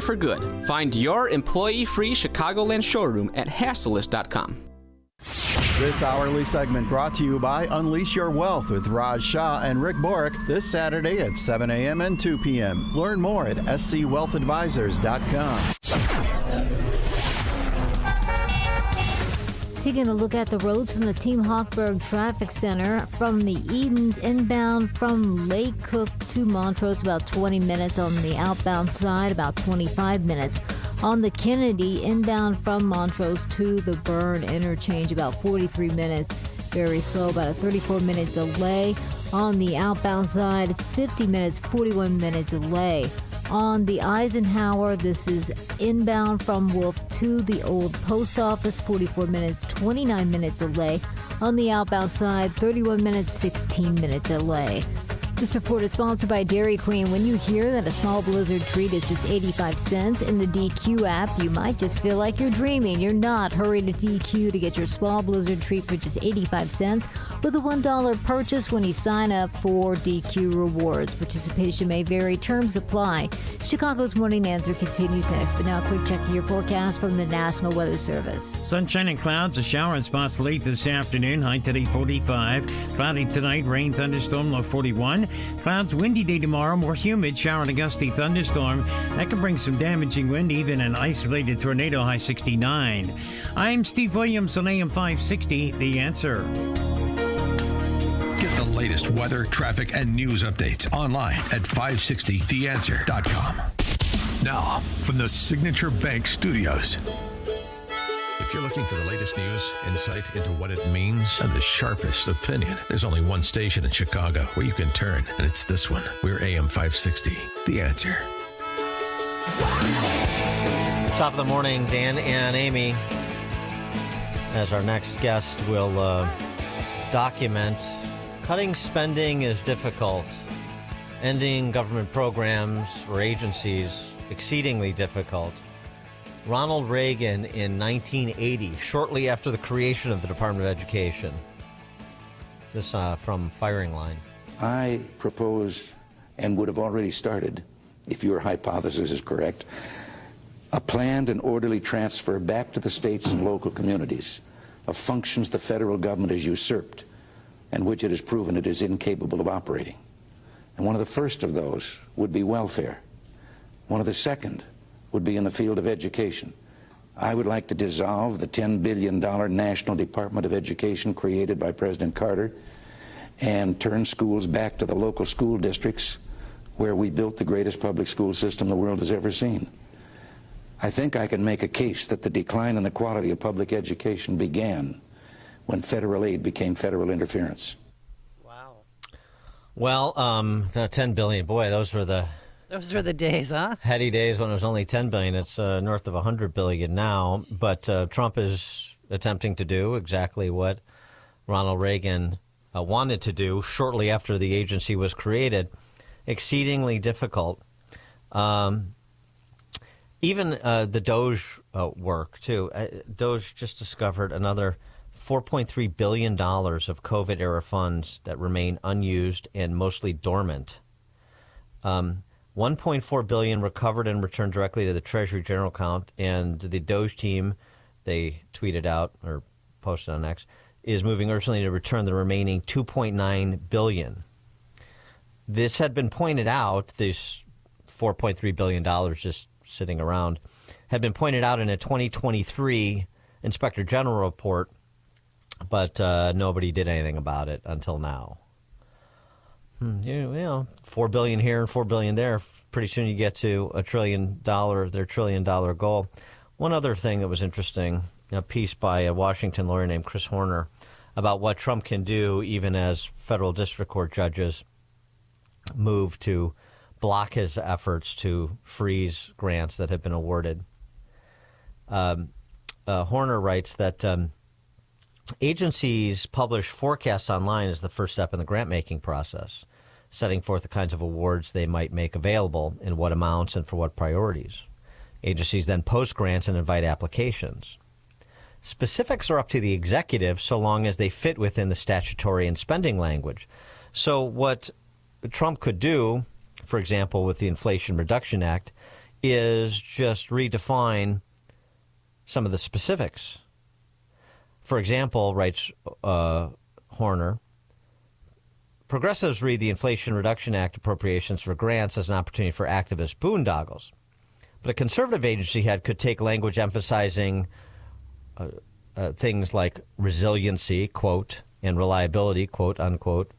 for good. Find your employee-free Chicagoland showroom at Hasseless.com. This hourly segment brought to you by Unleash Your Wealth with Raj Shah and Rick Borick this Saturday at 7 a.m. and 2 p.m. Learn more at scwealthadvisors.com. Taking a look at the roads from the Team Hawkburg Traffic Center. From the Edens inbound from Lake Cook to Montrose, about 20 minutes. On the outbound side, about 25 minutes. On the Kennedy inbound from Montrose to the Burn interchange, about 43 minutes. Very slow, about a 34-minute delay. On the outbound side, 50 minutes, 41-minute delay. On the Eisenhower, this is inbound from Wolf to the old post office, 44 minutes, 29 minutes delay. On the outbound side, 31 minutes, 16-minute delay. This report is sponsored by Dairy Queen. When you hear that a small Blizzard treat is just 85 cents in the DQ app, you might just feel like you're dreaming. You're not. Hurry to DQ to get your small Blizzard treat for just 85 cents with a $1 purchase when you sign up for DQ Rewards. Participation may vary. Terms apply. Chicago's Morning Answer continues next, but now a quick check of your forecast from the National Weather Service. Sunshine and clouds, a shower in spots late this afternoon. High today 45. Cloudy tonight, rain, thunderstorm, low 41. Clouds, windy day tomorrow, more humid, shower and a gusty thunderstorm. That can bring some damaging wind, even an isolated tornado, high 69. I'm Steve Williams on AM 560, The Answer. Get the latest weather, traffic, and news updates online at 560theanswer.com. Now, from the Signature Bank Studios. If you're looking for the latest news, insight into what it means, and the sharpest opinion, there's only one station in Chicago where you can turn, and it's this one. We're AM 560, The Answer. Top of the morning, Dan and Amy, as our next guest will document cutting spending is difficult, ending government programs or agencies exceedingly difficult. Ronald Reagan in 1980, shortly after the creation of the Department of Education. This from Firing Line. I propose, and would have already started, if your hypothesis is correct, a planned and orderly transfer back to the states and local communities of functions the federal government has usurped and which it has proven it is incapable of operating. And one of the first of those would be welfare. One of the second would be in the field of education. I would like to dissolve the $10 billion National Department of Education created by President Carter and turn schools back to the local school districts where we built the greatest public school system the world has ever seen. I think I can make a case that the decline in the quality of public education began when federal aid became federal interference. Wow. Well, the $10 billion, boy, those were the days, huh? heady days when it was only $10 billion. It's north of $100 billion now. But Trump is attempting to do exactly what Ronald Reagan wanted to do shortly after the agency was created. Exceedingly difficult. Even the Doge work, too. Doge just discovered another $4.3 billion of COVID-era funds that remain unused and mostly dormant. $1.4 billion recovered and returned directly to the Treasury General account, and the Doge team, they tweeted out or posted on X, is moving urgently to return the remaining $2.9 billion. This had been pointed out, this $4.3 billion just sitting around, had been pointed out in a 2023 Inspector General report, but nobody did anything about it until now. You know, $4 billion here and $4 billion there. Pretty soon you get to $1 trillion, their $1 trillion goal. One other thing that was interesting, a piece by a Washington lawyer named Chris Horner about what Trump can do even as federal district court judges move to block his efforts to freeze grants that have been awarded. Horner writes that agencies publish forecasts online as the first step in the grant-making process, setting forth the kinds of awards they might make available, in what amounts and for what priorities. Agencies then post grants and invite applications. Specifics are up to the executive so long as they fit within the statutory and spending language. So what Trump could do, for example, with the Inflation Reduction Act, is just redefine some of the specifics. For example, writes Horner, progressives read the Inflation Reduction Act appropriations for grants as an opportunity for activist boondoggles. But a conservative agency head could take language emphasizing things like resiliency, quote, and reliability, quote, unquote,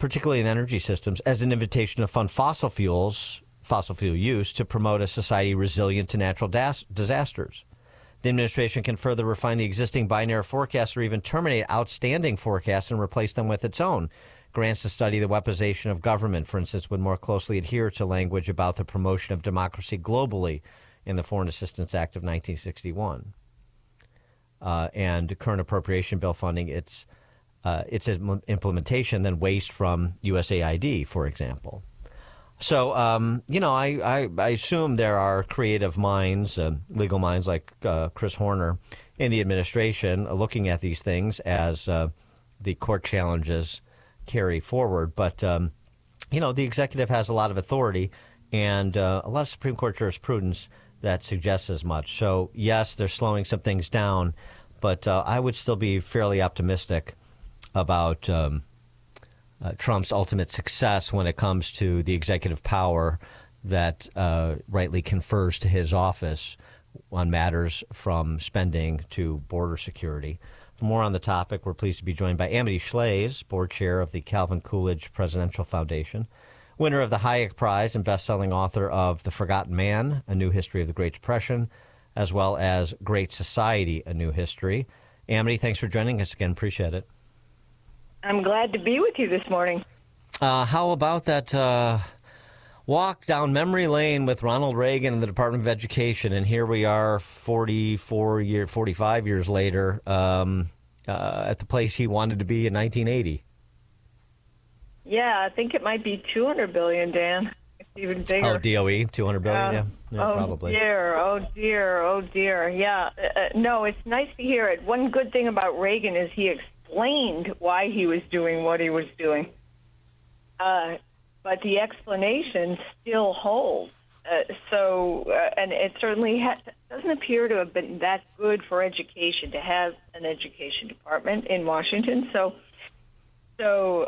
particularly in energy systems, as an invitation to fund fossil fuel use to promote a society resilient to natural disasters. The administration can further refine the existing binary forecasts or even terminate outstanding forecasts and replace them with its own. Grants to study the weaponization of government, for instance, would more closely adhere to language about the promotion of democracy globally in the Foreign Assistance Act of 1961. And current appropriation bill funding, it's its implementation than waste from USAID, for example. So, I assume there are creative minds, legal minds like Chris Horner in the administration looking at these things as the court challenges carry forward. But, the executive has a lot of authority and a lot of Supreme Court jurisprudence that suggests as much. So, yes, they're slowing some things down, but I would still be fairly optimistic about Trump's ultimate success when it comes to the executive power that rightly confers to his office on matters from spending to border security. For more on the topic, we're pleased to be joined by Amity Shlaes, board chair of the Calvin Coolidge Presidential Foundation, winner of the Hayek Prize and best-selling author of The Forgotten Man, A New History of the Great Depression, as well as Great Society, A New History. Amity, thanks for joining us again. Appreciate it. I'm glad to be with you this morning. How about that walk down memory lane with Ronald Reagan and the Department of Education? And here we are 45 years later at the place he wanted to be in 1980. Yeah, I think it might be $200 billion, Dan. It's even bigger. Oh, DOE, $200 billion, yeah, probably. Oh, dear. Yeah, no, it's nice to hear it. One good thing about Reagan is he explained why he was doing what he was doing. But the explanation still holds. And it certainly doesn't appear to have been that good for education to have an education department in Washington. So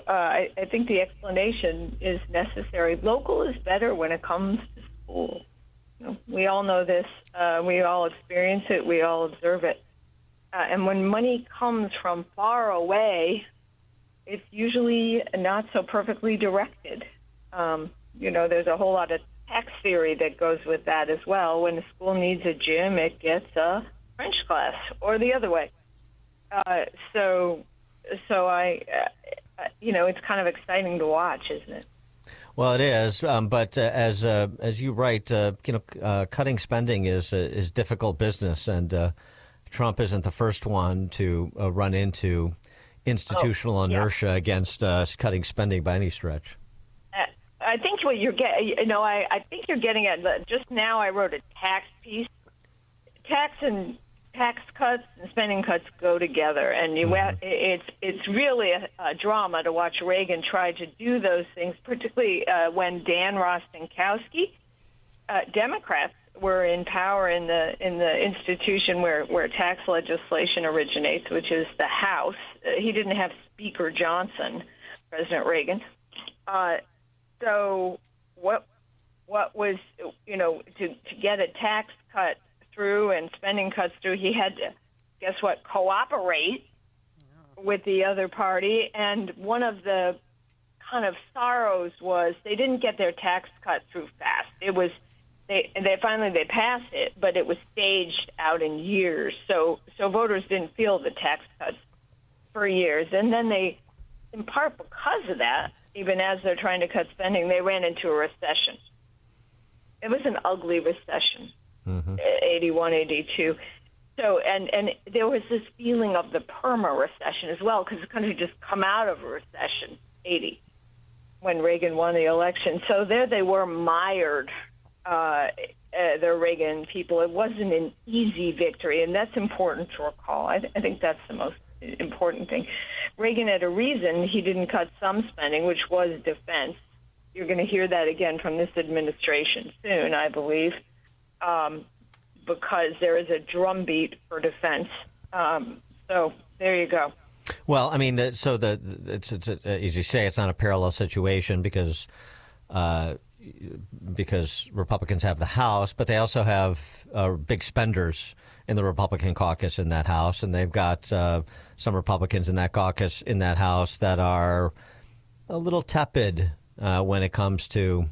I think the explanation is necessary. Local is better when it comes to school. We all know this. We all experience it. We all observe it. And when money comes from far away, it's usually not so perfectly directed. There's a whole lot of tax theory that goes with that as well. When the school needs a gym, it gets a French class, or the other way. So it's kind of exciting to watch, isn't it? Well, it is, but as you write, cutting spending is difficult business, and Trump isn't the first one to run into institutional inertia against cutting spending by any stretch. I think what you're getting, I think you're getting at. Just now, I wrote a tax piece. Tax cuts and spending cuts go together, and it's really a drama to watch Reagan try to do those things, particularly when Dan Rostenkowski, Democrats were in power in the institution where tax legislation originates, which is the House. He didn't have Speaker Johnson, President Reagan. So what was, to get a tax cut through and spending cuts through, he had to, guess what, cooperate with the other party. And one of the kind of sorrows was they didn't get their tax cut through fast. It was, they finally passed it, but it was staged out in years. So voters didn't feel the tax cuts for years. And then they, in part because of that, even as they're trying to cut spending, they ran into a recession. It was an ugly recession, 81, 82. So, and there was this feeling of the perma recession as well, because the country just come out of a recession, 80, when Reagan won the election. So there they were mired, the Reagan people. It wasn't an easy victory, and that's important to recall. I think that's the most important thing. Reagan had a reason he didn't cut some spending, which was defense. You're going to hear that again from this administration soon, I believe, because there is a drumbeat for defense. So there you go. Well, I mean, it's as you say, it's not a parallel situation because Republicans have the House, but they also have big spenders in the Republican caucus in that House, and they've got some Republicans in that caucus in that House that are a little tepid when it comes to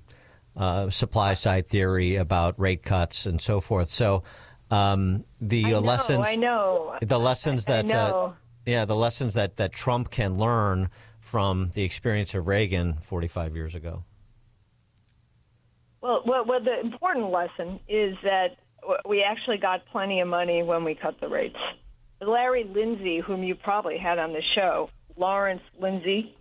supply side theory about rate cuts and so forth. So the lessons that Trump can learn from the experience of Reagan 45 years ago. Well, the important lesson is that we actually got plenty of money when we cut the rates. Larry Lindsay, whom you probably had on the show, Lawrence Lindsay,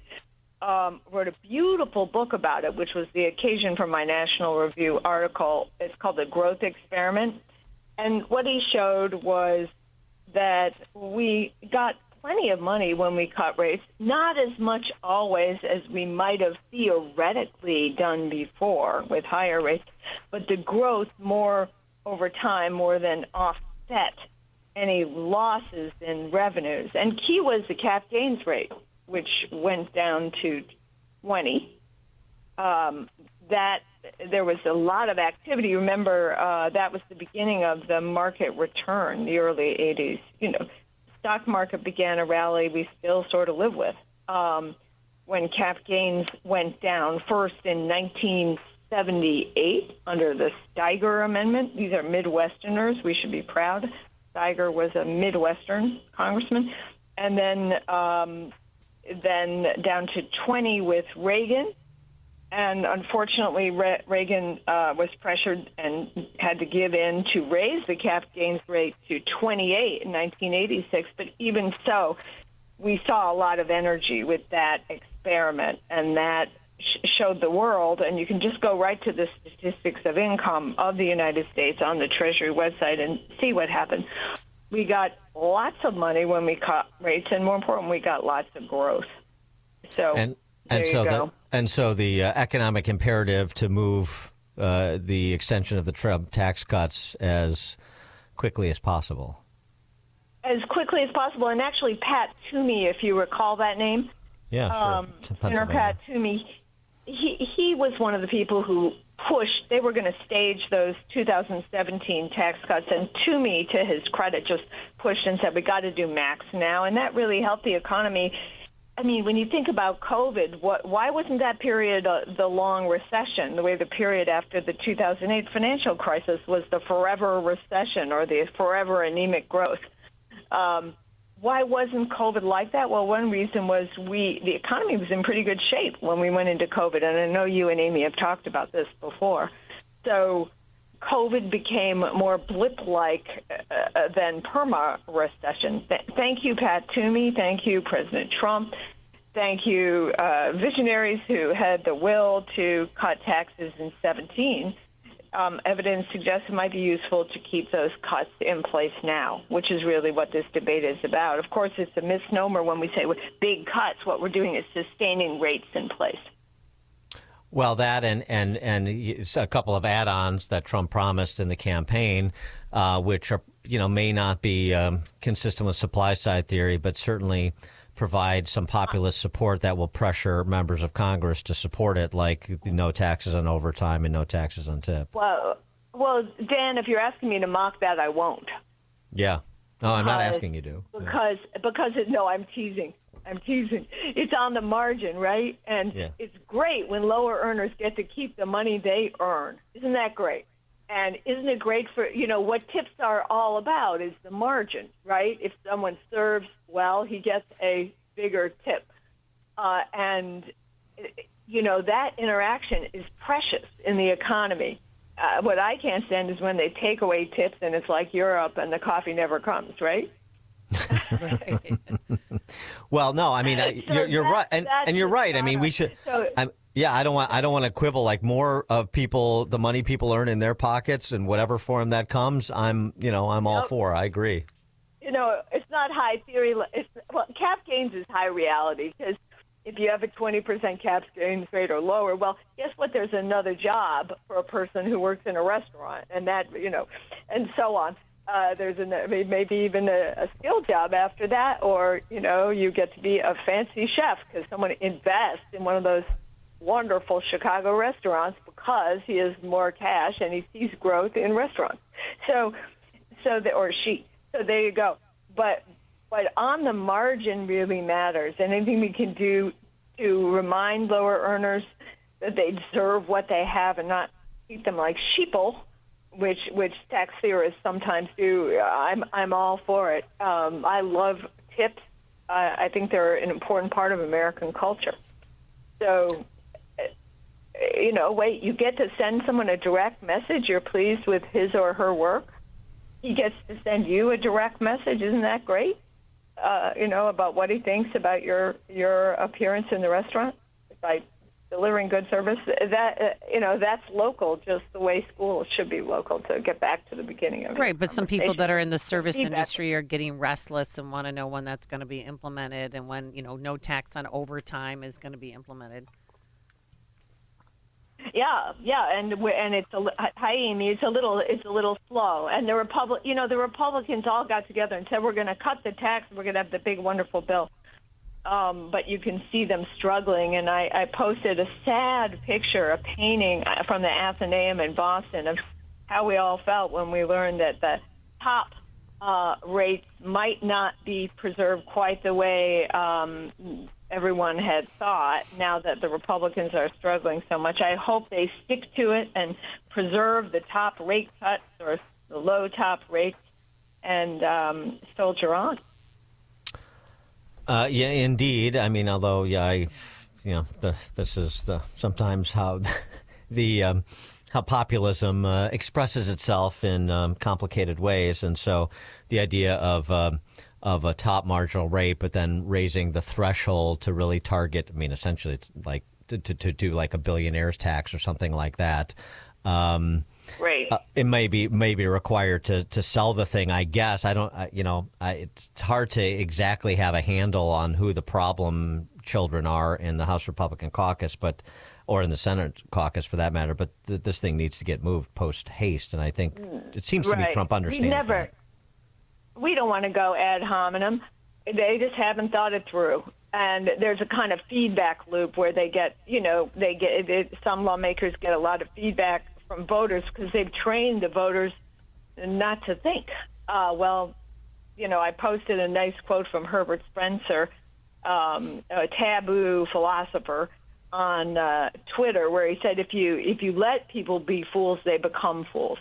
wrote a beautiful book about it, which was the occasion for my National Review article. It's called The Growth Experiment. And what he showed was that we got plenty of money when we cut rates, not as much always as we might have theoretically done before with higher rates, but the growth more over time more than offset any losses in revenues. And key was the cap gains rate, which went down to 20. That there was a lot of activity. Remember, that was the beginning of the market return, the early 80s. You know, stock market began a rally we still sort of live with when cap gains went down, first in 1978 under the Steiger Amendment. These are Midwesterners. We should be proud. Steiger was a Midwestern congressman. And then down to 20 with Reagan. And unfortunately, Reagan was pressured and had to give in to raise the cap gains rate to 28 in 1986. But even so, we saw a lot of energy with that experiment, and that showed the world. And you can just go right to the statistics of income of the United States on the Treasury website and see what happened. We got lots of money when we cut rates, and more important, we got lots of growth. So so the economic imperative to move the extension of the Trump tax cuts as quickly as possible. As quickly as possible. And actually, Pat Toomey, if you recall that name. Yeah, sure. Senator Pat Toomey, he was one of the people who pushed. They were going to stage those 2017 tax cuts. And Toomey, to his credit, just pushed and said, we got to do max now. And that really helped the economy. I mean, when you think about COVID, why wasn't that period the long recession, the way the period after the 2008 financial crisis was the forever recession or the forever anemic growth? Why wasn't COVID like that? Well, one reason was the economy was in pretty good shape when we went into COVID, and I know you and Amy have talked about this before. So COVID became more blip-like than perma-recession. Thank you, Pat Toomey. Thank you, President Trump. Thank you, visionaries who had the will to cut taxes in 2017. Evidence suggests it might be useful to keep those cuts in place now, which is really what this debate is about. Of course, it's a misnomer when we say with big cuts. What we're doing is sustaining rates in place. Well, that and a couple of add-ons that Trump promised in the campaign, which are may not be consistent with supply side theory, but certainly provide some populist support that will pressure members of Congress to support it, like no taxes on overtime and no taxes on tip. Well, Dan, if you're asking me to mock that, I won't. Yeah. No, I'm not asking you to. No, I'm teasing. It's on the margin, right? And It's great when lower earners get to keep the money they earn. Isn't that great? And isn't it great for, what tips are all about is the margin, right? If someone serves well, he gets a bigger tip. That interaction is precious in the economy. What I can't stand is when they take away tips and it's like Europe and the coffee never comes, right? Well, no, I mean, you're right, and you're right. I mean, we should. I don't want to quibble. Like more of the money people earn in their pockets, in whatever form that comes. I'm all for. I agree. It's not high theory. Cap gains is high reality because if you have a 20% cap gains rate or lower, well, guess what? There's another job for a person who works in a restaurant, and that and so on. There's maybe even a skill job after that, or you get to be a fancy chef because someone invests in one of those wonderful Chicago restaurants because he has more cash and he sees growth in restaurants. So there you go. But on the margin really matters. Anything we can do to remind lower earners that they deserve what they have and not treat them like sheeple, which tax theorists sometimes do. I'm all for it. I love tips. I think they're an important part of American culture. So, you get to send someone a direct message. You're pleased with his or her work. He gets to send you a direct message. Isn't that great? about what he thinks about your appearance in the restaurant by delivering good service. That's local, just the way schools should be local, to get back to the beginning of it. Right, but some people that are in the service industry are getting restless and want to know when that's going to be implemented and when, no tax on overtime is going to be implemented. Yeah, and it's hi Amy. It's a little slow. And the Republicans all got together and said we're going to cut the tax. We're going to have the big wonderful bill. But you can see them struggling. And I posted a sad picture, a painting from the Athenaeum in Boston of how we all felt when we learned that the top rates might not be preserved quite the way everyone had thought. Now that the Republicans are struggling so much, I hope they stick to it and preserve the top rate cuts or the low top rates and soldier on. Yeah, indeed. I mean, although, this is sometimes how how populism expresses itself in complicated ways, and so the idea of a top marginal rate, but then raising the threshold to really target. I mean, essentially, it's like to do like a billionaire's tax or something like that. Right. It may be required to sell the thing, I guess. It's hard to exactly have a handle on who the problem children are in the House Republican caucus, or in the Senate caucus for that matter. But this thing needs to get moved post haste, and I think it seems to me Trump understands that. We don't want to go ad hominem. They just haven't thought it through. And there's a kind of feedback loop where some lawmakers get a lot of feedback from voters because they've trained the voters not to think. I posted a nice quote from Herbert Spencer, a taboo philosopher, on Twitter, where he said, if you let people be fools, they become fools.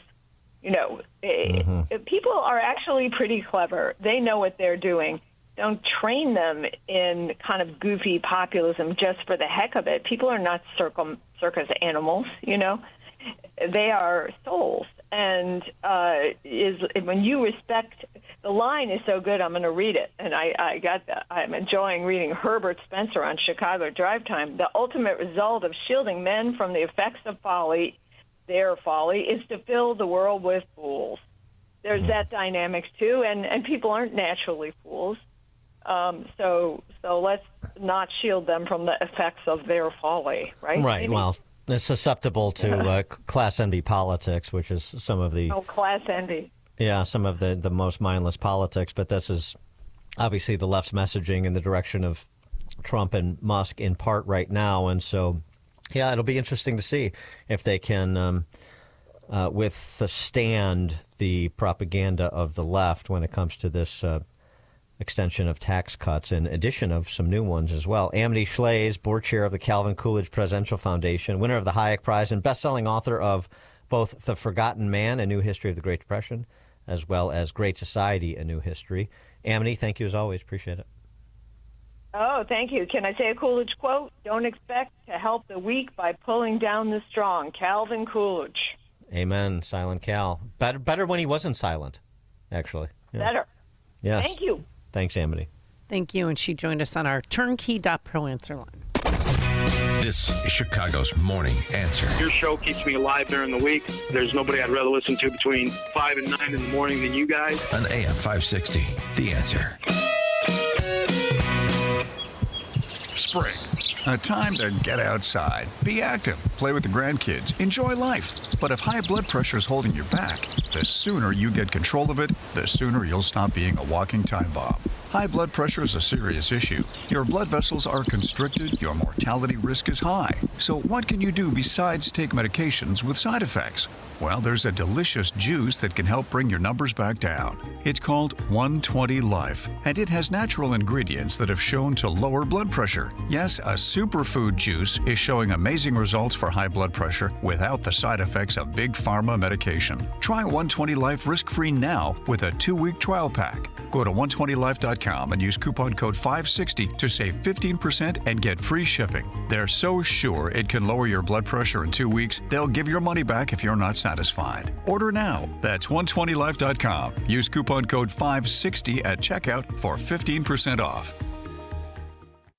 People are actually pretty clever. They know what they're doing. Don't train them in kind of goofy populism just for the heck of it. People are not circus animals, They are souls. And when you respect, the line is so good, I'm going to read it. And I'm enjoying reading Herbert Spencer on Chicago Drive Time. The ultimate result of shielding men from the effects of their folly, is to fill the world with fools. There's that dynamics too, and people aren't naturally fools. So let's not shield them from the effects of their folly, right? Right. Maybe? Well, it's susceptible to class envy politics, which is some of the class envy. Yeah, some of the most mindless politics. But this is obviously the left's messaging in the direction of Trump and Musk in part right now, and so. Yeah, it'll be interesting to see if they can withstand the propaganda of the left when it comes to this extension of tax cuts, in addition of some new ones as well. Amity Shlaes, board chair of the Calvin Coolidge Presidential Foundation, winner of the Hayek Prize, and best-selling author of both The Forgotten Man, A New History of the Great Depression, as well as Great Society, A New History. Amity, thank you as always. Appreciate it. Oh, thank you. Can I say a Coolidge quote? Don't expect to help the weak by pulling down the strong. Calvin Coolidge. Amen. Silent Cal. Better when he wasn't silent, actually. Yeah. Better. Yes. Thank you. Thanks, Amity. Thank you. And she joined us on our turnkey.pro answer line. This is Chicago's Morning Answer. Your show keeps me alive during the week. There's nobody I'd rather listen to between 5 and 9 in the morning than you guys. On AM 560, The Answer. Spring, a time to get outside, be active, play with the grandkids, enjoy life. But if high blood pressure is holding you back, the sooner you get control of it, the sooner you'll stop being a walking time bomb. High blood pressure is a serious issue. Your blood vessels are constricted, your mortality risk is high. So what can you do besides take medications with side effects? Well, there's a delicious juice that can help bring your numbers back down. It's called 120 Life, and it has natural ingredients that have shown to lower blood pressure. Yes, a superfood juice is showing amazing results for high blood pressure without the side effects of big pharma medication. Try 120 Life risk-free now with a 2-week trial pack. Go to 120life.com and use coupon code 560 to save 15% and get free shipping. They're so sure it can lower your blood pressure in 2 weeks, they'll give your money back if you're not satisfied. Order now. That's 120life.com. Use coupon coupon code 560 at checkout for 15% off.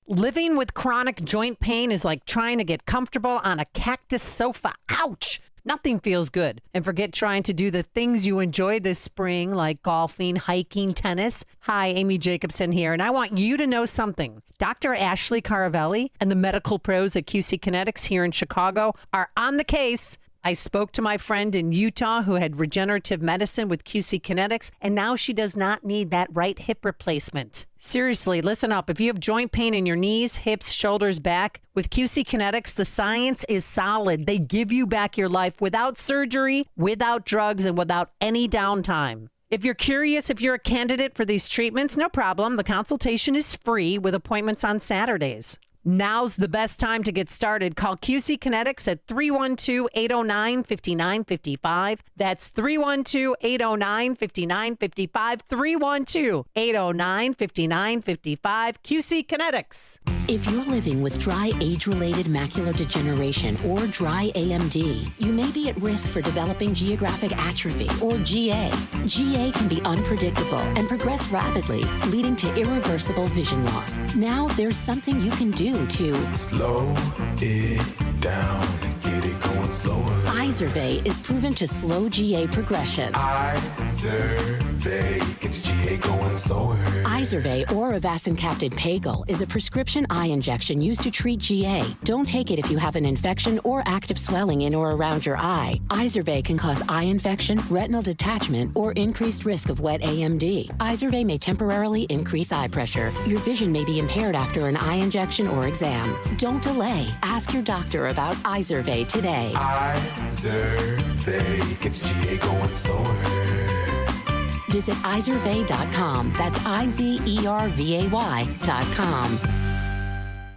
Living with chronic joint pain is like trying to get comfortable on a cactus sofa. Ouch! Nothing feels good. And forget trying to do the things you enjoy this spring, like golfing, hiking, tennis. Hi, Amy Jacobson here, and I want you to know something. Dr. Ashley Caravelli and the medical pros at QC Kinetics here in Chicago are on the case. I spoke to my friend in Utah who had regenerative medicine with QC Kinetics, and now she does not need that right hip replacement. Seriously, listen up. If you have joint pain in your knees, hips, shoulders, back, with QC Kinetics, the science is solid. They give you back your life without surgery, without drugs, and without any downtime. If you're curious if you're a candidate for these treatments, no problem. The consultation is free with appointments on Saturdays. Now's the best time to get started. Call QC Kinetics at 312-809-5955. That's 312-809-5955. 312-809-5955. QC Kinetics. If you're living with dry age-related macular degeneration or dry AMD, you may be at risk for developing geographic atrophy or GA. GA can be unpredictable and progress rapidly, leading to irreversible vision loss. Now there's something you can do to slow it down and get it going slower. Izervay is proven to slow GA progression. Izervay gets GA going slower. Izervay or avacincaptad pagel is a prescription eye injection used to treat GA. Don't take it if you have an infection or active swelling in or around your eye. Izervay can cause eye infection, retinal detachment, or increased risk of wet AMD. Izervay may temporarily increase eye pressure. Your vision may be impaired after an eye injection or exam. Don't delay. Ask your doctor about Izervay today. Izervay gets GA going slower. Visit Izervay.com. That's IZERVAY.com.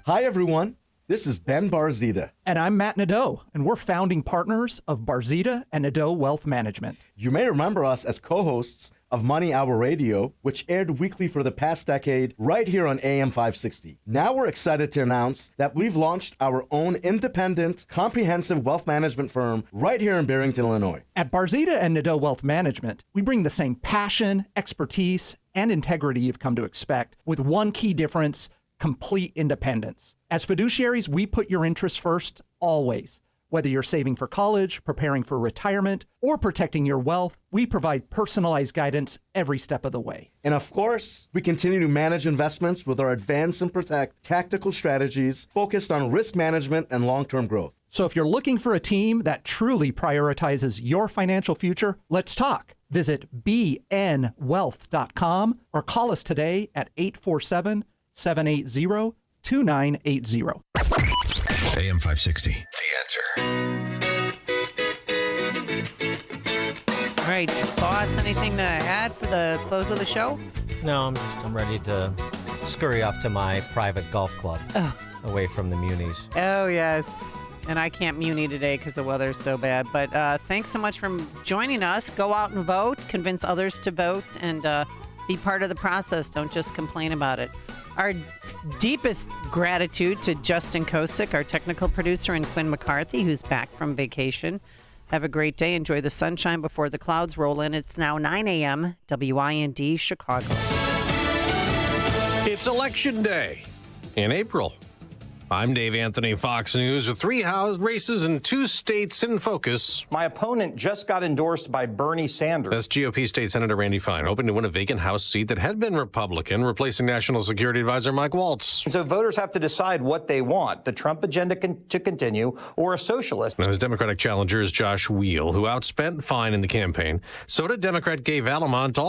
Hi, everyone. This is Ben Barzita. And I'm Matt Nadeau, and we're founding partners of Barzita and Nadeau Wealth Management. You may remember us as co-hosts of Money Hour Radio, which aired weekly for the past decade right here on AM 560. Now we're excited to announce that we've launched our own independent, comprehensive wealth management firm right here in Barrington, Illinois. At Barzita and Nadeau Wealth Management, we bring the same passion, expertise, and integrity you've come to expect, with one key difference: complete independence. As fiduciaries, we put your interests first, always. Whether you're saving for college, preparing for retirement, or protecting your wealth, we provide personalized guidance every step of the way. And of course, we continue to manage investments with our Advance and Protect tactical strategies focused on risk management and long-term growth. So if you're looking for a team that truly prioritizes your financial future, let's talk. Visit bnwealth.com or call us today at 847-780-2980. AM 560, The Answer. All right, boss, anything to add for the close of the show? No, I'm ready to scurry off to my private golf club away from the munis. Oh, yes. And I can't muni today because the weather's so bad. But thanks so much for joining us. Go out and vote, convince others to vote, and be part of the process. Don't just complain about it. Our deepest gratitude to Justin Kosick, our technical producer, and Quinn McCarthy, who's back from vacation. Have a great day. Enjoy the sunshine before the clouds roll in. It's now 9 a.m. WIND Chicago. It's Election Day in April. I'm Dave Anthony, Fox News, with 3 House races in 2 states in focus. My opponent just got endorsed by Bernie Sanders. That's GOP State Senator Randy Fine, hoping to win a vacant House seat that had been Republican, replacing National Security Advisor Mike Waltz. So voters have to decide what they want, the Trump agenda to continue or a socialist. Now, his Democratic challenger is Josh Weil, who outspent Fine in the campaign. So did Democrat Gay Valamont.